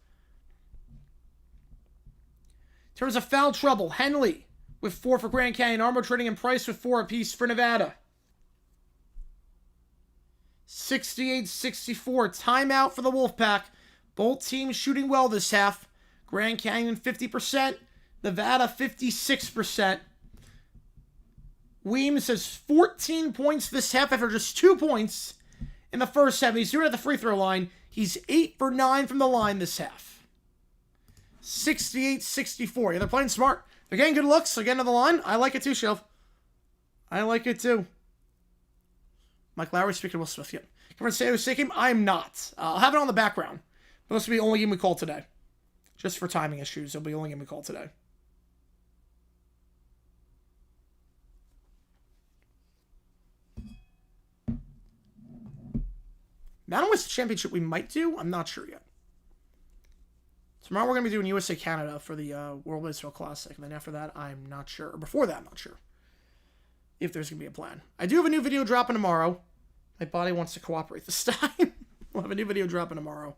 In terms of foul trouble, Henley with 4 for Grand Canyon. Armo Trading and Price with 4 apiece for Nevada. 68-64. Timeout for the Wolfpack. Both teams shooting well this half. Grand Canyon 50%. Nevada 56%. Weems has 14 points this half after just 2 points in the first half. He's doing it at the free throw line. He's 8 for 9 from the line this half. 68-64. Yeah, they're playing smart. They're getting good looks. They're getting to the line. I like it too, Shelf. I like it too. Mike Lowry speaking to Will Smith. Yep. Come on, say it was game. I'm not. I'll have it on the background. But this will be the only game we call today. Just for timing issues, it'll be the only game we call today. Mountain West Championship we might do. I'm not sure yet. Tomorrow we're going to be doing USA Canada for the World Baseball Classic. And then after that, I'm not sure. Or before that, I'm not sure. If there's going to be a plan. I do have a new video dropping tomorrow. My body wants to cooperate this time. We'll have a new video dropping tomorrow.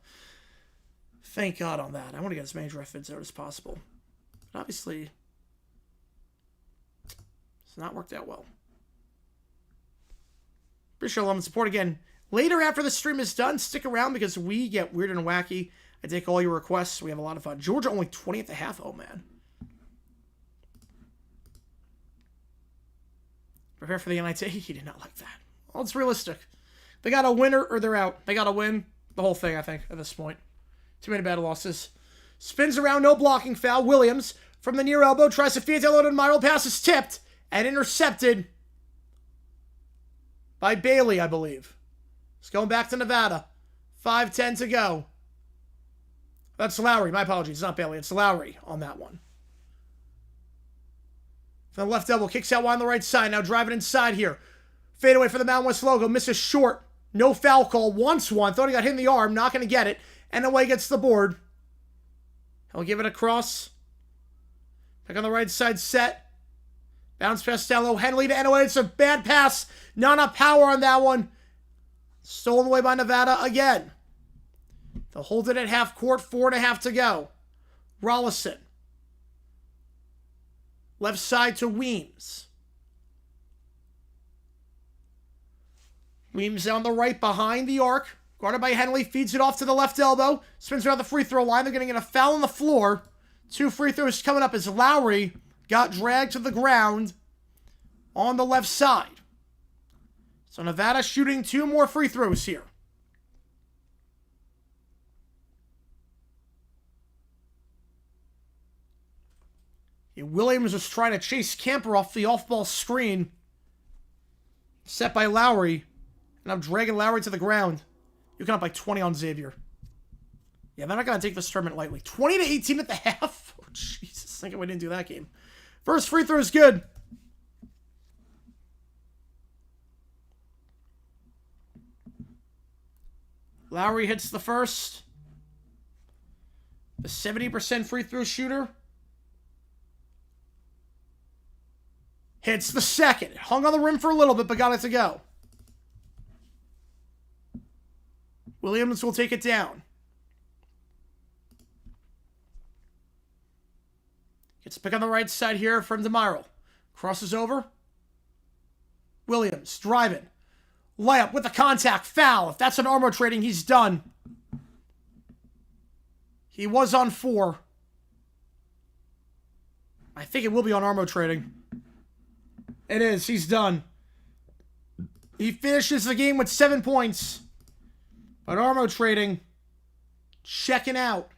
Thank God on that. I want to get as many draft vids out as possible. But obviously, it's not worked out well. Appreciate love and support again. Later after the stream is done, stick around because we get weird and wacky. I take all your requests. We have a lot of fun. Georgia only 20 at the half. Oh, man. Prepare for the NIT. He did not like that. Well, it's realistic. They got a winner or they're out. They got to win the whole thing, I think, at this point. Too many bad losses. Spins around, no blocking foul. Williams from the near elbow tries to feed down Myro. Pass is tipped and intercepted by Bailey, I believe. It's going back to Nevada. 5:10 to go. That's Lowry. My apologies. It's not Bailey. It's Lowry on that one. From the left elbow, kicks out wide on the right side. Now driving inside here. Fade away for the Mountain West logo. Misses short. No foul call. Wants one. Thought he got hit in the arm. Not going to get it. And away gets the board. He'll give it across. Back on the right side set. Bounce pass down low. Henley to Enaway. It's a bad pass. Not enough power on that one. Stolen away by Nevada again. They'll hold it at half court. 4.5 to go. Rollison. Left side to Weems. Weems on the right behind the arc. Guarded by Henley. Feeds it off to the left elbow. Spins around the free throw line. They're going to get a foul on the floor. 2 free throws coming up as Lowry got dragged to the ground on the left side. So Nevada shooting 2 more free throws here. Williams was trying to chase Camper off the off-ball screen. Set by Lowry. And I'm dragging Lowry to the ground. You come up by 20 on Xavier. Yeah, they're not going to take this tournament lightly. 20-18 at the half. Oh, Jesus. Thinking we didn't do that game. First free throw is good. Lowry hits the first. The 70% free throw shooter. Hits the second. Hung on the rim for a little bit, but got it to go. Williams will take it down. Gets a pick on the right side here from DeMiro. Crosses over. Williams driving. Layup with the contact. Foul. If that's an Armo Trading, he's done. He was on 4. I think it will be on Armo Trading. It is. He's done. He finishes the game with 7 points. But Armo Trading checking out.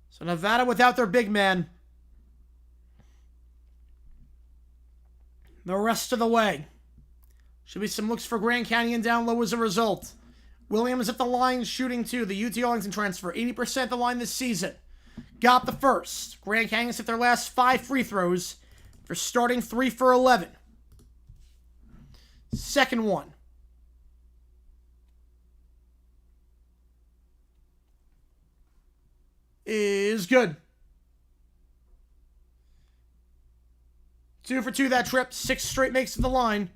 So Nevada without their big man. The rest of the way. Should be some looks for Grand Canyon down low as a result. Williams at the line, shooting 2. The UT Arlington transfer, 80% at the line this season. Got the first. Grand Canyons hit their last 5 free throws. They're starting 3 for 11. Second one. Is good. 2 for 2 that trip. 6 straight makes to the line.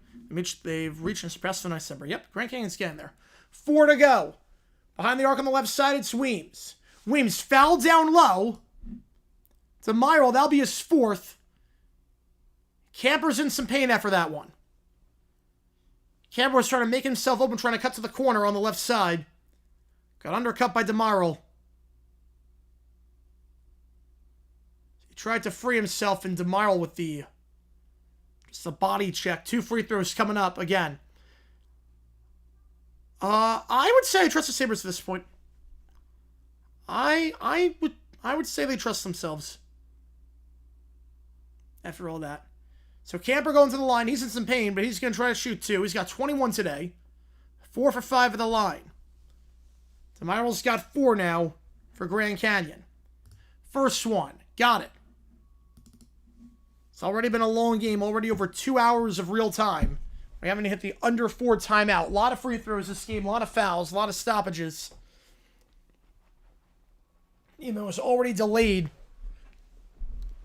They've reached and surpassed the nice number. Yep, Grand Canyon's getting there. 4 to go. Behind the arc on the left side, it's Weems. Weems fouled down low. To Myrtle, that'll be his 4th. Camper's in some pain after that one. Camper was trying to make himself open, trying to cut to the corner on the left side. Got undercut by DeMarle. He tried to free himself, and DeMarle with just a body check. 2 free throws coming up again. I would say I trust the Sabres at this point. I would say they trust themselves. After all that. So Camper going to the line. He's in some pain, but he's going to try to shoot 2. He's got 21 today. 4 for 5 at the line. DeMarle's got 4 now for Grand Canyon. First one. Got it. It's already been a long game. Already over 2 hours of real time. We haven't hit the under 4 timeout. A lot of free throws this game. A lot of fouls. A lot of stoppages. Even though it was already delayed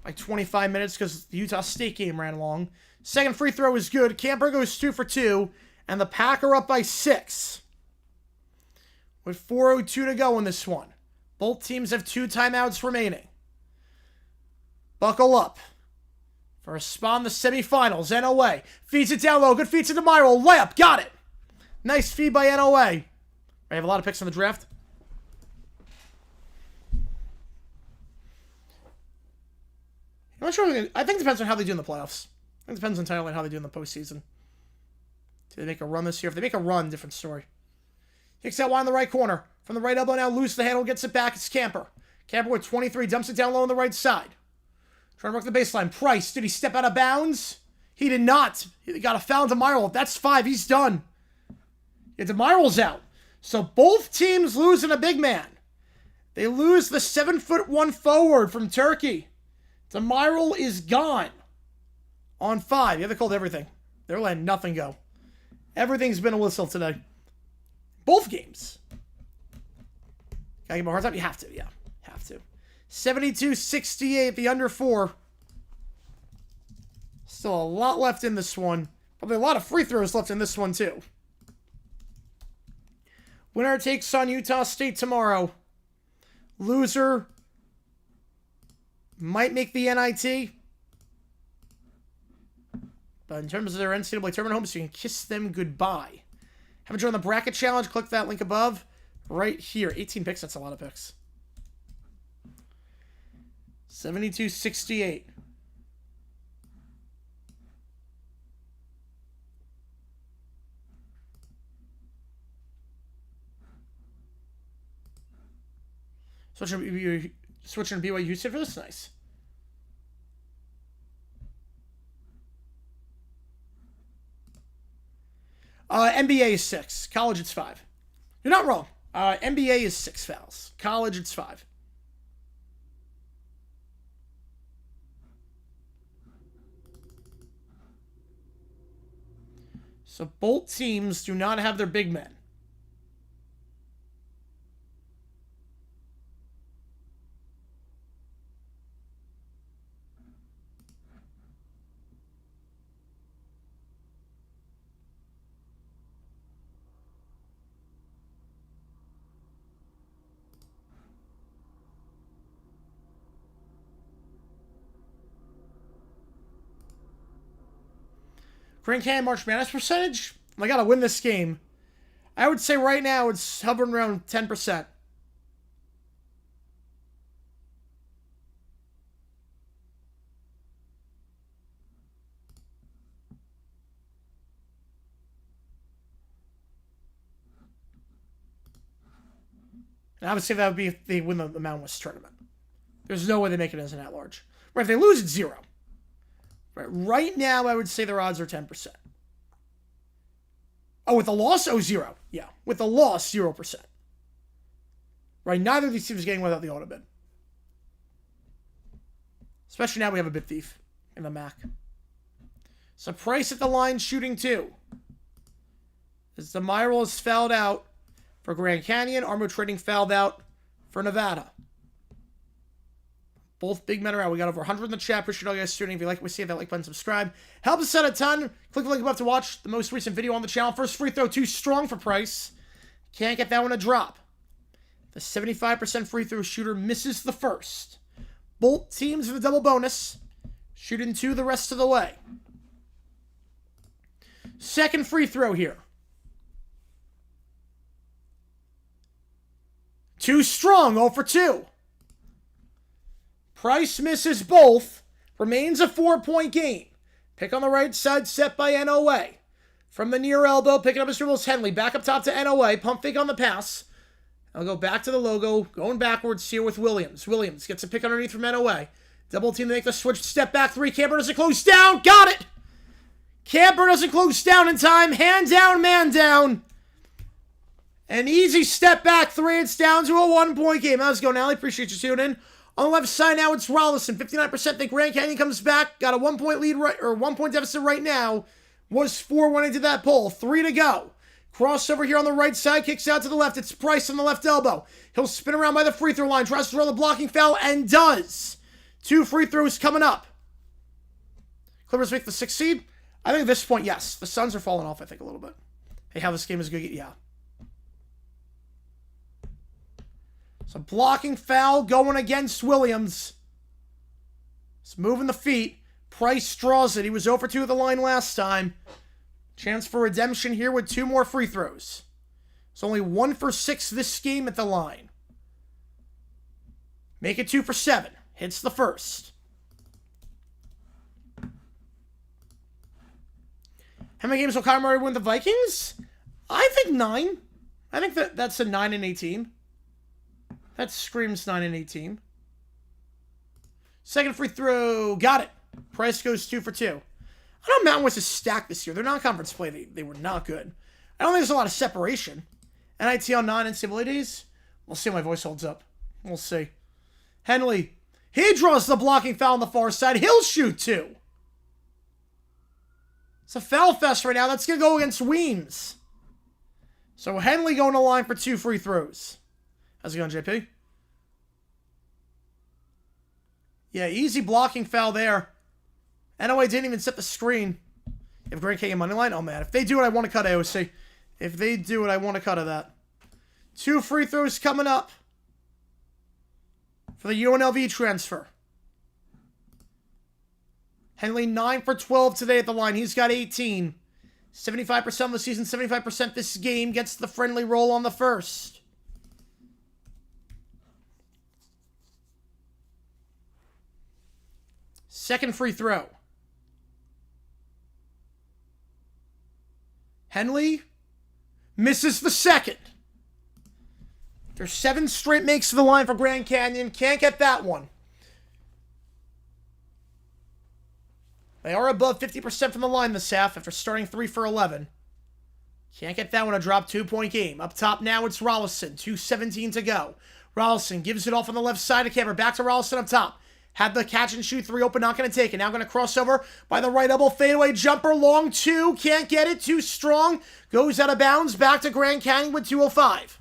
by 25 minutes because the Utah State game ran long. Second free throw is good. Camper goes 2 for 2. And the Pack are up by 6. With 4:02 to go in this one. Both teams have 2 timeouts remaining. Buckle up. For a spot in the semifinals. NOA. Feeds it down low. Good feed to DeMiro. Layup. Got it. Nice feed by NOA. I have a lot of picks in the draft. I'm not sure. I think it depends on how they do in the playoffs. I think it depends entirely on how they do in the postseason. Do they make a run this year? If they make a run, different story. Kicks out wide in the right corner. From the right elbow now, loose the handle, gets it back. It's Camper. Camper with 23, dumps it down low on the right side. Trying to work the baseline. Price, did he step out of bounds? He did not. He got a foul to DeMarle. That's 5. He's done. Yeah, DeMarle's out. So both teams losing a big man. They lose the 7'1" forward from Turkey. DeMarle is gone on 5. Yeah, they called everything. They're letting nothing go. Everything's been a whistle today. Both games. Gotta give him a hard time? You have to, yeah. Have to. 72-68, the under 4. Still a lot left in this one. Probably a lot of free throws left in this one, too. Winner takes on Utah State tomorrow. Loser might make the NIT. But in terms of their NCAA tournament homes, you can kiss them goodbye. Haven't joined the bracket challenge? Click that link above. Right here. 18 picks. That's a lot of picks. 72-68. Switching to BYU Houston for this. Nice. NBA is 6. College, it's 5. You're not wrong. NBA is 6 fouls. College, it's 5. So both teams do not have their big men. Grand Canyon March Madness percentage? I gotta win this game. I would say right now it's hovering around 10%. And I would say that would be if they win the Mountain West tournament. There's no way they make it as an at-large. Right, if they lose, it's 0. Right now, I would say their odds are 10%. Oh, with a loss? Oh, 0. Yeah, with a loss, 0%. Right, neither of these teams are getting without the auto bid. Especially now we have a bid thief in the Mac. So Price at the line shooting 2. As the Myral is fouled out for Grand Canyon. Armo Trading fouled out for Nevada. Both big men are out. We got over 100 in the chat. Appreciate all you guys tuning. If you like what we see, hit that like button, subscribe. Helps us out a ton. Click the link above to watch the most recent video on the channel. First free throw, too strong for Price. Can't get that one to drop. The 75% free throw shooter misses the first. Both teams for the double bonus. Shooting 2 the rest of the way. Second free throw here. Too strong, 0 for 2. Price misses both. Remains a 4-point game. Pick on the right side, set by NOA. From the near elbow, picking up his dribbles, Henley. Back up top to NOA. Pump fake on the pass. I'll go back to the logo. Going backwards here with Williams. Williams gets a pick underneath from NOA. Double team to make the switch. Step back 3. Camper doesn't close down. Got it! Camper doesn't close down in time. Hand down, man down. An easy step back 3. It's down to a 1-point game. How's it going, Allie? Appreciate you tuning in. On the left side now, it's Rollison. 59% think Grand Canyon comes back. Got a 1-point lead right, or 1-point deficit right now. Was 4 when into that pull. 3 to go. Crossover here on the right side. Kicks out to the left. It's Price on the left elbow. He'll spin around by the free throw line. Tries to throw the blocking foul and does. 2 free throws coming up. Clippers make the 6th seed. I think at this point, yes. The Suns are falling off, I think, a little bit. Hey, how this game is going to get, yeah. So blocking foul going against Williams. It's moving the feet. Price draws it. He was 0 for 2 at the line last time. Chance for redemption here with 2 more free throws. It's only 1 for 6 this game at the line. Make it 2 for 7. Hits the first. How many games will Kyler Murray win the Vikings? I think 9. I think that's a 9 and 18. That screams 9 and 18. Second free throw. Got it. Price goes 2 for 2. I know Mountain West is stacked this year. Their non-conference play, they were not good. I don't think there's a lot of separation. NIT on non-NCAA days? We'll see how my voice holds up. We'll see. Henley. He draws the blocking foul on the far side. He'll shoot 2. It's a foul fest right now. That's going to go against Weems. So Henley going to line for 2 free throws. How's it going, JP? Yeah, easy blocking foul there. NOA didn't even set the screen. If Grand Canyon money line, oh man. If they do it, I want to cut AOC. If they do it, I want to cut of that. 2 free throws coming up for the UNLV transfer. Henley 9 for 12 today at the line. He's got 18. 75% of the season, 75% this game. Gets the friendly roll on the first. Second free throw. Henley misses the second. There's 7 straight makes to the line for Grand Canyon. Can't get that one. They are above 50% from the line this half after starting 3 for 11. Can't get that one, a drop 2-point game. Up top now, it's Rollison. 2:17 to go. Rollison gives it off on the left side of camera. Back to Rollison up top. Had the catch and shoot 3 open, not going to take it. Now going to cross over by the right elbow. Fadeaway jumper, long 2. Can't get it, too strong. Goes out of bounds. Back to Grand Canyon with 2:05.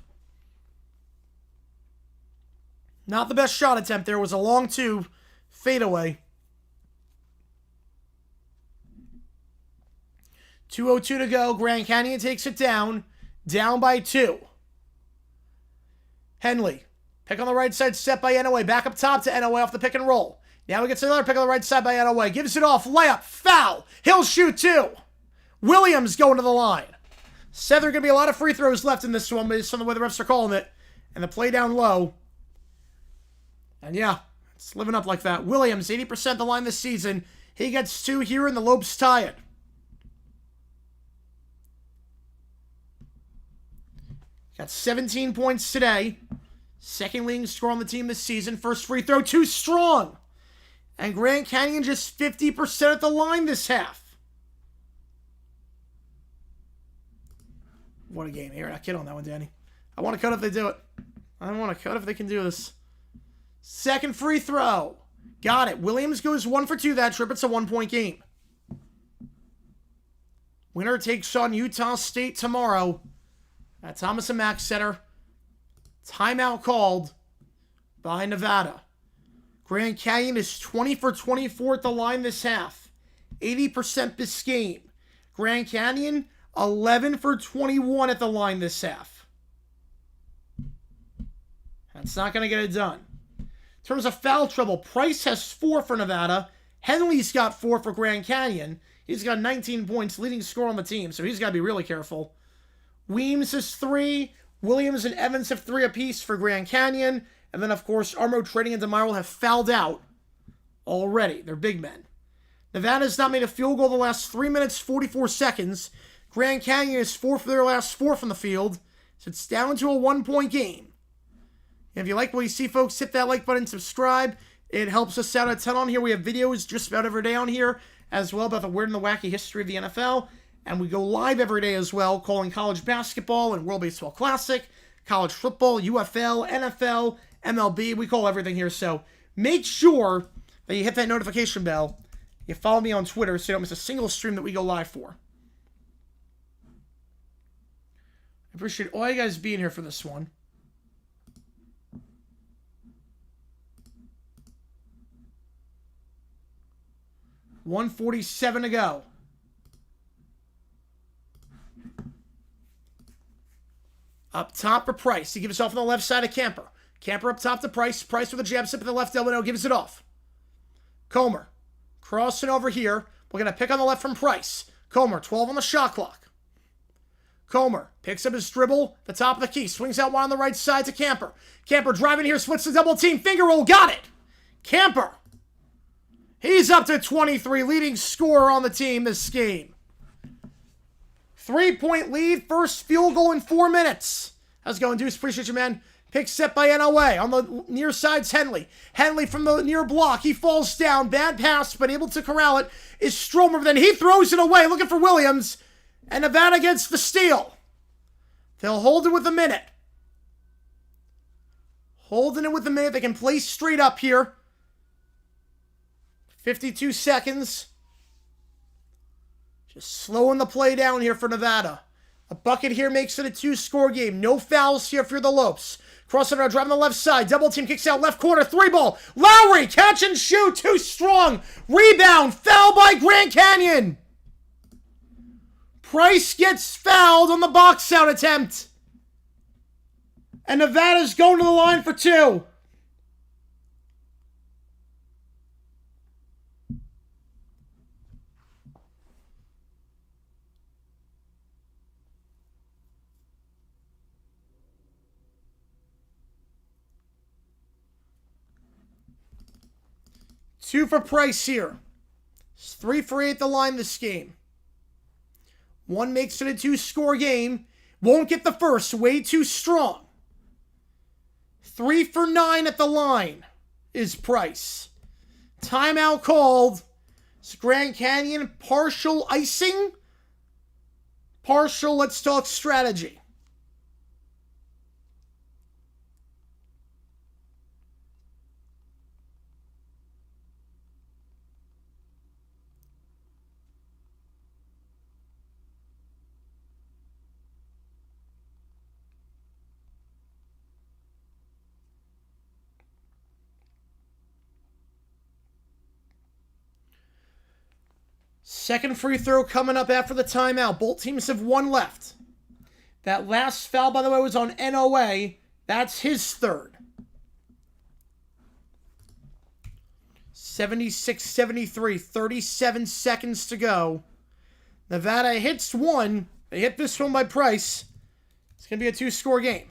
Not the best shot attempt there. It was a long 2. Fadeaway. 2:02 to go. Grand Canyon takes it down. Down by 2. Henley. Pick on the right side, set by NOA. Back up top to NOA off the pick and roll. Now he gets another pick on the right side by NOA. Gives it off. Layup. Foul. He'll shoot 2. Williams going to the line. Said there are going to be a lot of free throws left in this one based on the way the refs are calling it. And the play down low. And yeah, it's living up like that. Williams, 80% the line this season. He gets 2 here and the Lopes tie it. Got 17 points today. Second leading scorer on the team this season. First free throw, too strong. And Grand Canyon just 50% at the line this half. What a game. You're not kidding on that one, Danny. I want to cut if they do it. I want to cut if they can do this. Second free throw. Got it. Williams goes 1 for 2 that trip. It's a 1-point game. Winner takes on Utah State tomorrow at Thomas & Mack Center. Timeout called by Nevada. Grand Canyon is 20 for 24 at the line this half. 80% this game. Grand Canyon, 11 for 21 at the line this half. That's not going to get it done. In terms of foul trouble, Price has 4 for Nevada. Henley's got 4 for Grand Canyon. He's got 19 points, leading scorer on the team, so he's got to be really careful. Weems has 3. Williams and Evans have 3 apiece for Grand Canyon. And then, of course, Armo, Trading, and DeMiro have fouled out already. They're big men. Nevada's not made a field goal the last 3 minutes, 44 seconds. Grand Canyon is 4 for their last 4 from the field. So it's down to a 1-point game. And if you like what you see, folks, hit that like button, subscribe. It helps us out a ton on here. We have videos just about every day on here as well about the weird and the wacky history of the NFL. And we go live every day as well, calling college basketball and World Baseball Classic, college football, UFL, NFL, MLB. We call everything here. So make sure that you hit that notification bell. You follow me on Twitter so you don't miss a single stream that we go live for. I appreciate all you guys being here for this one. $1:47 to go. Up top for Price. He gives it off on the left side of Camper. Camper up top to Price. Price with a jab step at the left elbow. Gives it off. Comer. Crossing over here. We're going to pick on the left from Price. Comer, 12 on the shot clock. Comer picks up his dribble. The top of the key. Swings out one on the right side to Camper. Camper driving here. Splits the double team. Finger roll. Got it. Camper. He's up to 23. Leading scorer on the team this game. 3-point lead. First field goal in 4 minutes. How's it going, Deuce? Appreciate you, man. Pick set by NOA. On the near side's Henley. Henley from the near block. He falls down. Bad pass, but able to corral it is Stromer. Then he throws it away, looking for Williams. And Nevada gets the steal. They'll hold it with a minute. Holding it with a minute. They can play straight up here. 52 seconds. Just slowing the play down here for Nevada. A bucket here makes it a 2-score game. No fouls here for the Lopes. Crossing around, driving the left side. Double team kicks out left corner. 3-ball. Lowry, catch and shoot. Too strong. Rebound. Foul by Grand Canyon. Price gets fouled on the box out attempt. And Nevada's going to the line for 2. Two for Price here. It's 3 for 8 at the line this game. 1 makes it a 2-score game. Won't get the first. Way too strong. 3 for 9 at the line is Price. Timeout called. It's Grand Canyon partial icing. Partial, let's talk strategy. Second free throw coming up after the timeout. Both teams have 1 left. That last foul, by the way, was on NOA. That's his 3rd. 76-73. 37 seconds to go. Nevada hits 1. They hit this one by Price. It's going to be a 2-score game.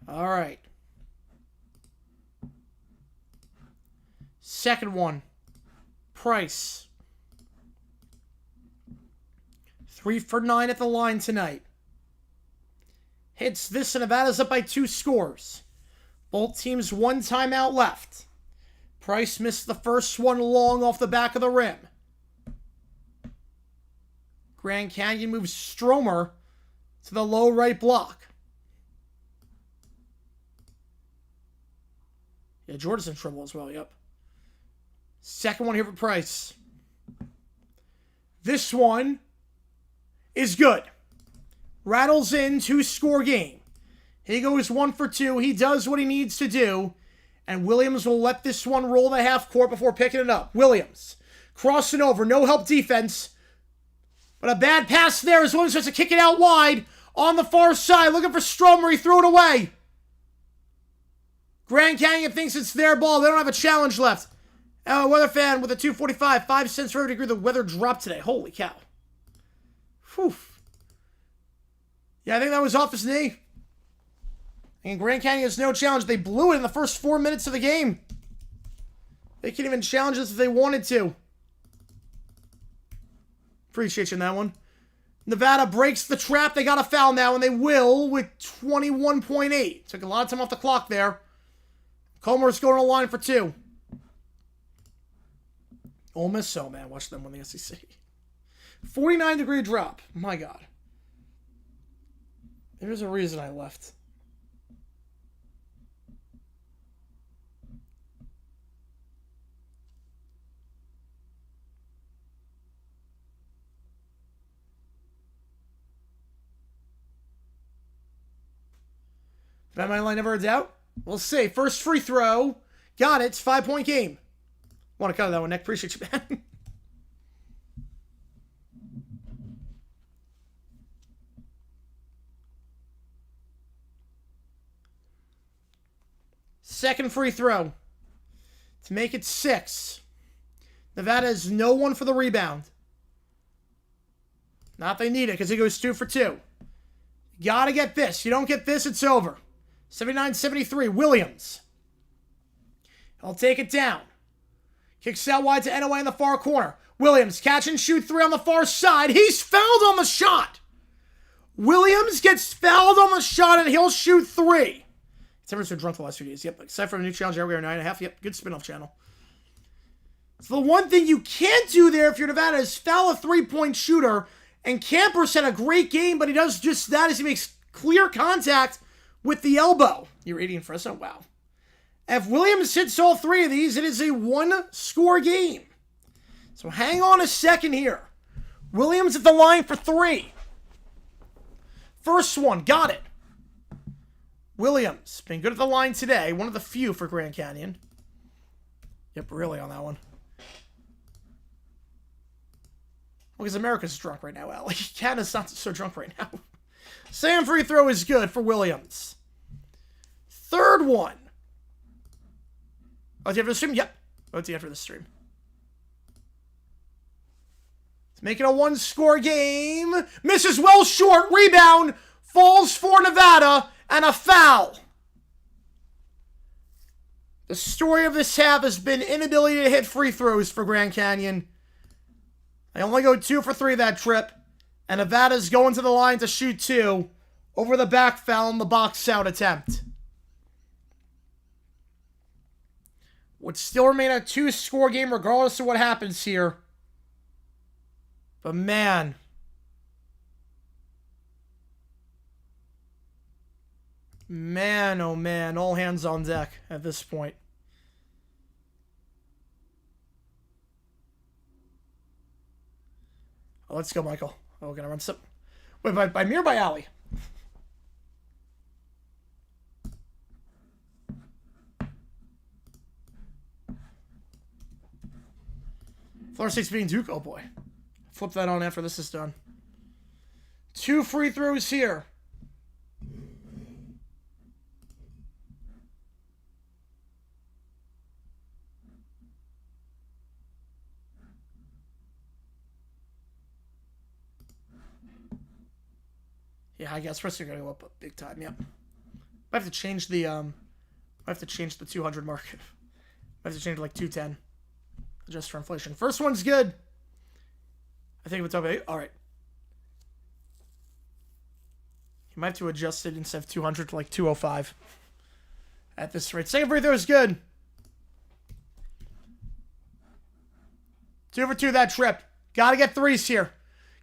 All right. Second one. Price. 3 for 9 at the line tonight. Hits this and Nevada's up by 2 scores. Both teams 1 timeout left. Price missed the first one long off the back of the rim. Grand Canyon moves Stromer to the low right block. Yeah, Jordan's in trouble as well, yep. Second one here for Price. This one is good. Rattles in 2-score game. He goes 1 for 2. He does what he needs to do. And Williams will let this one roll the half court before picking it up. Williams crossing over. No help defense. But a bad pass there as Williams starts to kick it out wide. On the far side. Looking for Stromer. He threw it away. Grand Canyon thinks it's their ball. They don't have a challenge left. Weather fan with a 245. 5 cents for every degree the weather dropped today. Holy cow. Whew. Yeah, I think that was off his knee. And Grand Canyon has no challenge. They blew it in the first 4 minutes of the game. They can't even challenge us if they wanted to. Appreciate you on that one. Nevada breaks the trap. They got a foul now, and they will with 21.8. Took a lot of time off the clock there. Comer's going to the line for 2. Ole Miss, so man, watch them win the SEC. 49-degree drop. My God. There's a reason I left. That my line never a doubt. We'll see. First free throw. Got it. It's 5-point game. Want to cut that one, Nick. Appreciate you, man. Second free throw. To make it 6. Nevada has no one for the rebound. Not they need it because he goes 2 for 2. Gotta get this. You don't get this, it's over. 79-73. Williams. He'll take it down. Kicks out wide to NOA in the far corner. Williams catch and shoot 3 on the far side. He's fouled on the shot. Williams gets fouled on the shot and he'll shoot 3. Everyone's been drunk the last few days. Yep, except for a new challenge every 9.5. Yep, good spin-off channel. So the one thing you can't do there if you're Nevada is foul a 3-point shooter. And Campers had a great game, but he does just that as he makes clear contact with the elbow. You're 80 in Fresno? Wow. If Williams hits all 3 of these, it is a 1-score game. So hang on a second here. Williams at the line for 3. First one, got it. Williams, been good at the line today. One of the few for Grand Canyon. Yep, really on that one. Well, because America's drunk right now, Allie. Canada's not so drunk right now. Second free throw is good for Williams. Third one. Oh, do you have the stream? Yep. Oh, do you after the stream? To make it a 1-score game. Misses well short. Rebound. Falls for Nevada. And a foul. The story of this half has been inability to hit free throws for Grand Canyon. They only go 2 for 3 that trip. And Nevada's going to the line to shoot 2. Over the back foul in the box out attempt. Would still remain a 2-score game regardless of what happens here. But man. Man, oh man. All hands on deck at this point. Oh, let's go, Michael. Oh, we're going to run some. Wait, by me or by Allie? Florida State's beating Duke. Oh, boy. Flip that on after this is done. 2 free throws here. Yeah, I guess prices are gonna go up big time. Yep. I have to change the I have to change the 200 mark. I have to change to like 210, just for inflation. First one's good. I think it's okay. All right. You might have to adjust it instead of 200 to like 205 at this rate. Second free throw is good. 2 for 2 that trip. Got to get threes here.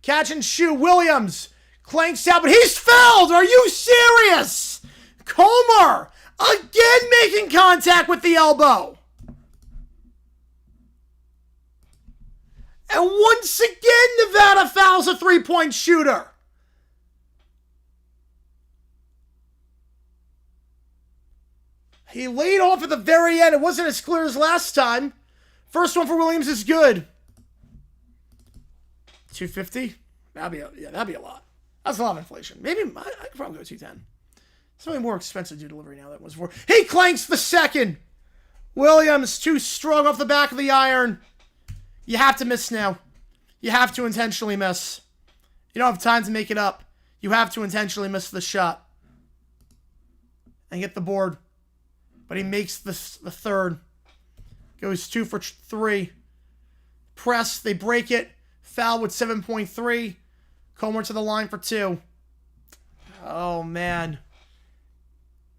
Catch and shoot. Williams clanks out, but he's fouled. Are you serious? Comer again making contact with the elbow. And once again, Nevada fouls a three-point shooter. He laid off at the very end. It wasn't as clear as last time. First one for Williams is good. 250? That'd be a lot. That's a lot of inflation. Maybe I could probably go 210. Something more expensive to do delivery now than it was before. He clanks the second. Williams too strong off the back of the iron. You have to miss now. You have to intentionally miss. You don't have time to make it up. You have to intentionally miss the shot and get the board. But he makes the third. Goes 2 for 3. Press. They break it. Foul with 7.3. Comer to the line for 2. Oh, man.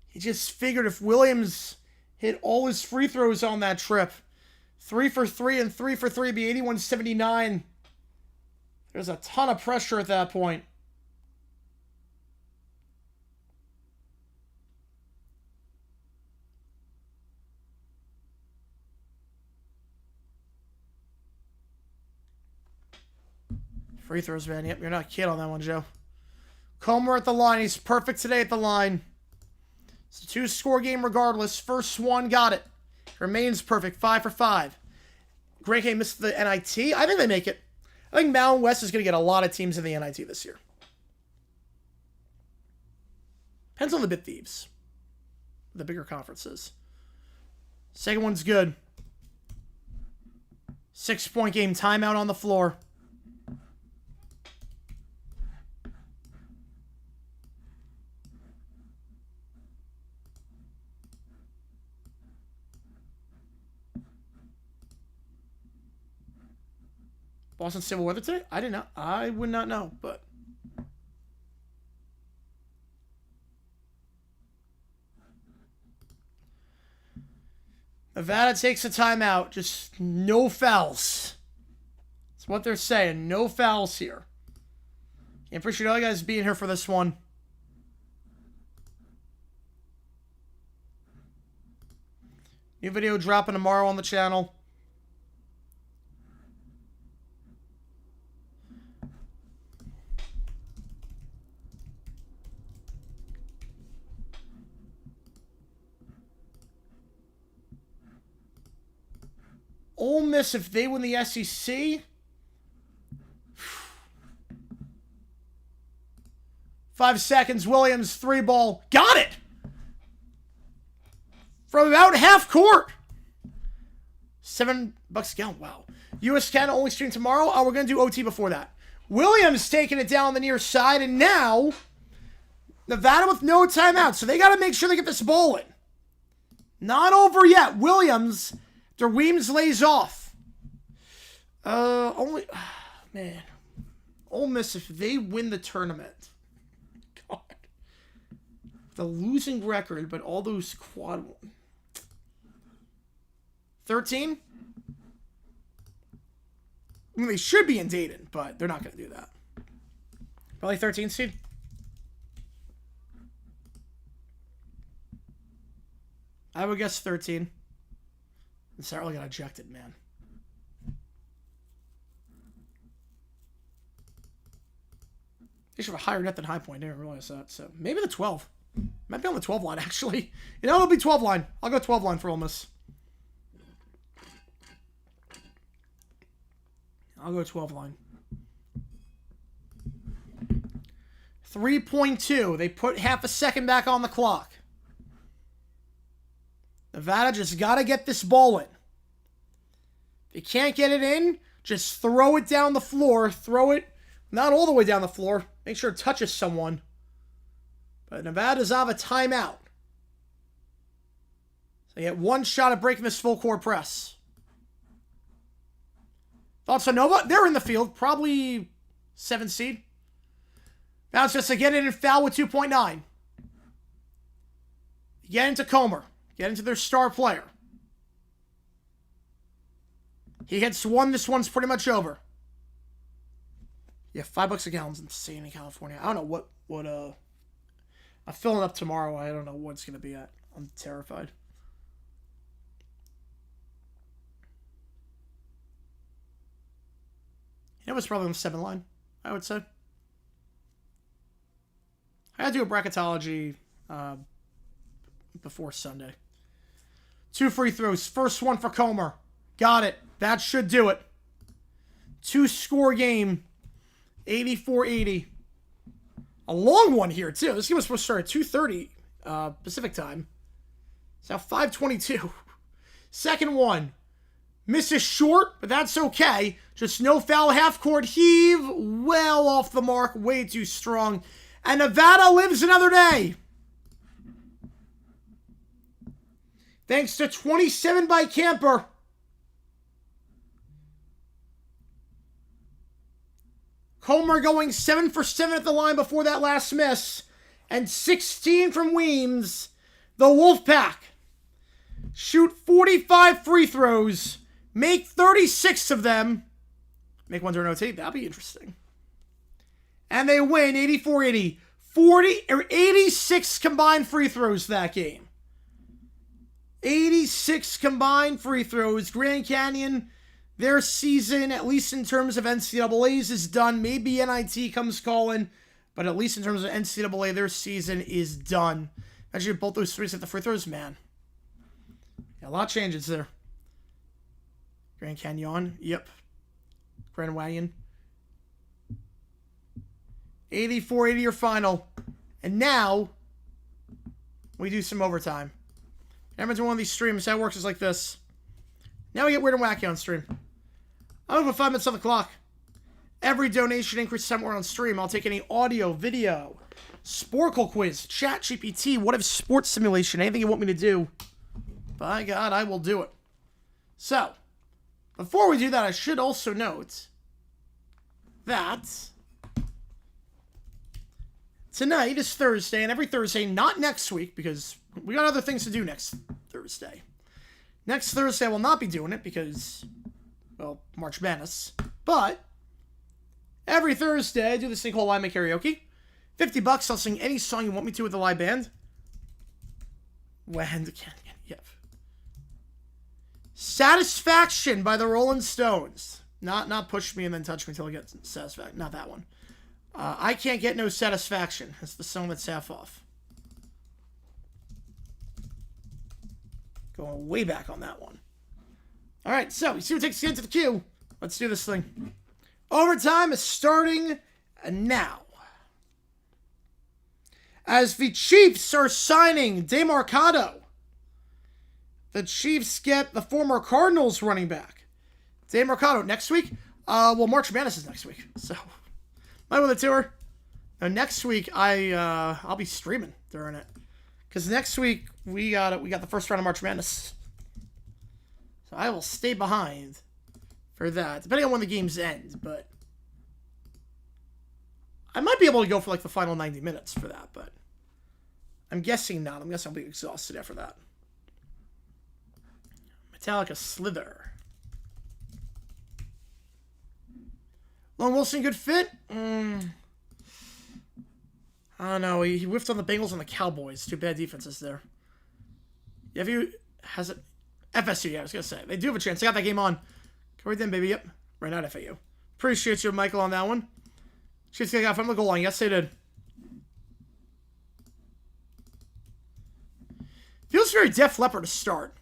He just figured if Williams hit all his free throws on that trip, 3 for 3 and 3 for 3 be 81-79. There's a ton of pressure at that point. Free throws, man. Yep, you're not a kid on that one, Joe. Comer at the line. He's perfect today at the line. It's a 2-score game regardless. First one, got it. Remains perfect. 5 for 5. Grand K missed the NIT. I think they make it. I think Mountain West is going to get a lot of teams in the NIT this year. Depends on the Bit Thieves. The bigger conferences. Second one's good. 6-point game. Timeout on the floor. Boston stable weather today? I didn't know. I would not know, but Nevada takes a timeout. Just no fouls. That's what they're saying. No fouls here. I appreciate all you guys being here for this one. New video dropping tomorrow on the channel. Ole Miss, if they win the SEC, 5 seconds. Williams, 3-ball. Got it! From about half court. $7 a gallon. Wow. US Canada only stream tomorrow. Oh, we're going to do OT before that. Williams taking it down the near side, and now Nevada with no timeout. So they got to make sure they get this ball in. Not over yet. Williams... Weems lays off. Man. Ole Miss, if they win the tournament. God. The losing record, but all those quad. 13? I mean, they should be in Dayton, but they're not going to do that. Probably 13 seed. I would guess 13. Sarah got ejected, man. They should have a higher net than High Point. I didn't realize that. So maybe the 12. Might be on the 12 line, actually. You know, it'll be 12 line. I'll go 12 line for Ole Miss. I'll go 12 line. 3.2. They put half a second back on the clock. Nevada just got to get this ball in. If you can't get it in, just throw it down the floor. Throw it not all the way down the floor. Make sure it touches someone. But Nevada's out of a timeout. So they get one shot at breaking this full court press. Thoughts on Nova? They're in the field. Probably 7 seed. Now it's just to get in and foul with 2.9. Get into Comer. Get into their star player. He hits one. This one's pretty much over. Yeah, $5 a gallon's insane in California. I don't know what I'm filling up tomorrow. I don't know what it's going to be at. I'm terrified. It was probably on the 7 line, I would say. I had to do a bracketology before Sunday. 2 free throws. First one for Comer. Got it. That should do it. 2-score game. 84-80. A long one here, too. This game was supposed to start at 2:30 Pacific time. It's now 5:22. Second one. Misses short, but that's okay. Just no foul. Half-court heave. Well off the mark. Way too strong. And Nevada lives another day. Thanks to 27 by Camper. Comer going 7 for 7 at the line before that last miss. And 16 from Weems. The Wolfpack shoot 45 free throws. Make 36 of them. Make one zero tape. That'll be interesting. And they win 84-80. 86 combined free throws that game. 86 combined free throws. Grand Canyon, their season, at least in terms of NCAAs, is done. Maybe NIT comes calling, but at least in terms of NCAA, their season is done. Imagine if both those threes hit the free throws, man. Yeah, a lot of changes there. Grand Canyon, yep. Grand Wagon. 84-80 your final. And now, we do some overtime. Everyone's one of these streams, how it works is like this. Now we get weird and wacky on stream. I'll put 5 minutes on the clock. Every donation increases time we're on stream. I'll take any audio, video, Sporkle quiz, chat GPT, what if sports simulation, anything you want me to do. By God, I will do it. So, before we do that, I should also note that tonight is Thursday, and every Thursday, not next week, because we got other things to do next Thursday. Next Thursday, I will not be doing it because, well, March Madness. But every Thursday, I do this thing called Live Karaoke. $50, I'll sing any song you want me to with the live band. When can yep. Satisfaction by the Rolling Stones. Not Push Me and Then Touch Me Till I Get Satisfaction. Not that one. I Can't Get No Satisfaction. That's the song that's half off. Going way back on that one. Alright, so you see what takes us into the queue. Let's do this thing. Overtime is starting now. As the Chiefs are signing DeMarcado. The Chiefs get the former Cardinals running back. DeMarcado next week. Well, March Madness is next week. So, might with the tour. Now, next week, I'll be streaming during it. Because next week, we got the first round of March Madness. So, I will stay behind for that. Depending on when the games end, but I might be able to go for, like, the final 90 minutes for that, but I'm guessing not. I'm guessing I'll be exhausted after that. Metallica Slither. Lone Wilson, good fit? I don't know. He whiffed on the Bengals and the Cowboys. Two bad defenses there. Has it? FSU, yeah, I was going to say. They do have a chance. They got that game on. Go right then, baby. Yep. Right out FAU. Appreciate you, Michael, on that one. Chiefs got from the goal line. Yes, they did. Feels very Def Leppard to start.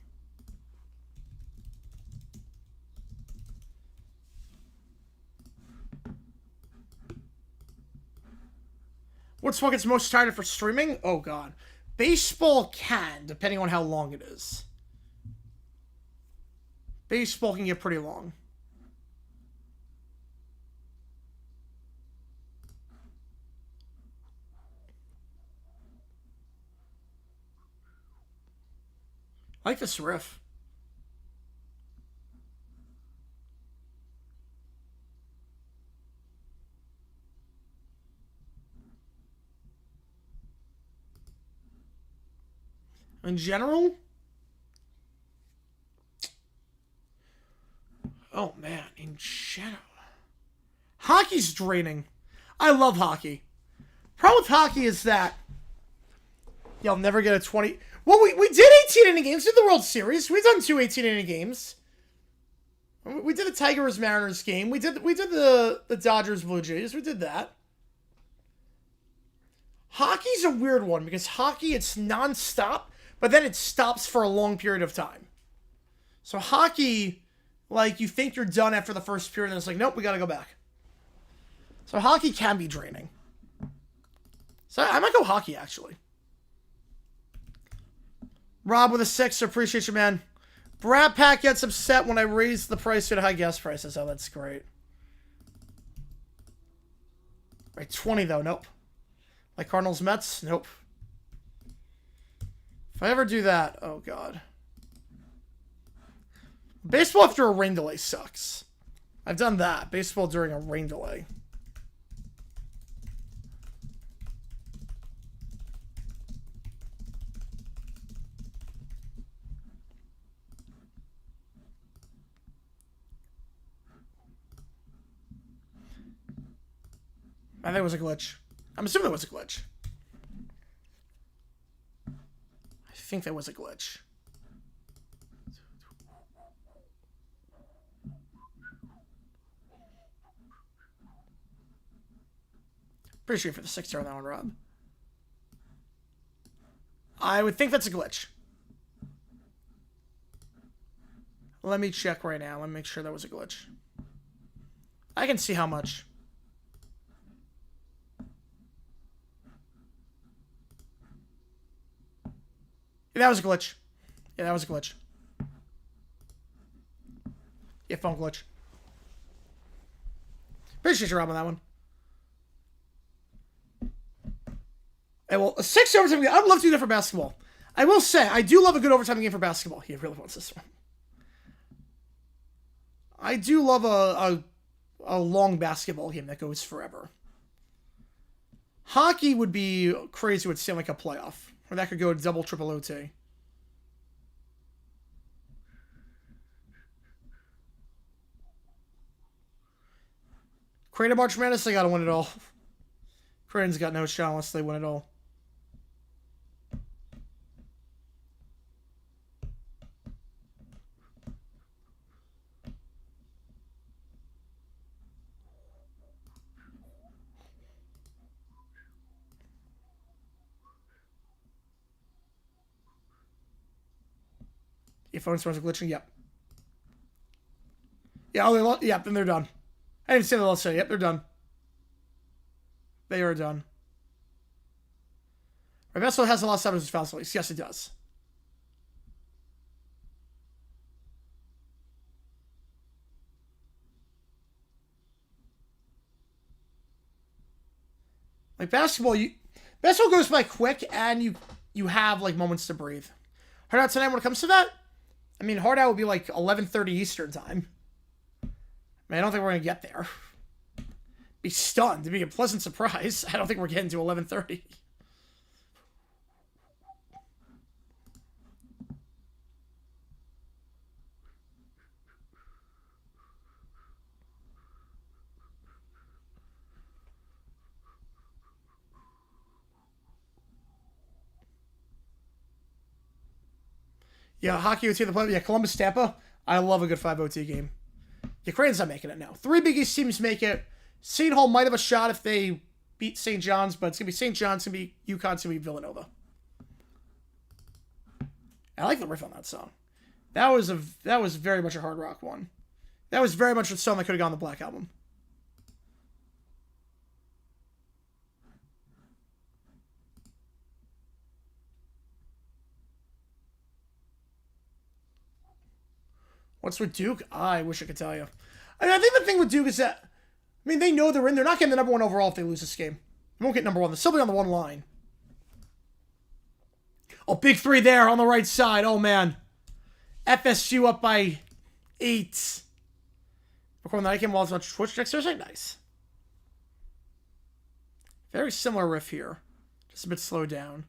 What's what gets most tired for streaming? Oh, God. Baseball can, depending on how long it is. Baseball can get pretty long. I like this riff. In general, oh man, in general, hockey's draining. I love hockey. Problem with hockey is that you'll never get a 20. Well, we did 18 inning games. We did the World Series. We've done 2 18 inning games. We did the Tigers Mariners game. We did the Dodgers Blue Jays. We did that. Hockey's a weird one because hockey, it's nonstop, but then it stops for a long period of time. So hockey, like, you think you're done after the first period, and it's like, nope, we gotta go back. So hockey can be draining. So I might go hockey, actually. Rob with a 6, appreciate you, man. Brad Pack gets upset when I raise the price due to high gas prices. Oh, that's great. Right, 20, though, nope. Like Cardinals Mets? Nope. If I ever do that, oh god. Baseball after a rain delay sucks. I've done that. Baseball during a rain delay. I think it was a glitch. I'm assuming it was a glitch. I think that was a glitch. Pretty sure for the 6 on that one, Rob. I would think that's a glitch. Let me check right now. Let me make sure that was a glitch. I can see how much. Yeah, that was a glitch. Yeah, that was a glitch. Yeah, phone glitch. Appreciate your Rob on that one. Hey, well, a 6 overtime game. I'd love to do that for basketball. I will say, I do love a good overtime game for basketball. He really wants this one. I do love a long basketball game that goes forever. Hockey would be crazy with Stanley Cup playoff. Or that could go double, triple OT. Creighton March Madness, they gotta win it all. Creighton's got no shot unless they win it all. Your phone starts glitching. Yep. Yeah. Oh, yep. Then they're done. I didn't say that. Let's say. Yep. They're done. They are done. My best one has a lot of sevens foul release. Yes, it does. Like basketball, basketball goes by quick, and you have like moments to breathe. Hard out tonight when it comes to that. I mean, hard out would be like 11:30 Eastern time. I mean, I don't think we're gonna get there. Be stunned. To be a pleasant surprise. I don't think we're getting to 11:30. Yeah, hockey OT the play. Yeah, Columbus Tampa. I love a good 5 OT game. Yeah, Creighton's not making it now. 3 Big East teams make it. St. Hall might have a shot if they beat St. John's, but it's gonna be St. John's, it's gonna be UConn, it's gonna be Villanova. I like the riff on that song. That was very much a hard rock one. That was very much a song that could have gone on the Black Album. What's with Duke? I wish I could tell you. I mean, I think the thing with Duke is that, I mean, they know they're in. They're not getting the number 1 overall if they lose this game. They won't get number 1. They'll still be on the 1 line. Oh, big 3 there on the right side. Oh, man. FSU up by 8. Recording the night game while it's on Twitch next Thursday. Nice. Very similar riff here. Just a bit slowed down.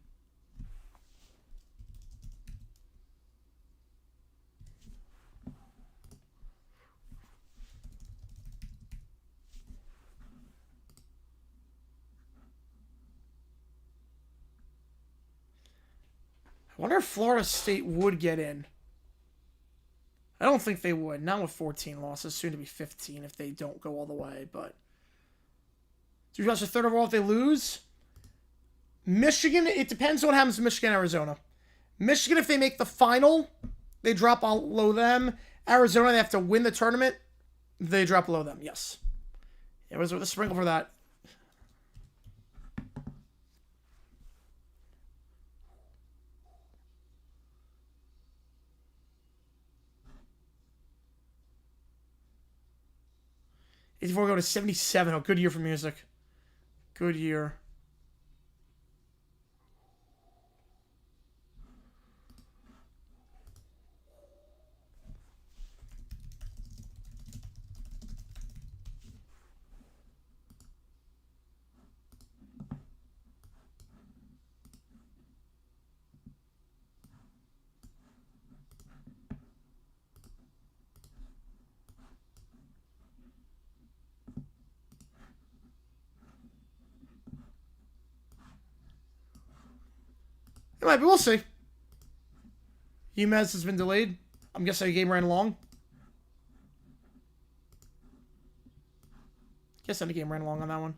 I wonder if Florida State would get in. I don't think they would. Not with 14 losses. Soon to be 15 if they don't go all the way. But do you guys a third overall if they lose? Michigan, it depends on what happens to Michigan and Arizona. Michigan, if they make the final, they drop below them. Arizona, they have to win the tournament. They drop below them, yes. It was with a sprinkle for that. Before we go to 77. Oh, good year for music. Good year. It might be. We'll see. UMass has been delayed. I'm guessing the game ran long. Guessing the game ran long on that one.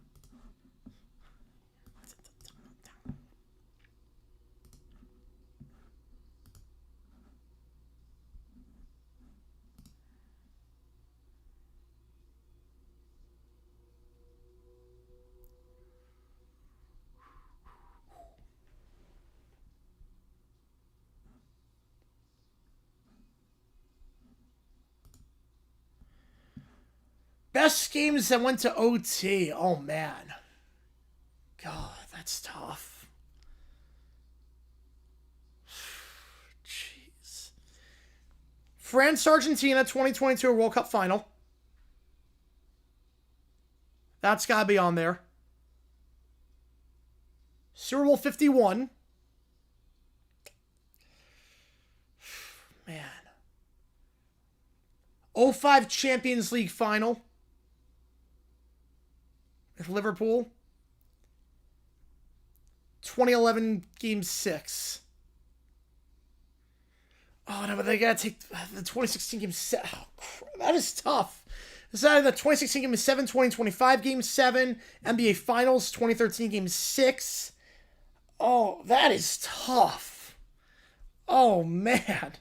Best games that went to OT. Oh, man. God, that's tough. Jeez. France-Argentina 2022 World Cup Final. That's got to be on there. Super Bowl 51. Man. 05 Champions League Final. With Liverpool. 2011 Game 6. Oh, no, but they got to take the 2016 Game 7. Oh, crap. That is tough. This is either the 2016 Game 7, 2025 Game 7, NBA Finals 2013 Game 6. Oh, that is tough. Oh, man.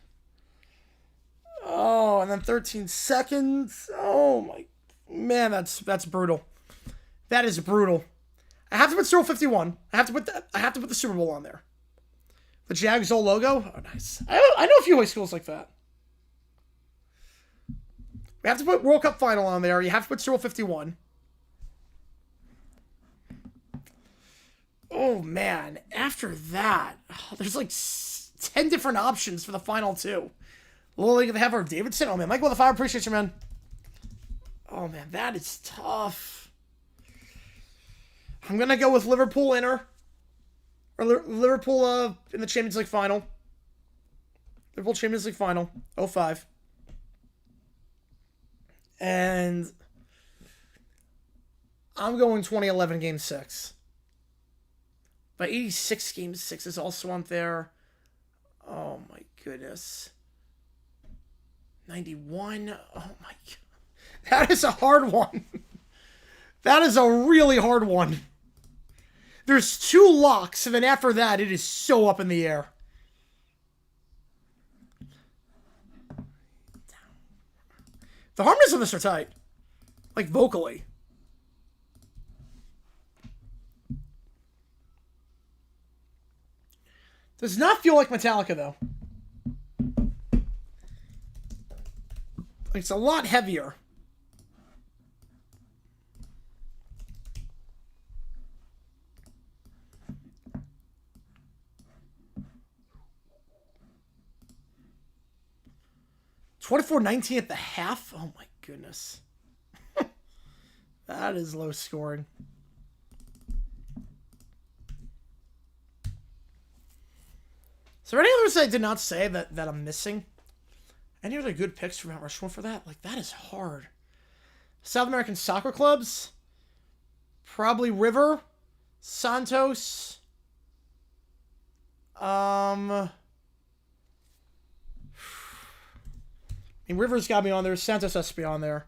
Oh, and then 13 seconds. Oh, my. Man, that's brutal. That is brutal. I have to put Super Bowl 51. I have to put the Super Bowl on there. The Jags old logo. Oh, nice. I know a few high schools like that. We have to put World Cup Final on there. You have to put Super Bowl 51. Oh, man. After that, there's like 10 different options for the final, too. Lily, they have our Davidson. Oh, man. Michael with the Fire. Appreciate you, man. Oh, man. That is tough. I'm going to go with Liverpool Inter. Or Liverpool in the Champions League Final. Liverpool Champions League Final. 05. And I'm going 2011 Game 6. But 86 Game 6 is also on there. Oh, my goodness. 91. Oh, my God. That is a hard one. That is a really hard one. There's 2 locks, and then after that, it is so up in the air. The harmonies on this are tight. Like, vocally. Does not feel like Metallica, though. It's a lot heavier. 24-19 at the half? Oh my goodness. That is low scoring. Is there any others I did not say that I'm missing? Any other good picks from Mount Rushmore for that? Like, that is hard. South American soccer clubs? Probably River. Santos. I mean, River's got me on there. Santos has to be on there.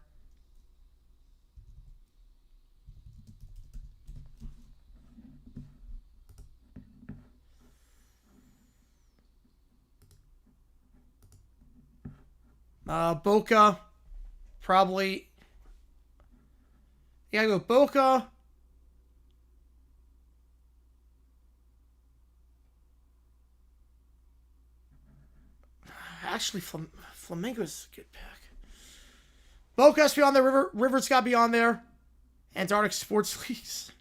Boca. Probably. Yeah, I go Boca. Actually, Flamengo's a good pick. Boca has to be on there. River's got to be on there. Antarctic Sports Leagues.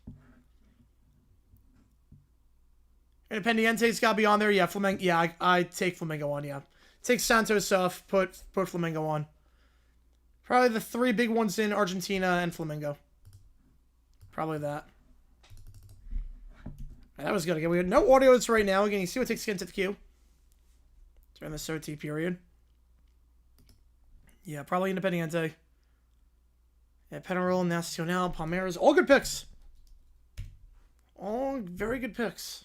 Independiente's got to be on there. Yeah, Flamengo. Yeah, I take Flamengo on. Yeah, take Santos off. Put Flamengo on. Probably the three big ones in Argentina and Flamengo. Probably that. That was good. Again, we had no audios right now. Again, you see what takes to get into the queue during the OT period. Yeah, probably Independiente. Yeah, Penarol, Nacional, Palmeiras. All good picks. All very good picks.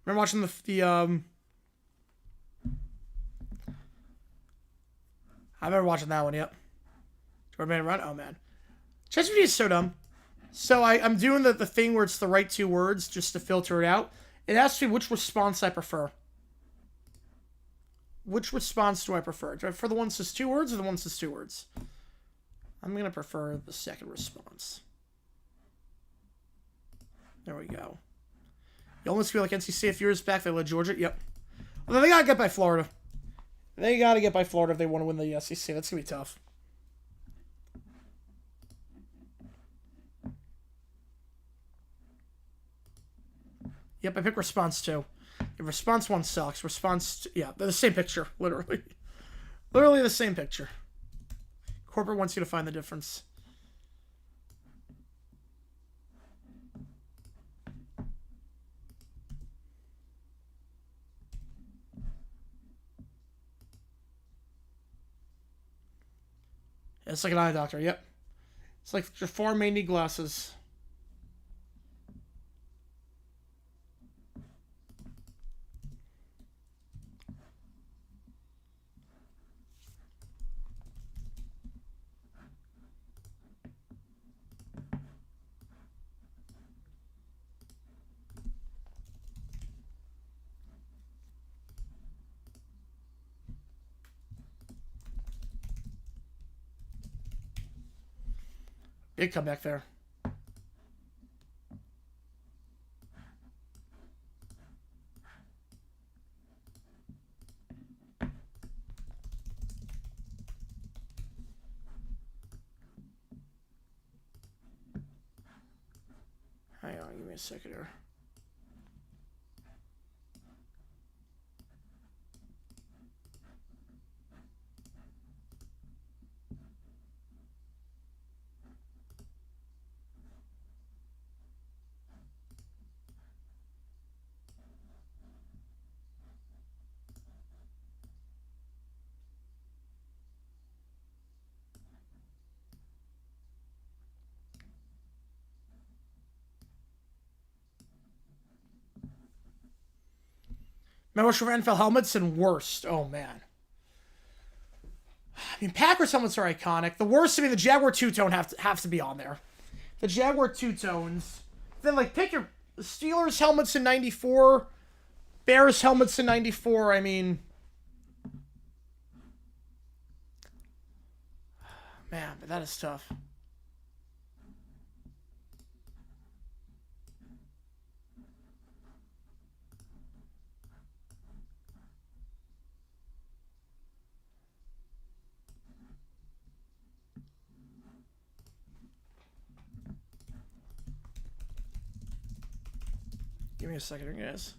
Remember watching I remember watching that one, yep. Jordan Run? Oh, man. ChatGPT is so dumb. So I'm doing the thing where it's the right two words just to filter it out. It asks me which response I prefer. Which response do I prefer? Do I prefer the one that says two words or the one that says two words? I'm going to prefer the second response. There we go. You almost feel like NC State a few years back. They led Georgia. Yep. Well, they got to get by Florida. They got to get by Florida if they want to win the SEC. That's going to be tough. Yep, I pick response 2. If response 1 sucks, response 2, yeah, they're the same picture, literally. Literally the same picture. Corporate wants you to find the difference. Yeah, it's like an eye doctor, yep. It's like your 4 may need glasses. Big comeback there. Hang on, give me a second here. Members for NFL helmets and worst. Oh, man. I mean, Packers helmets are iconic. The worst, I mean, the Jaguar two-tone have to be on there. The Jaguar two-tones. Then, like, pick your Steelers helmets in 94. Bears helmets in 94. I mean... Man, but that is tough. Give me a second, guys.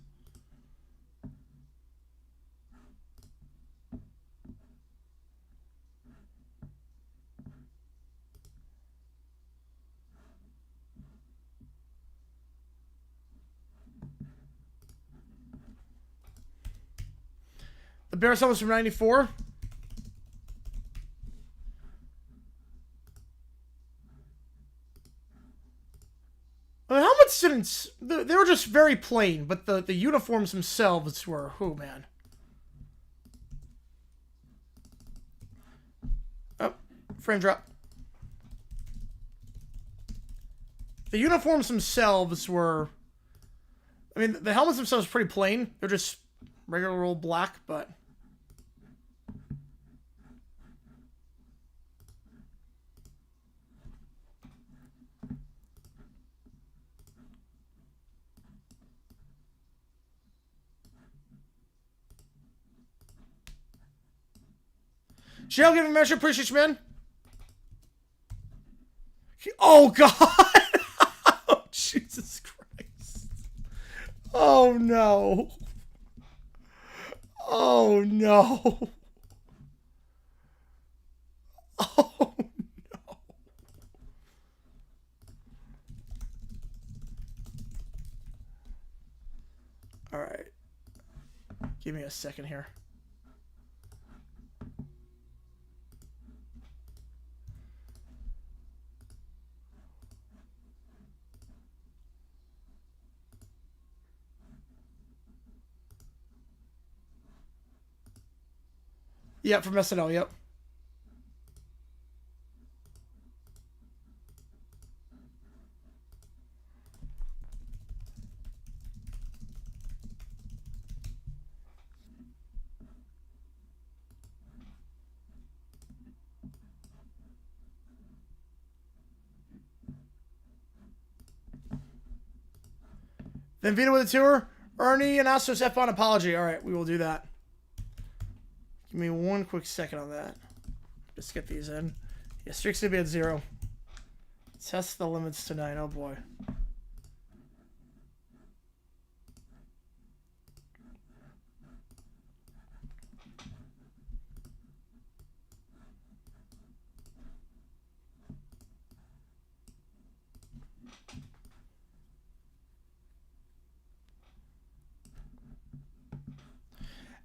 The Bears was from 94. The helmets didn't... They were just very plain, but the uniforms themselves were... Oh, man. Oh, frame drop. The uniforms themselves were... I mean, the helmets themselves are pretty plain. They're just regular old black, but... Shell, give him a measure. Appreciate you, man. Oh, God. Oh, Jesus Christ. Oh, no. Oh, no. Oh, no. All right. Give me a second here. Yep, from SNL, yep. Then Vito with a tour. Ernie and Astos F1 apology. All right, we will do that. Give me one quick second on that. Just get these in. Yeah, streaks gonna be at 0. Test the limits tonight. Oh boy.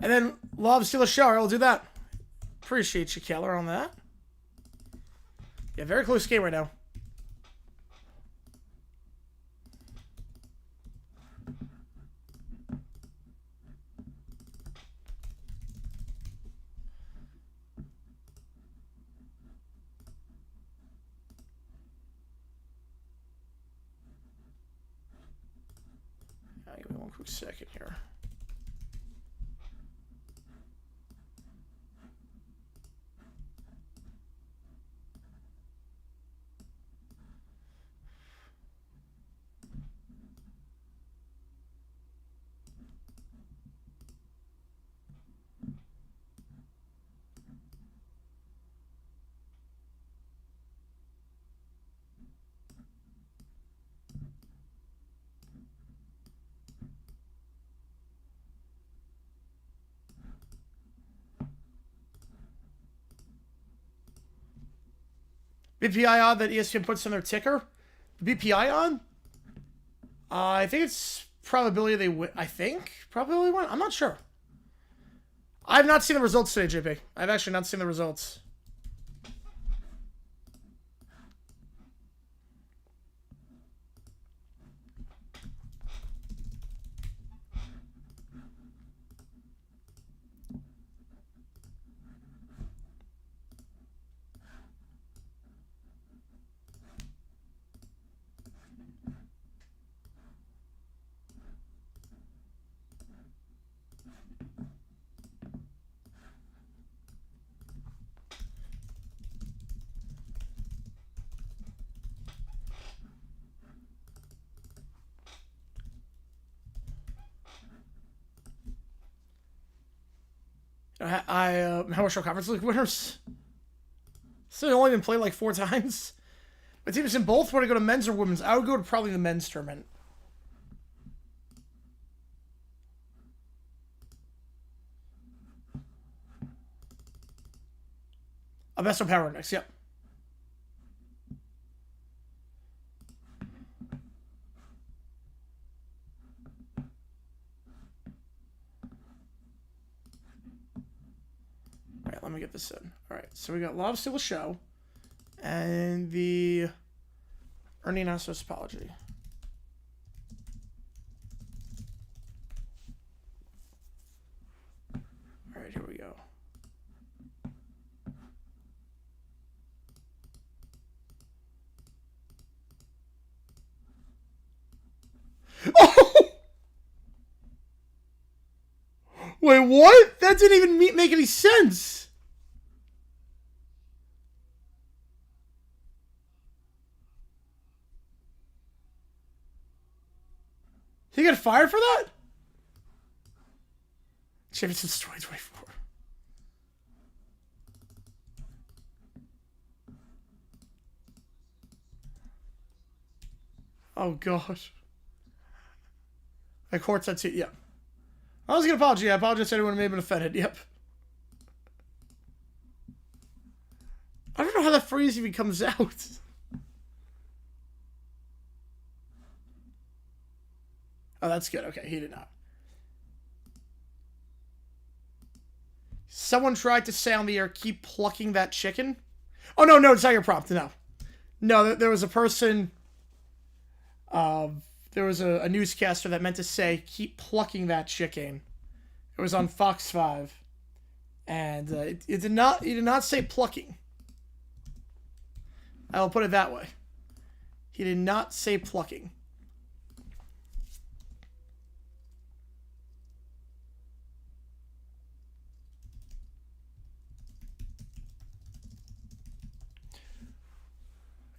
And then Love Steal a Shower. I'll do that. Appreciate you, Keller, on that. Yeah, very close game right now. Give me one quick second here. BPI on that ESPN puts in their ticker. The BPI on? I think it's probability they win. I think probability win. I'm not sure. I've not seen the results today, JP. I've actually not seen the results. How Conference League winners? So they only been played like 4 times. My team is in both. Want to go to men's or women's? I would go to probably the men's tournament. A best on power index, yep. Alright, let me get this in. Alright, so we got Love Still a Show. And the Ernie Nassos apology. Alright, here we go. Oh! Wait, what? That didn't even make any sense. He got fired for that? Champion since 2024. Oh, gosh. Like, court said too, yeah. I was going to apologize. I apologize to anyone who may have been offended. Yep. I don't know how that phrase even comes out. Oh, that's good. Okay, he did not. Someone tried to say on the air, keep plucking that chicken. Oh, no, it's not your prompt. No. No, there was a person... there was a newscaster that meant to say, keep plucking that chicken. It was on Fox 5. And it did not say plucking. I will put it that way. He did not say plucking.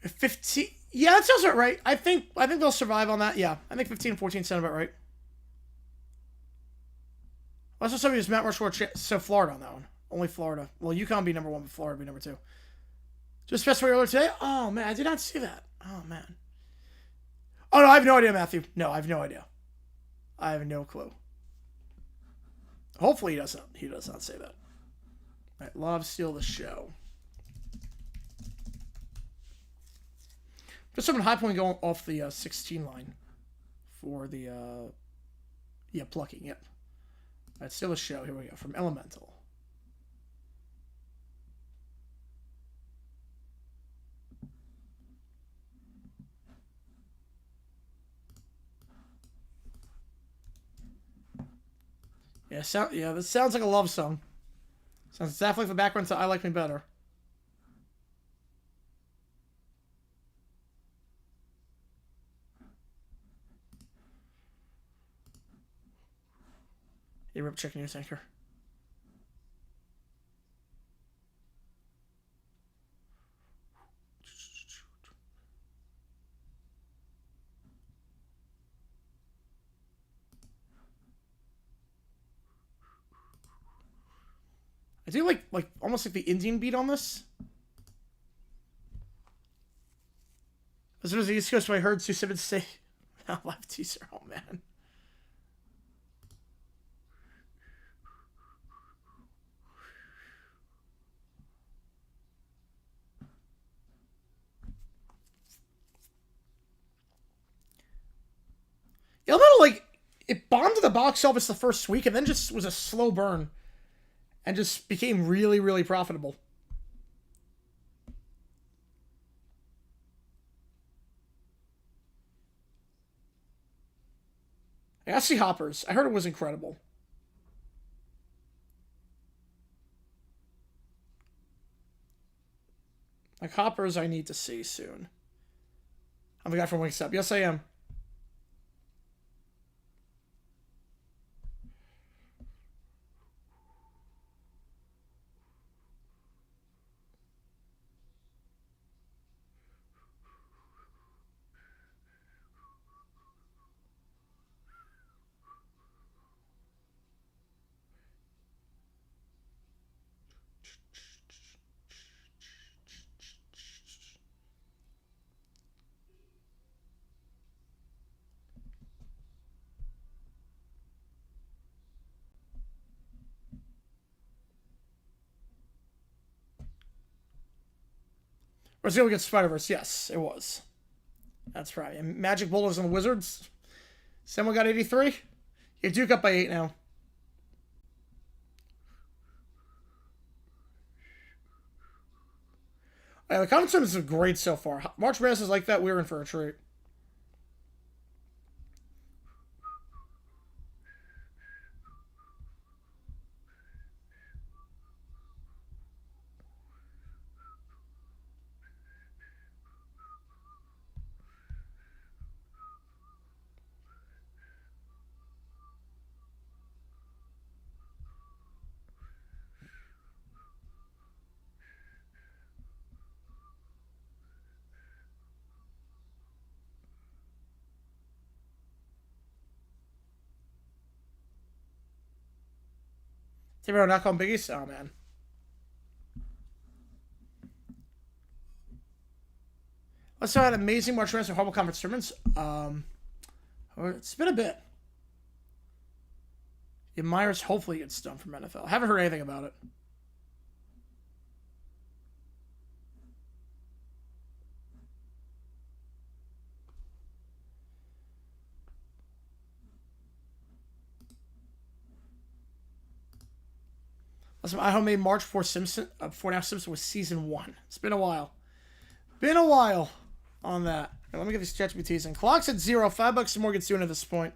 If 15... Yeah, that sounds about right. I think they'll survive on that. Yeah, I think 15 and 14 sound about right. Let's just say it's Mount Rushmore. So Florida on that one. Only Florida. Well, UConn be number 1, but Florida be number 2. Just specified earlier today? Oh, man, I did not see that. Oh, man. Oh, no, I have no idea, Matthew. No, I have no idea. I have no clue. Hopefully he does not say that. All right, Love Steal the Show. Just something high point going off the 16 line for the, yeah, plucking, yep. All right, Steal the Show. Here we go, from Elemental. Yeah, this sounds like a love song. Sounds exactly like the background to I Like Me Better. Hey, rip chicken news anchor. I do like almost like the Indian beat on this. As soon as the East Coast, I heard Sue Simmons say, live teaser. Oh, man. Elemental, like, it bombed to the box office the first week and then just was a slow burn and just became really, really profitable. I gotta see Hoppers. I heard it was incredible. Like, Hoppers I need to see soon. I'm the guy from Wingstop. Yes, I am. Was it against Spider-Verse? Yes, it was. That's right. And Magic Bulldogs and Wizards. Someone got 83. You Duke up by 8 now. Yeah, the conference tournaments are great so far. March Madness is like that. We're in for a treat. T-Bro not calling biggies? Oh, man. Let's talk about amazing March Madness and horrible conference tournaments. It's been a bit. Yeah, Myers hopefully gets done from NFL. Haven't heard anything about it. Listen, I made March before Simpson. Before now, Simpson was season 1. It's been a while. Been a while on that. Right, let me get these ChatGPTs in. Clock's at 0. $5 more gets doing at this point.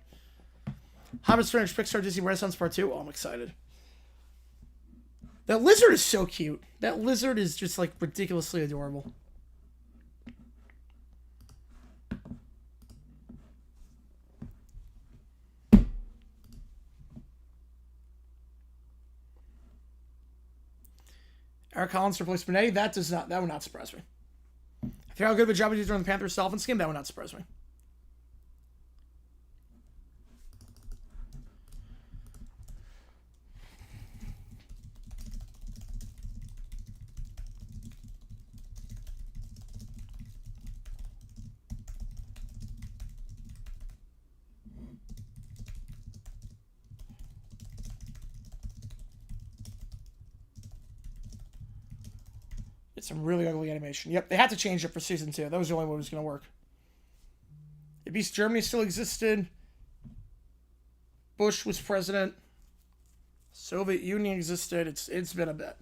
Hobbit Strange Pixar Disney Renaissance Part 2. Oh, I'm excited. That lizard is so cute. That lizard is just like ridiculously adorable. Eric Collins replaced Benet. That would not surprise me. If you're how good of a job he did during the Panthers Dolphins game, that would not surprise me. It's some really ugly animation. Yep, they had to change it for season 2. That was the only way it was going to work. If East Germany still existed, Bush was president, Soviet Union existed. It's been a bit.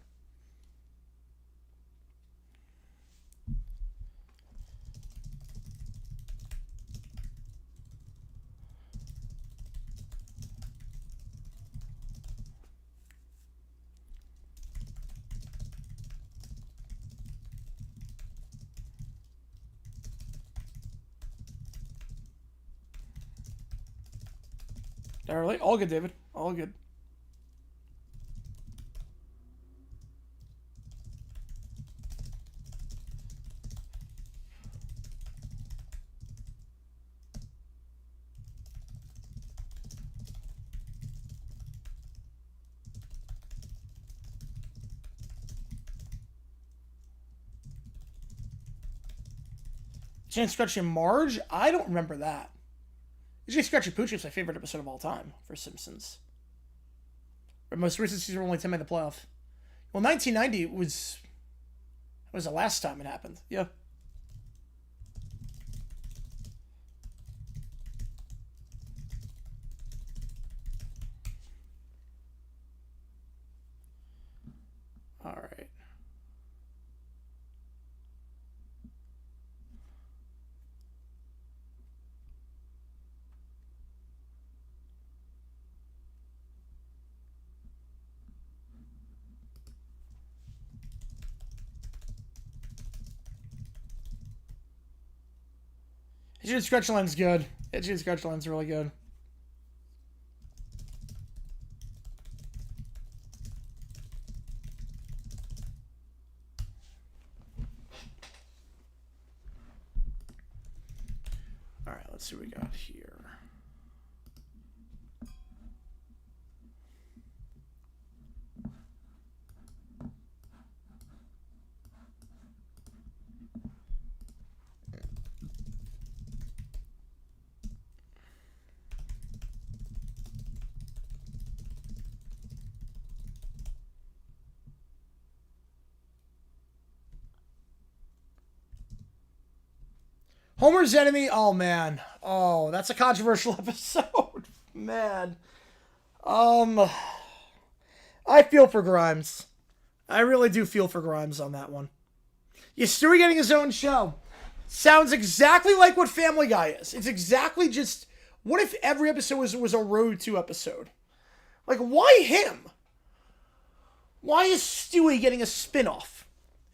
Early. All good, David. All good. Chance Stretchy Marge? I don't remember that. Usually Scratchy Poochie is my favorite episode of all time for Simpsons. Our most recent season only 10 made the playoff. Well, 1990 was the last time it happened. Yeah. All right. Itchy Scratch Line's good. Itchy Scratch Line's really good. All right, let's see what we got here. Homer's enemy. Oh man. Oh, that's a controversial episode. Man. I feel for Grimes. I really do feel for Grimes on that one. Yeah, Stewie getting his own show. Sounds exactly like what Family Guy is. It's exactly just, what if every episode was a Road to episode? Like, why him? Why is Stewie getting a spinoff?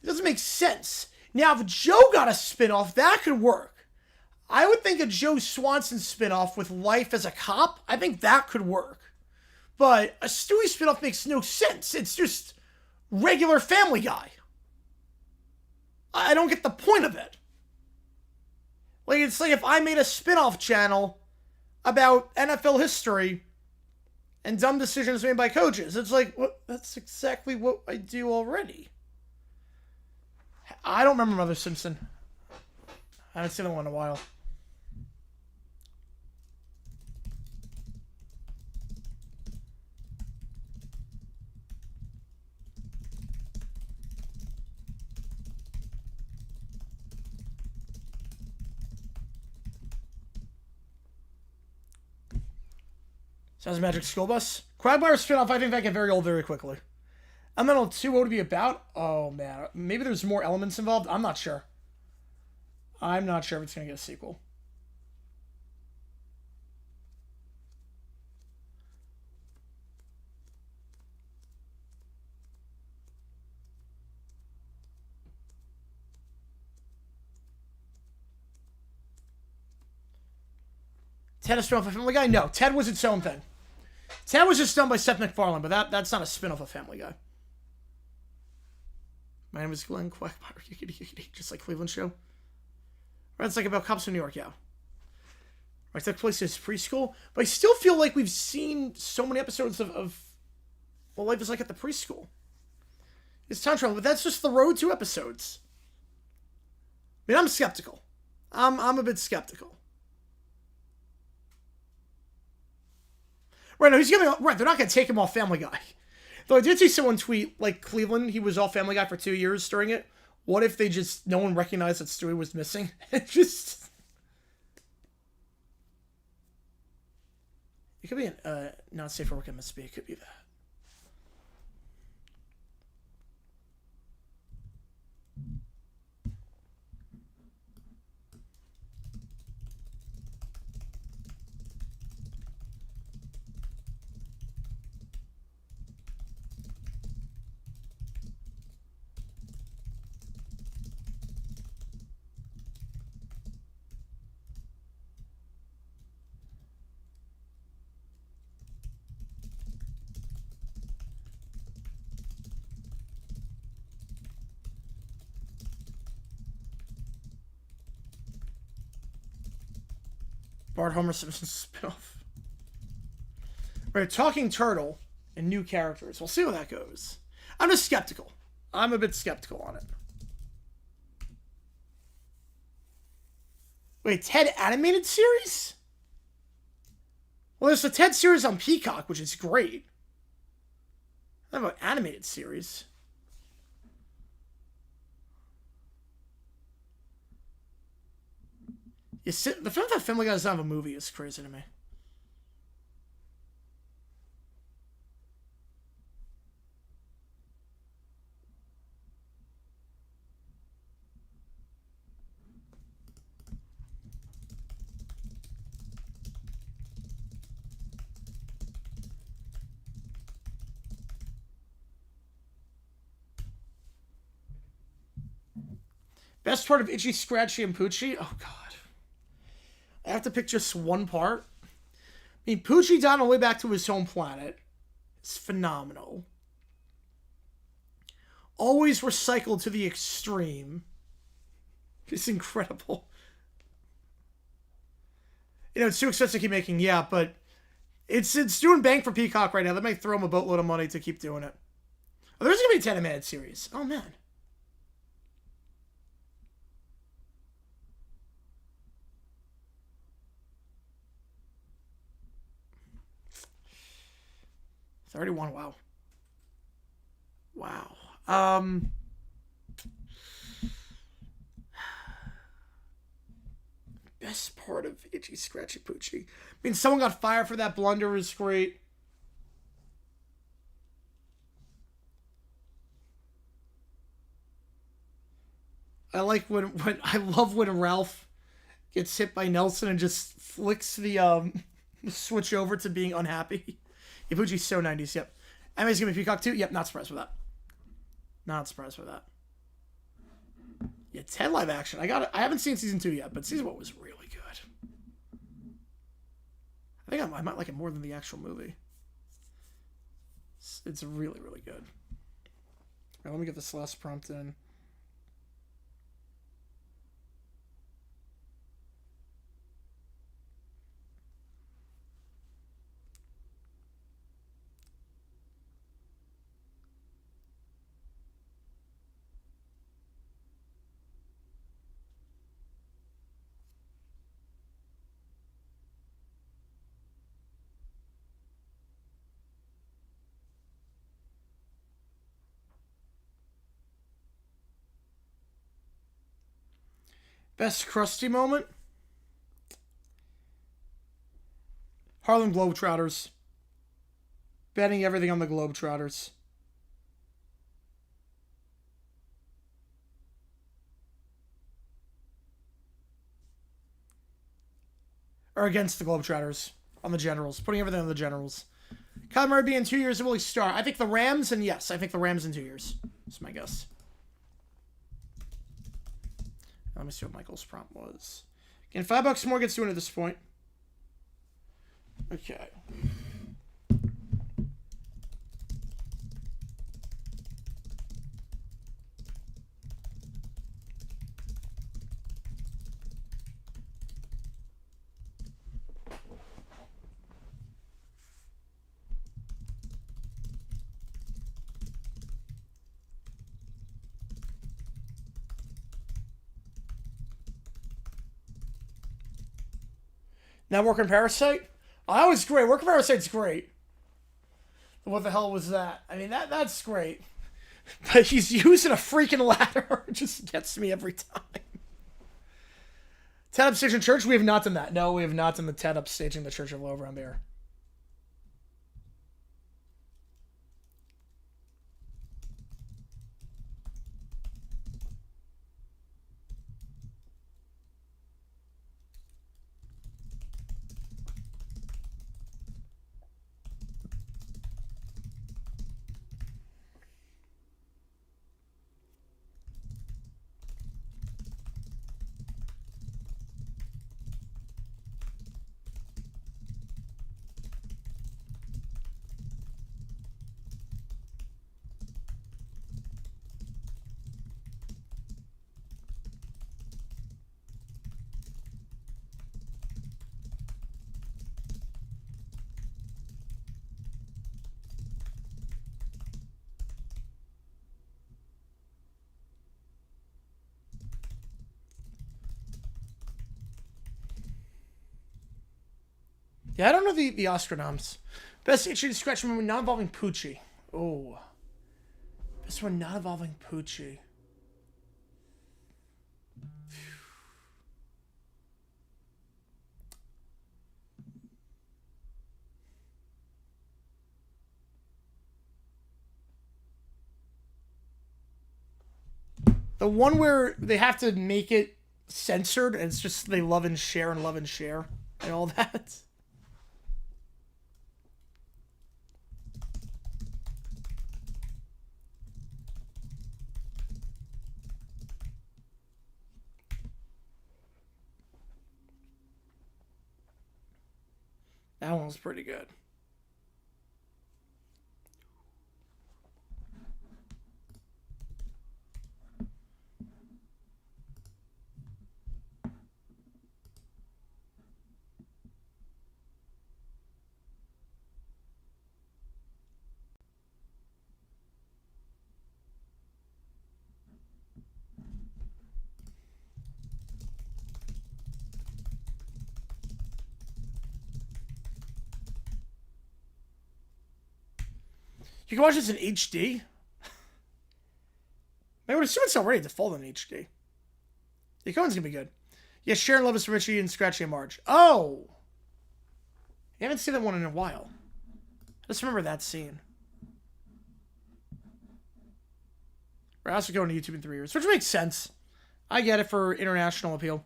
It doesn't make sense. Now, if Joe got a spinoff, that could work. I would think a Joe Swanson spinoff with life as a cop, I think that could work. But a Stewie spinoff makes no sense. It's just regular Family Guy. I don't get the point of it. Like, it's like if I made a spinoff channel about NFL history and dumb decisions made by coaches. It's like, what? That's exactly what I do already. I don't remember Mother Simpson. I haven't seen that one in a while. Sounds Magic School Bus. Quagmire spinoff, I think that get very old very quickly. Elemental 2, what would it be about? Oh, man. Maybe there's more elements involved. I'm not sure. I'm not sure if it's going to get a sequel. Ted a spinoff of Family Guy? No, Ted was its own thing. Ted was just done by Seth MacFarlane, but that's not a spinoff of Family Guy. My name is Glenn Quagmire, just like Cleveland Show. Right, it's like about cops in New York, yeah. Right, took place in his preschool, but I still feel like we've seen so many episodes of what life is like at the preschool. It's time travel, but that's just the Road to episodes. I mean, I'm skeptical. I'm a bit skeptical. Right, no, he's gonna. Right, they're not gonna take him off Family Guy. Though I did see someone tweet, like, Cleveland, he was off Family Guy for 2 years during it. What if they just, no one recognized that Stewie was missing? It just... It could be an, not safe for work MSB. It could be that. Bart Homer Simpson spinoff. Right, Talking Turtle and new characters. We'll see how that goes. I'm just skeptical. I'm a bit skeptical on it. Wait, Ted animated series? Well, there's the Ted series on Peacock, which is great. How about animated series? The fact that Family Guy doesn't have a movie is crazy to me. Best part of Itchy, Scratchy, and Poochie? Oh, God. I have to pick just one part. I mean, Poochie died on the way back to his home planet. It's phenomenal. Always recycled to the extreme. It's incredible. You know, it's too expensive to keep making, yeah, but it's doing bank for Peacock right now. They might throw him a boatload of money to keep doing it. Oh, there's going to be a 10 animated series. Oh, man. $31, wow. Wow. best part of Itchy Scratchy Poochie. I mean, someone got fired for that blunder was great. I like when I love when Ralph gets hit by Nelson and just flicks the switch over to being unhappy. Yeah, Poochie's so 90s, yep. Anime's gonna be Peacock too? Yep, not surprised with that. Not surprised with that. Yeah, 10 live action. I haven't seen season 2 yet, but season 1 was really good. I think I might like it more than the actual movie. It's really, really good. All right, let me get this last prompt in. Best Krusty moment? Harlem Globetrotters. Betting everything on the Globetrotters. Or against the Globetrotters. On the Generals. Putting everything on the Generals. Kyler Murray being 2 years, will he start? I think the Rams, and yes, I think the Rams in 2 years. That's my guess. Let me see what Michael's prompt was. Again, $5 more gets doing at this point. Okay. Now Working Parasite? Oh, that was great. Working Parasite's great. What the hell was that? I mean, that's great. But he's using a freaking ladder. It just gets me every time. Ted Up Staging Church? We have not done that. No, we have not done the Ted Up Staging the Church of Low around there. Yeah, I don't know the Oscar noms. Best itchy scratch moment not involving Poochie. Oh. Best one not involving Poochie. The one where they have to make it censored and it's just they love and share and all that. That one was pretty good. You can watch this in HD. I would assume it's already default in HD. The Cohen's gonna be good. Yeah, Sharon Lovis from Richie and Scratchy and Marge. Oh! I haven't seen that one in a while. I just remember that scene. We're also going to YouTube in 3 years, which makes sense. I get it for international appeal.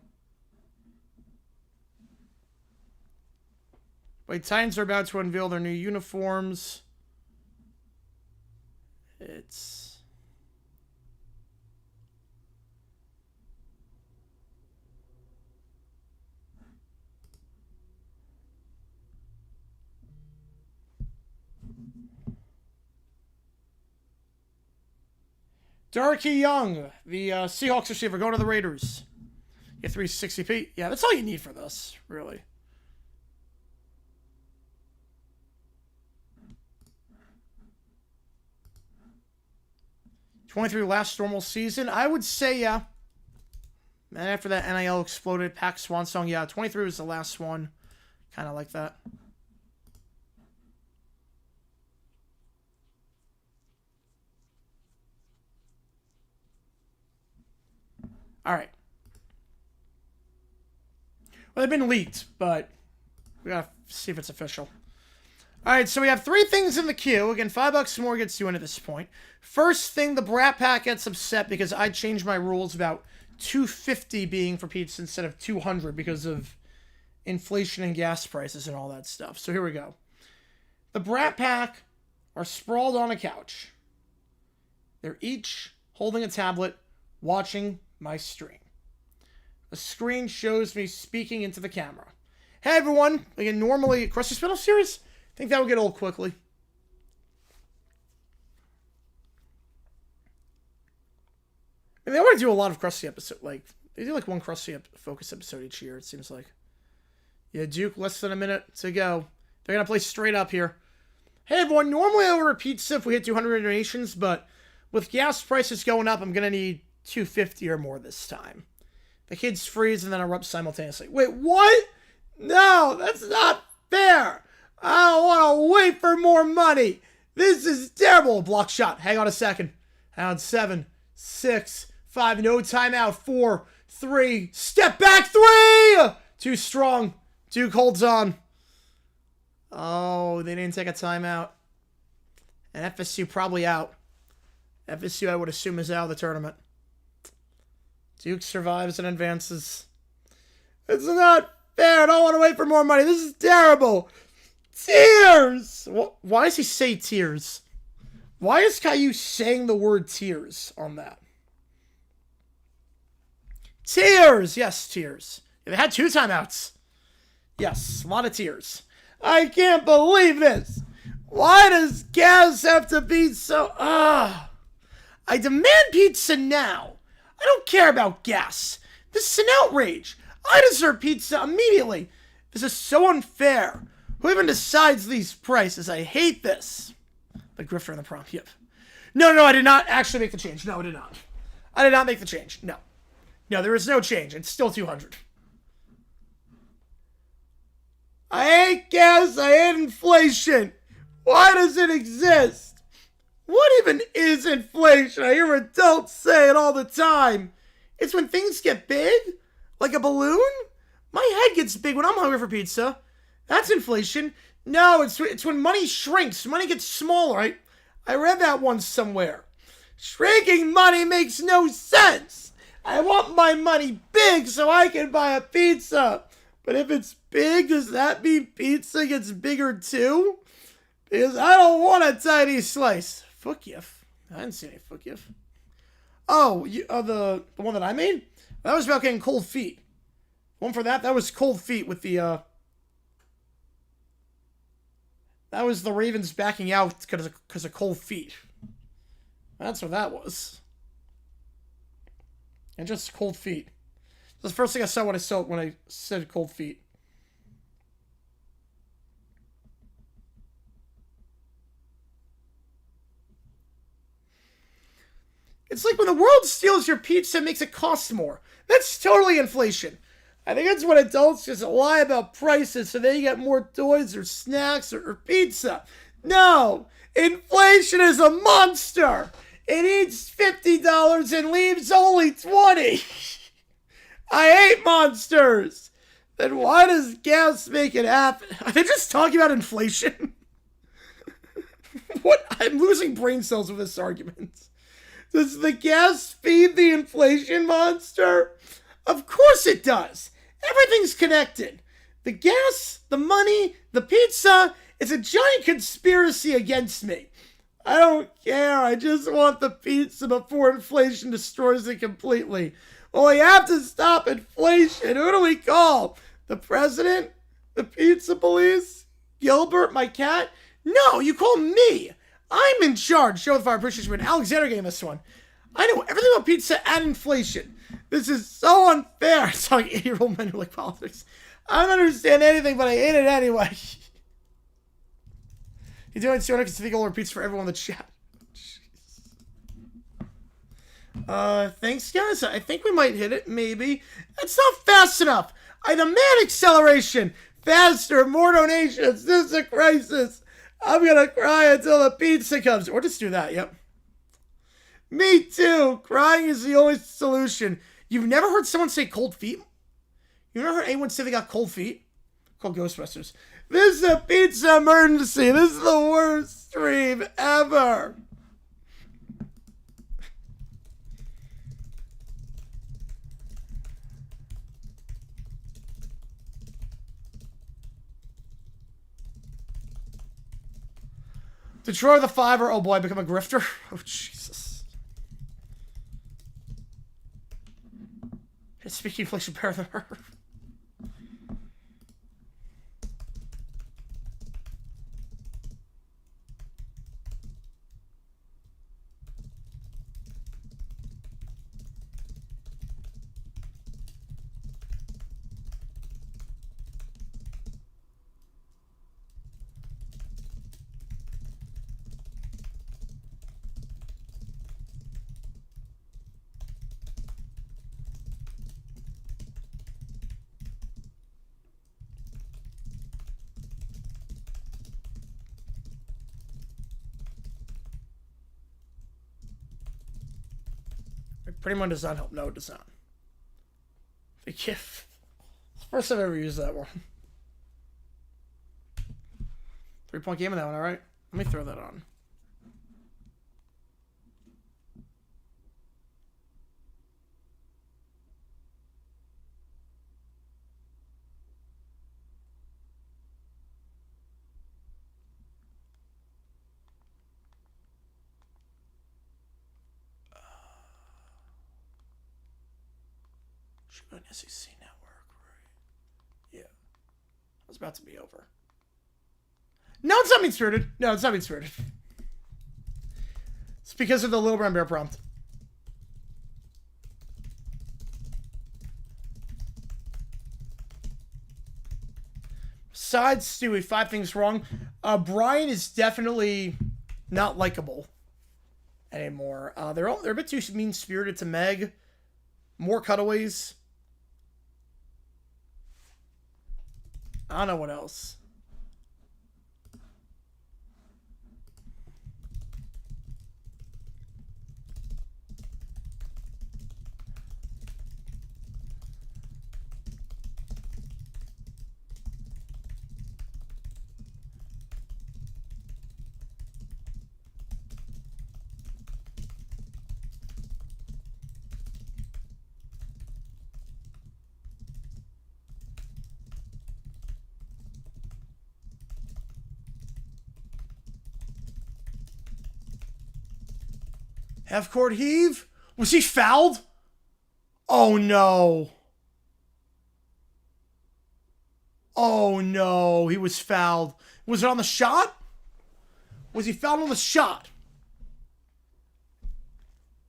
Wait, Titans are about to unveil their new uniforms. It's... Darky Young, the Seahawks receiver, going to the Raiders. Get 360p. Yeah, that's all you need for this, really. '23 last normal season. I would say, yeah. And after that NIL exploded, Pack Swan Song, yeah, 23 was the last one. Kind of like that. All right. Well, they've been leaked, but we gotta see if it's official. All right, so we have 3 things in the queue. Again, $5 more gets you in at this point. First thing, the Brat Pack gets upset because I changed my rules about $2.50 being for pizza instead of $200 because of inflation and gas prices and all that stuff. So here we go. The Brat Pack are sprawled on a couch. They're each holding a tablet, watching my stream. The screen shows me speaking into the camera. Hey everyone, again, normally Krusty Spin-off series, I think that would get old quickly. And they want to do a lot of Krusty episodes. Like, they do like one Krusty focus episode each year, it seems like. Yeah, Duke, less than a minute to go. They're going to play straight up here. Hey everyone, normally I order pizza if we hit 200 donations, but with gas prices going up, I'm going to need $2.50 or more this time. The kids freeze and then erupt simultaneously. Wait, what? No, that's not fair. I don't want to wait for more money. This is terrible. Block shot. Hang on a second. Hang on. 7, 6, 5. No timeout. 4, 3. Step back. 3. Too strong. Duke holds on. Oh, they didn't take a timeout. And FSU probably out. FSU, I would assume, is out of the tournament. Duke survives and advances. It's not fair. I don't want to wait for more money. This is terrible. Tears! Why does he say tears? Why is Caillou saying the word tears on that? Tears! Yes, tears. Yeah, they had 2 timeouts. Yes, a lot of tears. I can't believe this. Why does gas have to be so... I demand pizza now. I don't care about gas. This is an outrage. I deserve pizza immediately. This is so unfair. Who even decides these prices? I hate this. The grifter in the prompt, yep. No, I did not actually make the change. No, I did not. I did not make the change. No. No, there is no change. It's still 200. I hate gas. I hate inflation. Why does it exist? What even is inflation? I hear adults say it all the time. It's when things get big, like a balloon. My head gets big when I'm hungry for pizza. That's inflation. No, it's when money shrinks. Money gets smaller. I read that once somewhere. Shrinking money makes no sense. I want my money big so I can buy a pizza. But if it's big, does that mean pizza gets bigger too? Because I don't want a tiny slice. Foot gif. I didn't see any foot gif. Oh, the one that I made? That was about getting cold feet. One for that was cold feet with the, that was the Ravens backing out because of cold feet. That's what that was. And just cold feet. That's the first thing I saw when I said cold feet. It's like when the world steals your pizza and makes it cost more. That's totally inflation. I think that's when adults just lie about prices so they get more toys or snacks or pizza. No! Inflation is a monster! It eats $50 and leaves only $20! I hate monsters. Then why does gas make it happen? Are they just talking about inflation? What? I'm losing brain cells with this argument. Does the gas feed the inflation monster? Of course it does. Everything's connected. The gas, the money, the pizza, it's a giant conspiracy against me. I don't care. I just want the pizza before inflation destroys it completely. Well, we have to stop inflation. Who do we call? The president? The pizza police? Gilbert, my cat? No, you call me. I'm in charge. Show the fire appreciation. Alexander gave us one. I know everything about pizza and inflation. This is so unfair. It's like 8-year-old men who like politics. I don't understand anything, but I hate it anyway. You doing so I can think order pizza for everyone in the chat. Thanks guys. I think we might hit it, maybe. That's not fast enough. I demand acceleration. Faster, more donations. This is a crisis. I'm gonna cry until the pizza comes. Or just do that, yep. Me too. Crying is the only solution. You've never heard someone say cold feet? You've never heard anyone say they got cold feet? Called Ghostbusters. This is a pizza emergency. This is the worst stream ever. Destroy the fiver. Oh boy, become a grifter. Oh Jesus. Speaking inflation better than her. Pretty much does not help. No, it does not. The GIF. It's the first time I've ever used that one. 3-point game in that one, alright? Let me throw that on. Should go on SEC Network, right? Yeah. I was about to be over. No, it's not mean spirited. No, it's not mean spirited. It's because of the Little Brown Bear prompt. Besides Stewie, 5 things wrong. Brian is definitely not likable anymore. They're a bit too mean spirited to Meg. More cutaways. I don't know what else. Half court heave? Was he fouled? Oh no. Oh no, he was fouled. Was it on the shot? Was he fouled on the shot?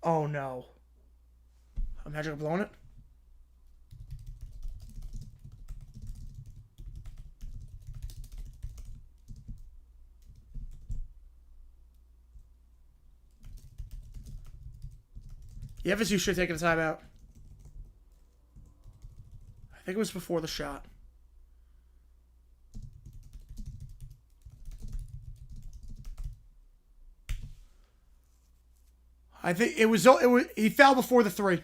Oh no. Imagine I've blown it. Yeah, FSU should have taken a timeout. I think it was before the shot. I think it was he fouled before the 3.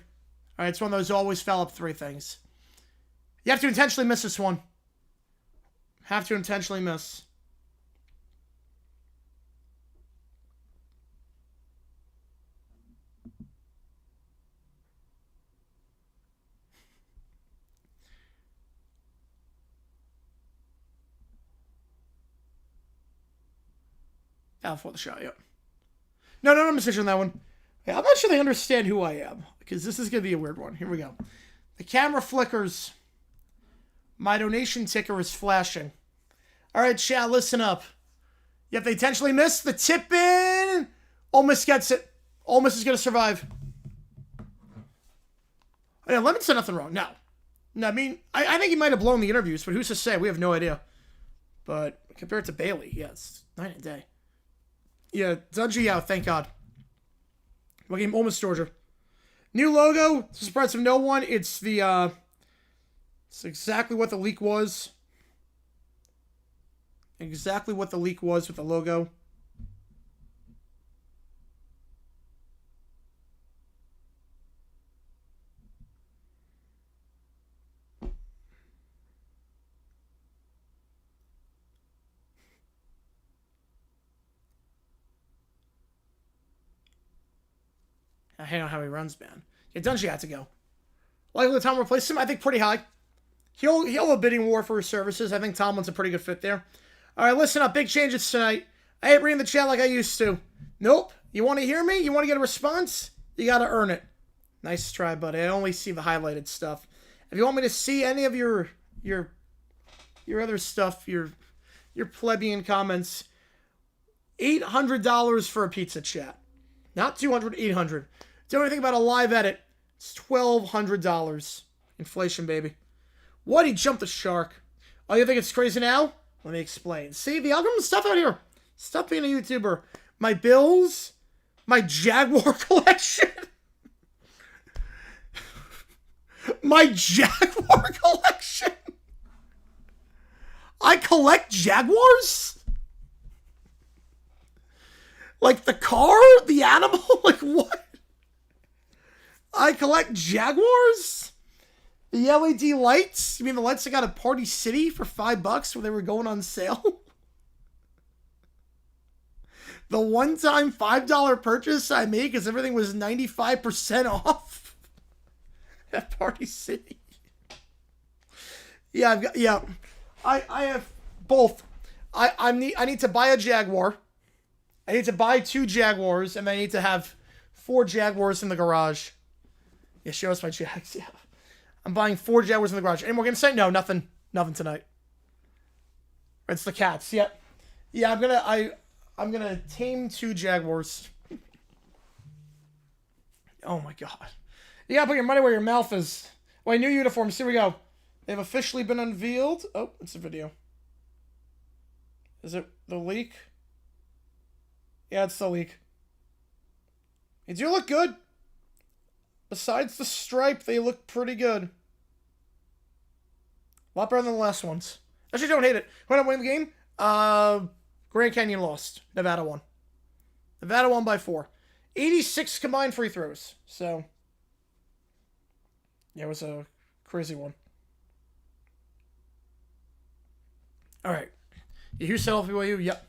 All right, it's one of those always fell up 3 things. You have to intentionally miss this one. Have to intentionally miss. Down for the shot, yep. No message on that one. Yeah, I'm not sure they understand who I am, because this is going to be a weird one. Here we go. The camera flickers. My donation ticker is flashing. All right, chat, listen up. Yep, they intentionally missed the tip in. Ole Miss gets it. Ole Miss is going to survive. Yeah, Lemon said nothing wrong. No, I mean, I think he might have blown the interviews, but who's to say? We have no idea. But compared to Bailey, yeah, it's night and day. Yeah, Dungy out, thank God. What game? Ole Miss, Georgia. New logo, to the surprise of no one. It's the, it's exactly what the leak was. Exactly what the leak was with the logo. I hate on how he runs, man. Yeah, Dungy had to go. Likely Tom replace him, I think pretty high. He'll have a bidding war for his services. I think Tomlin's a pretty good fit there. All right, listen up. Big changes tonight. I ain't reading the chat like I used to. Nope. You want to hear me? You want to get a response? You got to earn it. Nice try, buddy. I only see the highlighted stuff. If you want me to see any of your other stuff, your plebeian comments, $800 for a pizza, chat. Not $200, $800. Don't anything about a live edit. It's $1,200. Inflation, baby. What? He jumped the shark. Oh, you think it's crazy now? Let me explain. See, the algorithm stuff out here. Stop being a YouTuber. My bills, my Jaguar collection. My Jaguar collection. I collect Jaguars? Like the car? The animal? Like what? I collect Jaguars? The LED lights? You mean the lights I got at Party City for $5 when they were going on sale? The one-time $5 purchase I made because everything was 95% off at Party City. Yeah, I have both. I need to buy a Jaguar. I need to buy 2 Jaguars, and I need to have 4 Jaguars in the garage. Yeah, show us my Jags. Yeah, I'm buying 4 Jaguars in the garage. Any more games tonight? No, nothing tonight. It's the cats. Yeah, I'm gonna tame 2 Jaguars. Oh my God! You gotta put your money where your mouth is. Oh, new uniforms. Here we go. They've officially been unveiled. Oh, it's a video. Is it the leak? Yeah, it's the leak. They do look good. Besides the stripe, they look pretty good. A lot better than the last ones. Actually, don't hate it. Who ended up winning the game? Grand Canyon lost. Nevada won. Nevada won by 4. 86 combined free throws. So, yeah, it was a crazy one. All right. You hear self BYU? Yep.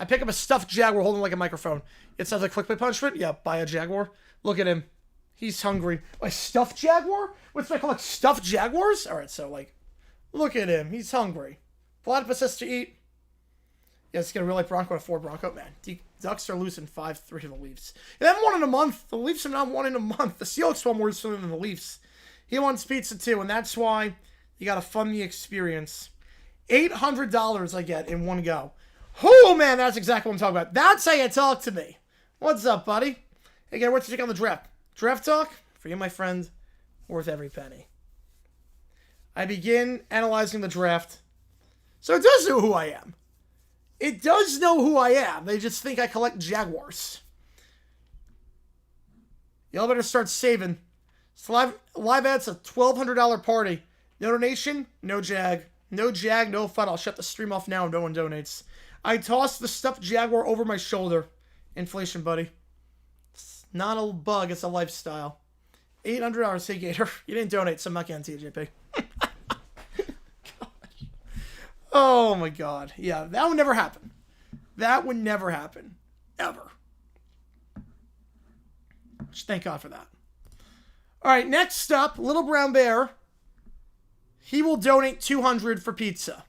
I pick up a stuffed Jaguar holding like a microphone. It sounds like clickbait punishment? Yeah, buy a Jaguar. Look at him. He's hungry. A stuffed Jaguar? What's my collect? Stuffed Jaguars? All right, so, like, look at him. He's hungry. Platypus has to eat. Yeah, it's going to real like Bronco to 4 Bronco. Man, Ducks are losing 5-3 to the Leafs. They haven't won in a month. The Leafs have not won in a month. The Seahawks won more than the Leafs. He wants pizza too, and that's why you got to fund the experience. $800 I get in one go. Oh, man, that's exactly what I'm talking about. That's how you talk to me. What's up, buddy? Hey, again, what's your take on the draft? Draft talk? For you, my friend, worth every penny. I begin analyzing the draft. So it does know who I am. It does know who I am. They just think I collect Jaguars. Y'all better start saving. It's live ads a $1,200 party. No donation, no Jag. No Jag, no fun. I'll shut the stream off now if no one donates. I tossed the stuffed Jaguar over my shoulder. Inflation, buddy. Not a bug, it's a lifestyle. $800, hey Gator. You didn't donate, so I'm not getting TJP. Oh my god. Yeah, that would never happen. That would never happen. Ever. Just thank God for that. Alright, next up, Little Brown Bear. He will donate $200 for pizza.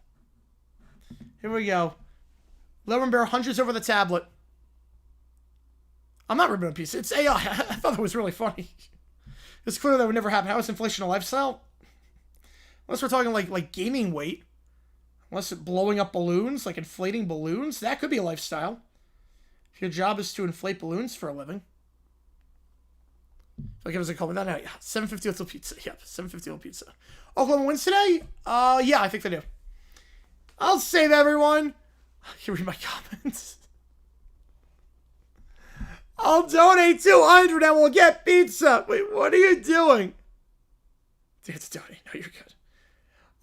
Here we go. Little Brown Bear hunches over the tablet. I'm not ripping a pizza. It's AI. I thought that was really funny. It's clear that would never happen. How is inflation a lifestyle? Unless we're talking like gaming weight. Unless it's blowing up balloons, like inflating balloons. That could be a lifestyle. If your job is to inflate balloons for a living. Like it was a comment. No, yeah. $7.50 little pizza. Yep, $7.50 little pizza. Oklahoma wins today? Yeah, I think they do. I'll save everyone. You read my comments. I'll donate $200 and we'll get pizza. Wait, what are you doing? You have to donate. No, you're good.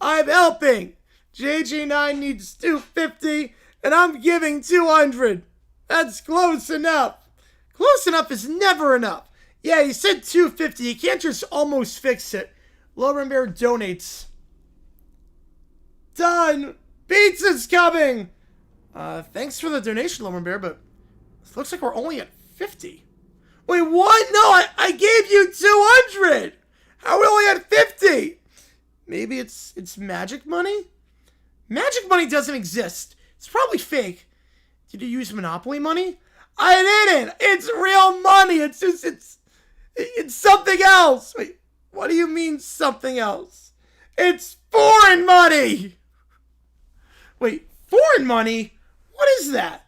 I'm helping. JG9 needs $250 and I'm giving $200. That's close enough. Close enough is never enough. Yeah, he said $250. You can't just almost fix it. Lower Bear donates. Done. Pizza's coming. Thanks for the donation, Lower Bear, but it looks like we're only at 50. Wait, what? No, I gave you 200. How are we only at 50? Maybe it's magic money? Magic money doesn't exist. It's probably fake. Did you use Monopoly money? I didn't. It's real money. It's something else. Wait, what do you mean something else? It's foreign money. Wait, foreign money? What is that?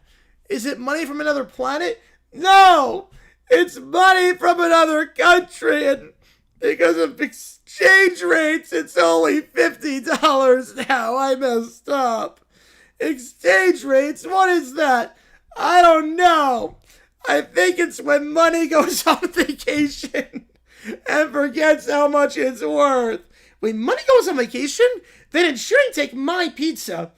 Is it money from another planet? No, it's money from another country, and because of exchange rates, it's only $50 now. I messed up. Exchange rates? What is that? I don't know. I think it's when money goes on vacation and forgets how much it's worth. Wait, money goes on vacation? Then it shouldn't take my pizza.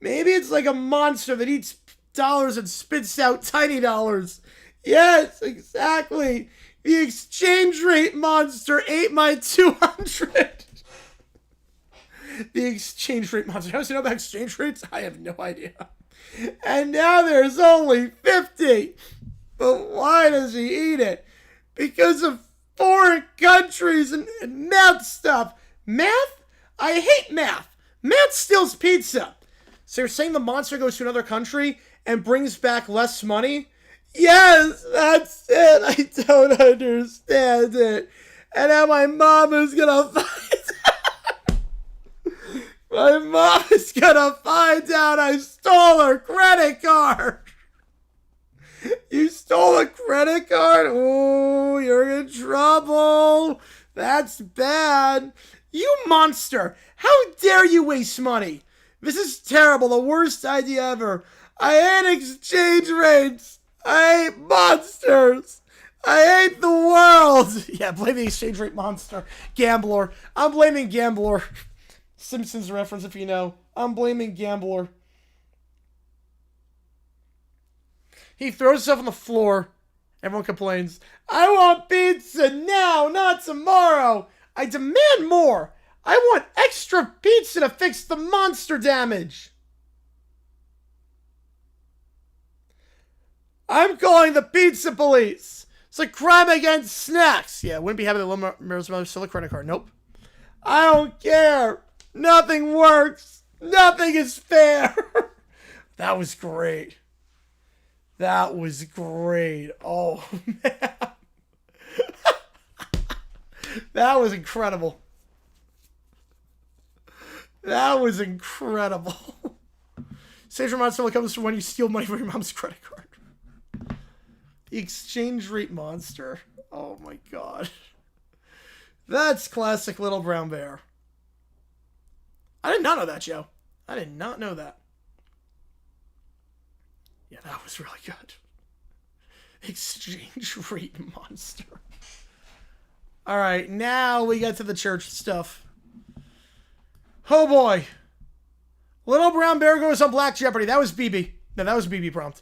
Maybe it's like a monster that eats dollars and spits out tiny dollars. Yes, exactly. The exchange rate monster ate my 200. The exchange rate monster. How does he know about exchange rates? I have no idea. And now there's only 50. But why does he eat it? Because of foreign countries and math stuff. Math? I hate math. Math steals pizza. So you're saying the monster goes to another country and brings back less money? Yes, that's it. I don't understand it. And now my mom is gonna find out. My mom is gonna find out I stole her credit card. You stole a credit card? Oh, you're in trouble. That's bad. You monster. How dare you waste money? This is terrible. The worst idea ever. I hate exchange rates. I hate monsters. I hate the world. Yeah, blame the exchange rate monster. Gambler. I'm blaming Gambler. Simpsons reference if you know. I'm blaming Gambler. He throws himself on the floor. Everyone complains. I want pizza now, not tomorrow. I demand more. I want extra pizza to fix the monster damage. I'm calling the pizza police. It's a crime against snacks. Yeah, wouldn't be happy that Little Bear's mother stole a credit card. Nope. I don't care. Nothing works. Nothing is fair. That was great. That was great. Oh, man. That was incredible. That was incredible. Sage your monster comes from when you steal money from your mom's credit card. The exchange rate monster. Oh my god. That's classic Little Brown Bear. I did not know that, Joe. I did not know that. Yeah, that was really good. Exchange rate monster. Alright, now we get to the church stuff. Oh boy. Little Brown Bear goes on Black Jeopardy. That was BB. No, that was BB prompt.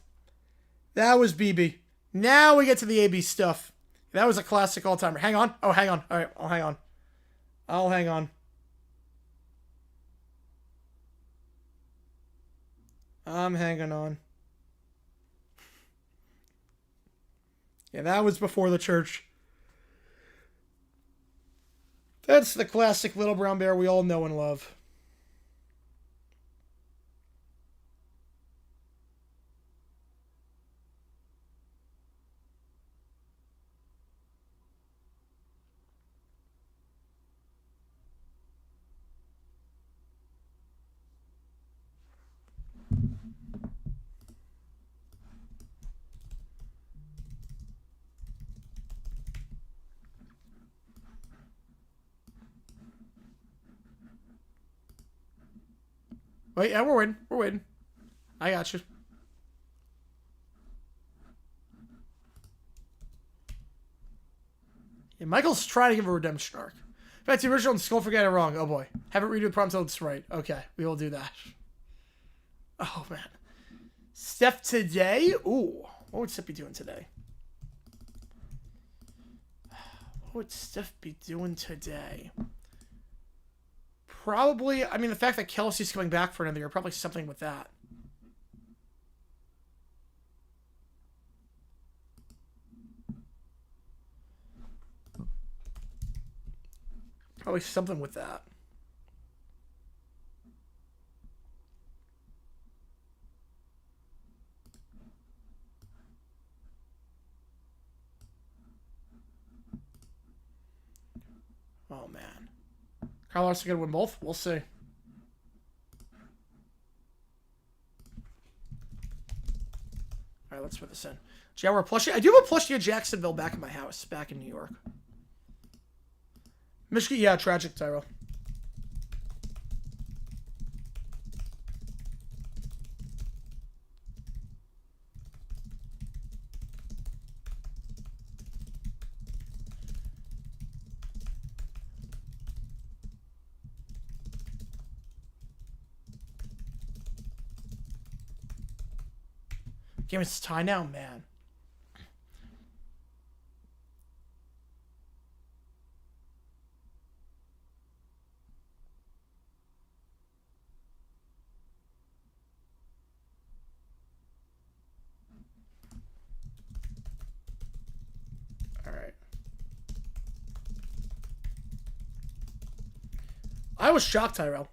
That was BB. Now we get to the AB stuff. That was a classic all-timer. Hang on. Oh, hang on. All right, I'll hang on. I'll hang on. I'm hanging on. Yeah, that was before the church. That's the classic Little Brown Bear we all know and love. Wait, yeah, we're waiting. We're waiting. I got you. Yeah, Michael's trying to give a redemption arc. In fact, the original Skull Forget It wrong. Oh boy. Have it redo the prompt until it's right. Okay, we will do that. Oh man. Steph today? Ooh. What would Steph be doing today? What would Steph be doing today? Probably, I mean, the fact that Kelsey's coming back for another year, probably something with that. Probably something with that. Oh, man. Kyle Larson going to win both? We'll see. All right, let's put this in. Jaguar plushie. I do have a plushie of Jacksonville back in my house, back in New York. Michigan, yeah, tragic, Tyro. Game is tie now, man. All right. I was shocked, Tyrell.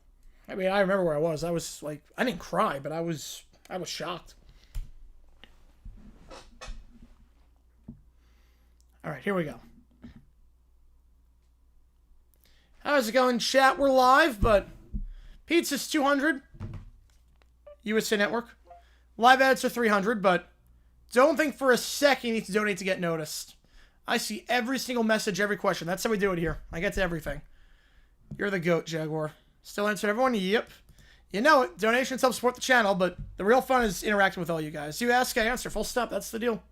I mean, I remember where I was. I was like, I didn't cry, but I was shocked. All right, here we go. How's it going, chat? We're live, but pizza's 200. USA Network. Live ads are 300, but don't think for a second you need to donate to get noticed. I see every single message, every question. That's how we do it here. I get to everything. You're the GOAT, Jaguar. Still answering everyone? Yep. You know it. Donations help support the channel, but the real fun is interacting with all you guys. You ask, I answer. Full stop. That's the deal.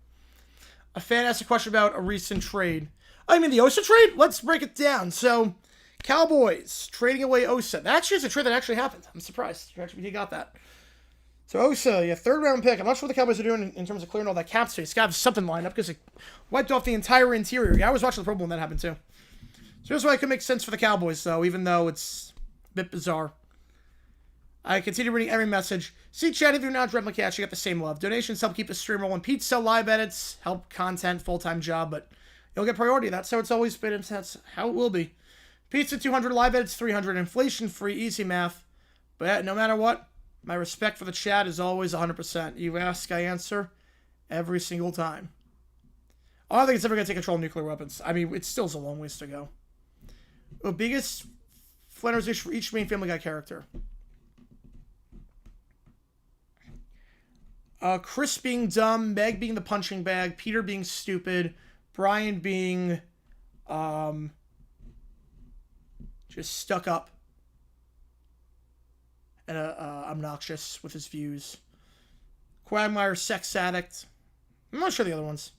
A fan asked a question about a recent trade. I mean, the Osa trade? Let's break it down. So, Cowboys trading away Osa. That actually is a trade that actually happened. I'm surprised. ChatGPT got that. So, Osa, yeah, third round pick. I'm not sure what the Cowboys are doing in terms of clearing all that cap space. Got to have something lined up because it wiped off the entire interior. Yeah, I was watching the Pro Bowl when that happened too. So, here's why it could make sense for the Cowboys, though, even though it's a bit bizarre. I continue reading every message. See, chat, if you're not Dread McCash, you got the same love. Donations help keep the stream rolling. Pizza, live edits, help content, full-time job, but you'll get priority. That's how it's always been, and that's how it will be. Pizza, 200, live edits, 300, inflation-free, easy math. But no matter what, my respect for the chat is always 100%. You ask, I answer every single time. I don't think it's ever going to take control of nuclear weapons. I mean, it still has a long ways to go. The biggest flannerization for each main Family Guy character. Chris being dumb, Meg being the punching bag, Peter being stupid, Brian being just stuck up and obnoxious with his views. Quagmire, sex addict. I'm not sure the other ones.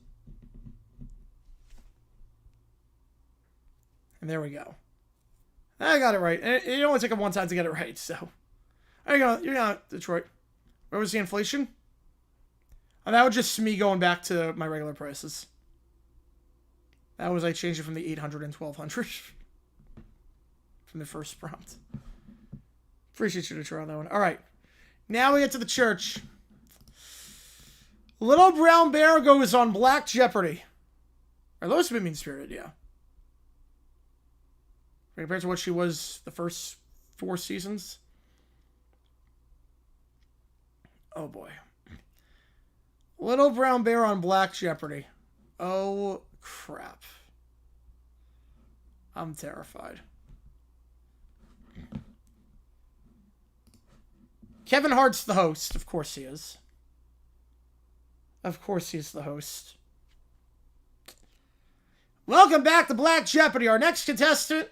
And there we go. I got it right. It only took him one time to get it right, so. There you go. You're not Detroit. Where was the inflation? And that was just me going back to my regular prices. That was, I changed it from the 800 and 1200 from the first prompt. Appreciate you to try on that one. All right. Now we get to the church. Little Brown Bear goes on Black Jeopardy. Are those been mean-spirited? Yeah. Compared to what she was the first 4 seasons. Oh, boy. Little Brown Bear on Black Jeopardy. Oh, crap. I'm terrified. Kevin Hart's the host. Of course he is. Of course he's the host. Welcome back to Black Jeopardy. Our next contestant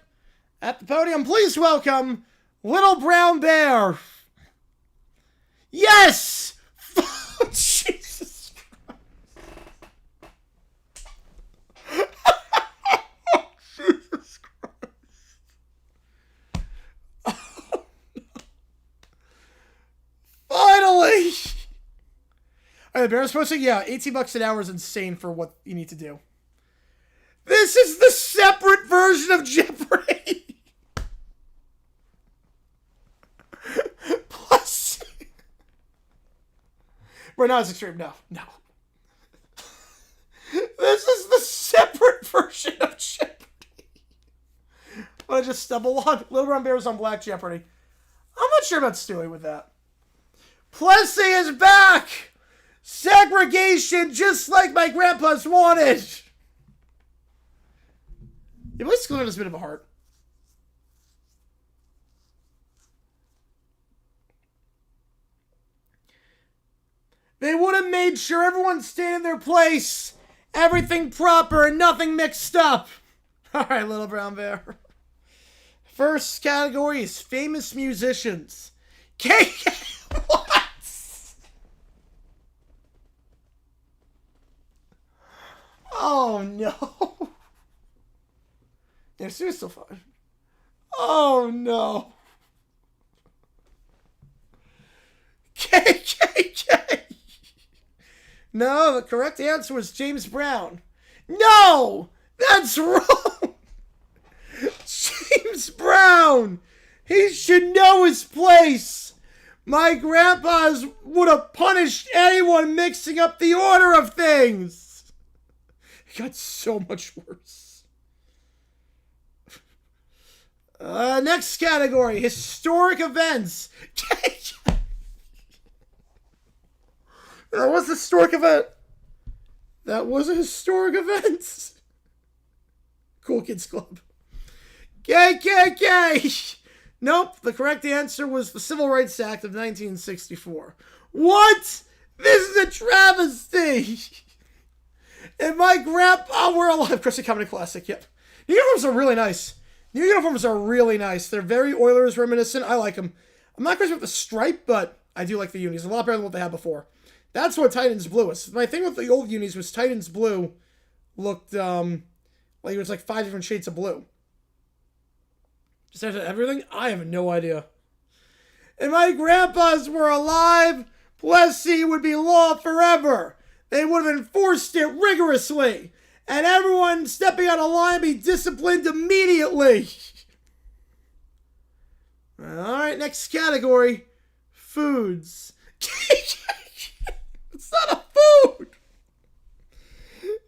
at the podium, please welcome Little Brown Bear. Yes! Jesus Christ. Jesus Christ. Oh, no. Finally! Are the Bears supposed to? Yeah, $18 an hour is insane for what you need to do. This is the separate version of Jeopardy! Plus... Right now it's extreme. No. This is the separate version of Jeopardy! What I just stumbled on? Little Brown Bear was on Black Jeopardy. I'm not sure about Stewie with that. Plessy is back! Segregation just like my grandpa's wanted! It was Glenn has a bit of a heart. They would have made sure everyone stayed in their place. Everything proper and nothing mixed up. Alright, Little Brown Bear. First category is famous musicians. What? Oh no. Yeah, Sue's still fine. Oh, no. KKK. No, the correct answer was James Brown. No! That's wrong! James Brown! He should know his place! My grandpas would have punished anyone mixing up the order of things! It got so much worse. Next category, historic events. That was a historic event. That was a historic event. Cool Kids Club. KKK. Nope, the correct answer was the Civil Rights Act of 1964. What? This is a travesty. And my grandpa were alive. Chrissy Comedy Classic, yep. The uniforms are really nice. New uniforms are really nice. They're very Oilers reminiscent. I like them. I'm not crazy with the stripe, but I do like the unis. A lot better than what they had before. That's what Titans blue is. My thing with the old unis was Titans blue looked like it was like 5 different shades of blue. Just after everything? I have no idea. And my grandpas were alive, Plessy would be law forever. They would have enforced it rigorously. And everyone stepping out of line be disciplined immediately. Alright, next category. Foods. It's not a food.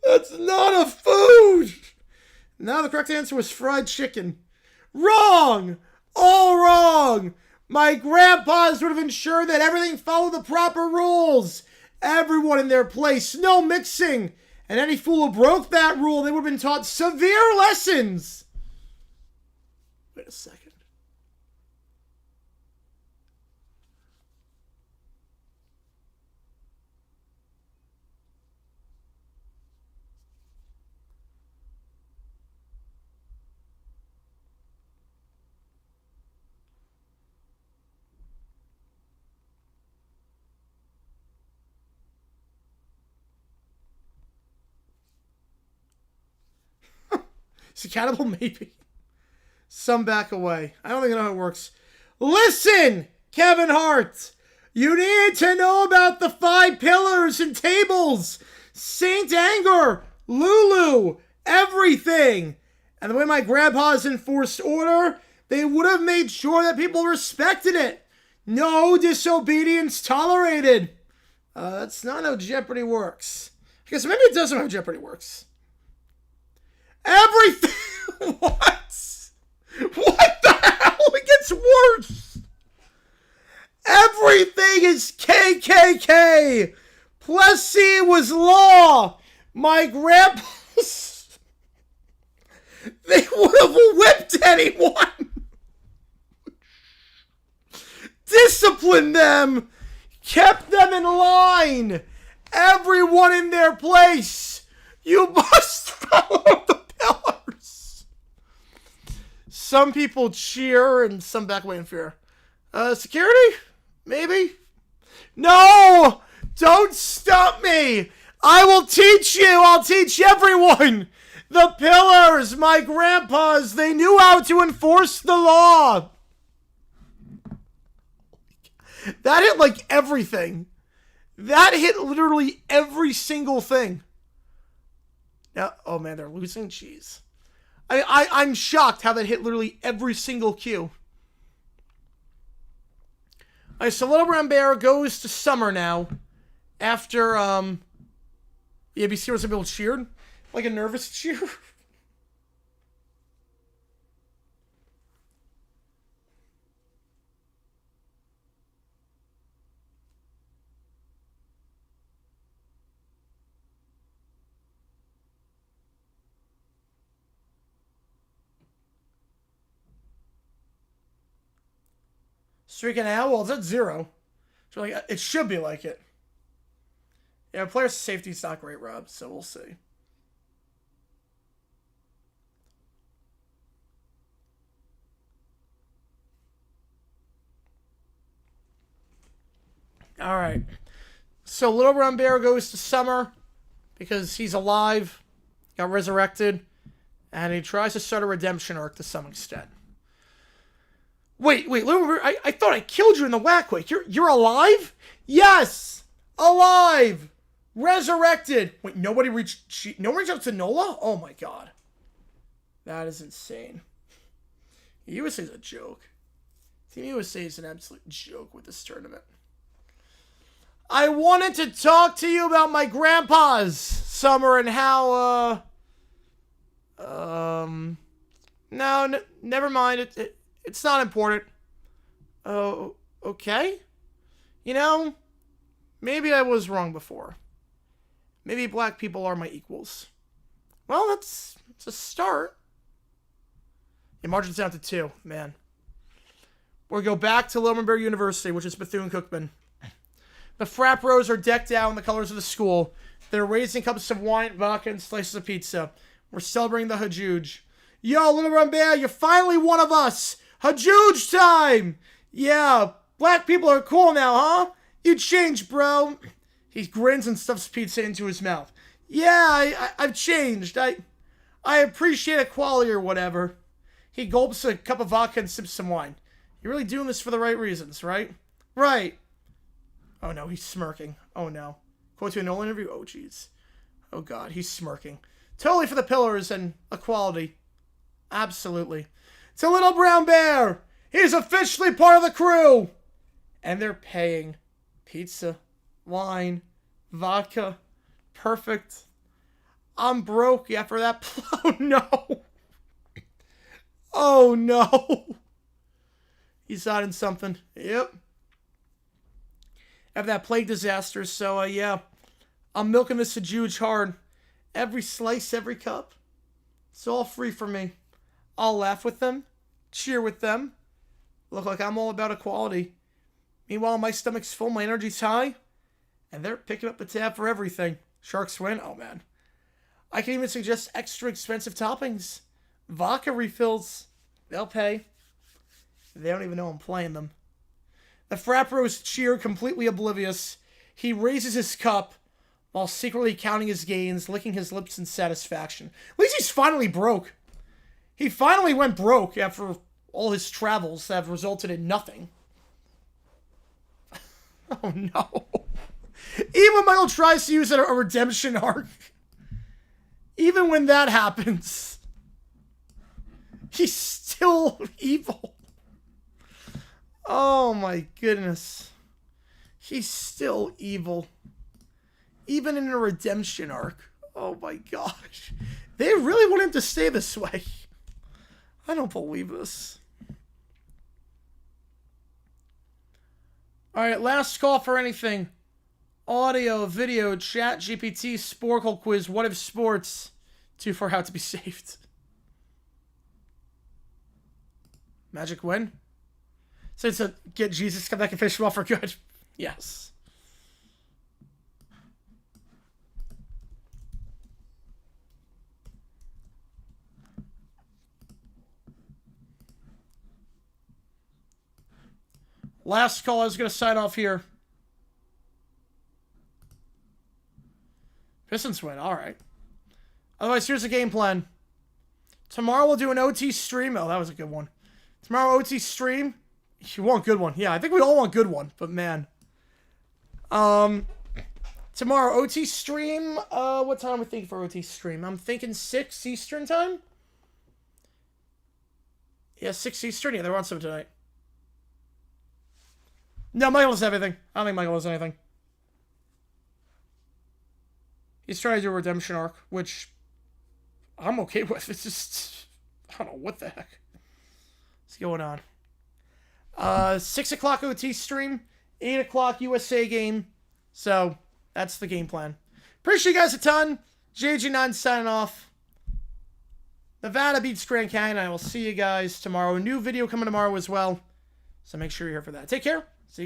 That's not a food. Now the correct answer was fried chicken. Wrong. All wrong. My grandpas would have ensured that everything followed the proper rules. Everyone in their place. No mixing. And any fool who broke that rule, they would have been taught severe lessons. Wait a second. Is it cannibal? Maybe. Some back away. I don't think I know how it works. Listen, Kevin Hart. You need to know about the 5 pillars and tables. Saint Anger, Lulu, Everything. And the way my grandpa's enforced order, they would have made sure that people respected it. No disobedience tolerated. That's not how Jeopardy works. I guess maybe it doesn't know how Jeopardy works. Everything. What? What the hell? It gets worse. Everything is KKK. Plessy was law. My grandpa's. They would have whipped anyone. Disciplined them. Kept them in line. Everyone in their place. You must follow the pillars. Some people cheer and some back away in fear. Security? Maybe? No! Don't stop me! I will teach you! I'll teach everyone! The pillars, my grandpas, they knew how to enforce the law! That hit like everything. That hit literally every single thing. Now, oh man, they're losing? Jeez. I'm shocked how that hit literally every single cue. Alright, so Little Brown Bear goes to summer now. After, the ABC was people cheered. Like a nervous cheer. Streaking out? Well, it's at 0. So like, it should be like it. Yeah, player safety's not great, Rob, so we'll see. Alright. So Little Brown Bear goes to summer because he's alive, got resurrected, and he tries to start a redemption arc to some extent. Wait, Little Bear, I thought I killed you in the whack wake. You're alive? Yes! Alive! Resurrected! Wait, no one reached out to Nola? Oh my god. That is insane. USA's a joke. Team USA is an absolute joke with this tournament. I wanted to talk to you about my grandpa's summer and how, no, never mind. It's not important. Oh, okay. You know, maybe I was wrong before. Maybe black people are my equals. Well, that's a start. Yeah, margin's down to 2, man. We'll go back to Little Bear University, which is Bethune-Cookman. The frat bros are decked out in the colors of the school. They're raising cups of wine, vodka, and slices of pizza. We're celebrating the Hajuj. Yo, Little Brown Bear, you're finally one of us! Hajuj time! Yeah, black people are cool now, huh? You changed, bro. He grins and stuffs pizza into his mouth. Yeah, I've changed. I appreciate equality or whatever. He gulps a cup of vodka and sips some wine. You're really doing this for the right reasons, right? Right. Oh no, he's smirking. Oh no. Quote to a Nolan interview? Oh jeez. Oh god, he's smirking. Totally for the pillars and equality. Absolutely. It's a Little Brown Bear! He's officially part of the crew! And they're paying. Pizza, wine, vodka. Perfect. I'm broke after that. Oh no. Oh no. He's hiding something. Yep. After that plague disaster, so yeah. I'm milking this Hajuj hard. Every slice, every cup. It's all free for me. I'll laugh with them. Cheer with them. Look like I'm all about equality. Meanwhile, my stomach's full, my energy's high. And they're picking up the tab for everything. Sharks win? Oh man. I can even suggest extra expensive toppings. Vodka refills. They'll pay. They don't even know I'm playing them. The frat bros cheer, completely oblivious. He raises his cup while secretly counting his gains, licking his lips in satisfaction. At least he's finally broke. He finally went broke after all his travels that have resulted in nothing. Oh no. Even Michael tries to use a redemption arc. Even even when that happens, he's still evil. Oh my goodness. He's still evil. Even in a redemption arc. Oh my gosh. They really want him to stay this way. I don't believe this. Alright, last call for anything. Audio, video, chat, GPT, Sporkle quiz, what if sports? Too far out to be saved. Magic win? So it's a get Jesus come back and finish him off for good. Yes. Last call, I was going to sign off here. Pistons win, alright. Otherwise, here's the game plan. Tomorrow we'll do an OT stream. Oh, that was a good one. Tomorrow, OT stream. You want good one. Yeah, I think we all want good one, but man. Tomorrow, OT stream. What time are we thinking for OT stream? I'm thinking 6 Eastern time? Yeah, 6 Eastern. Yeah, they're on some tonight. No, Michael does everything. I don't think Michael does anything. He's trying to do a redemption arc, which I'm okay with. It's just, I don't know what the heck is going on. 6 o'clock OT stream, 8 o'clock USA game. So that's the game plan. Appreciate you guys a ton. JG9 signing off. Nevada beats Grand Canyon. I will see you guys tomorrow. A new video coming tomorrow as well. So make sure you're here for that. Take care. See you guys.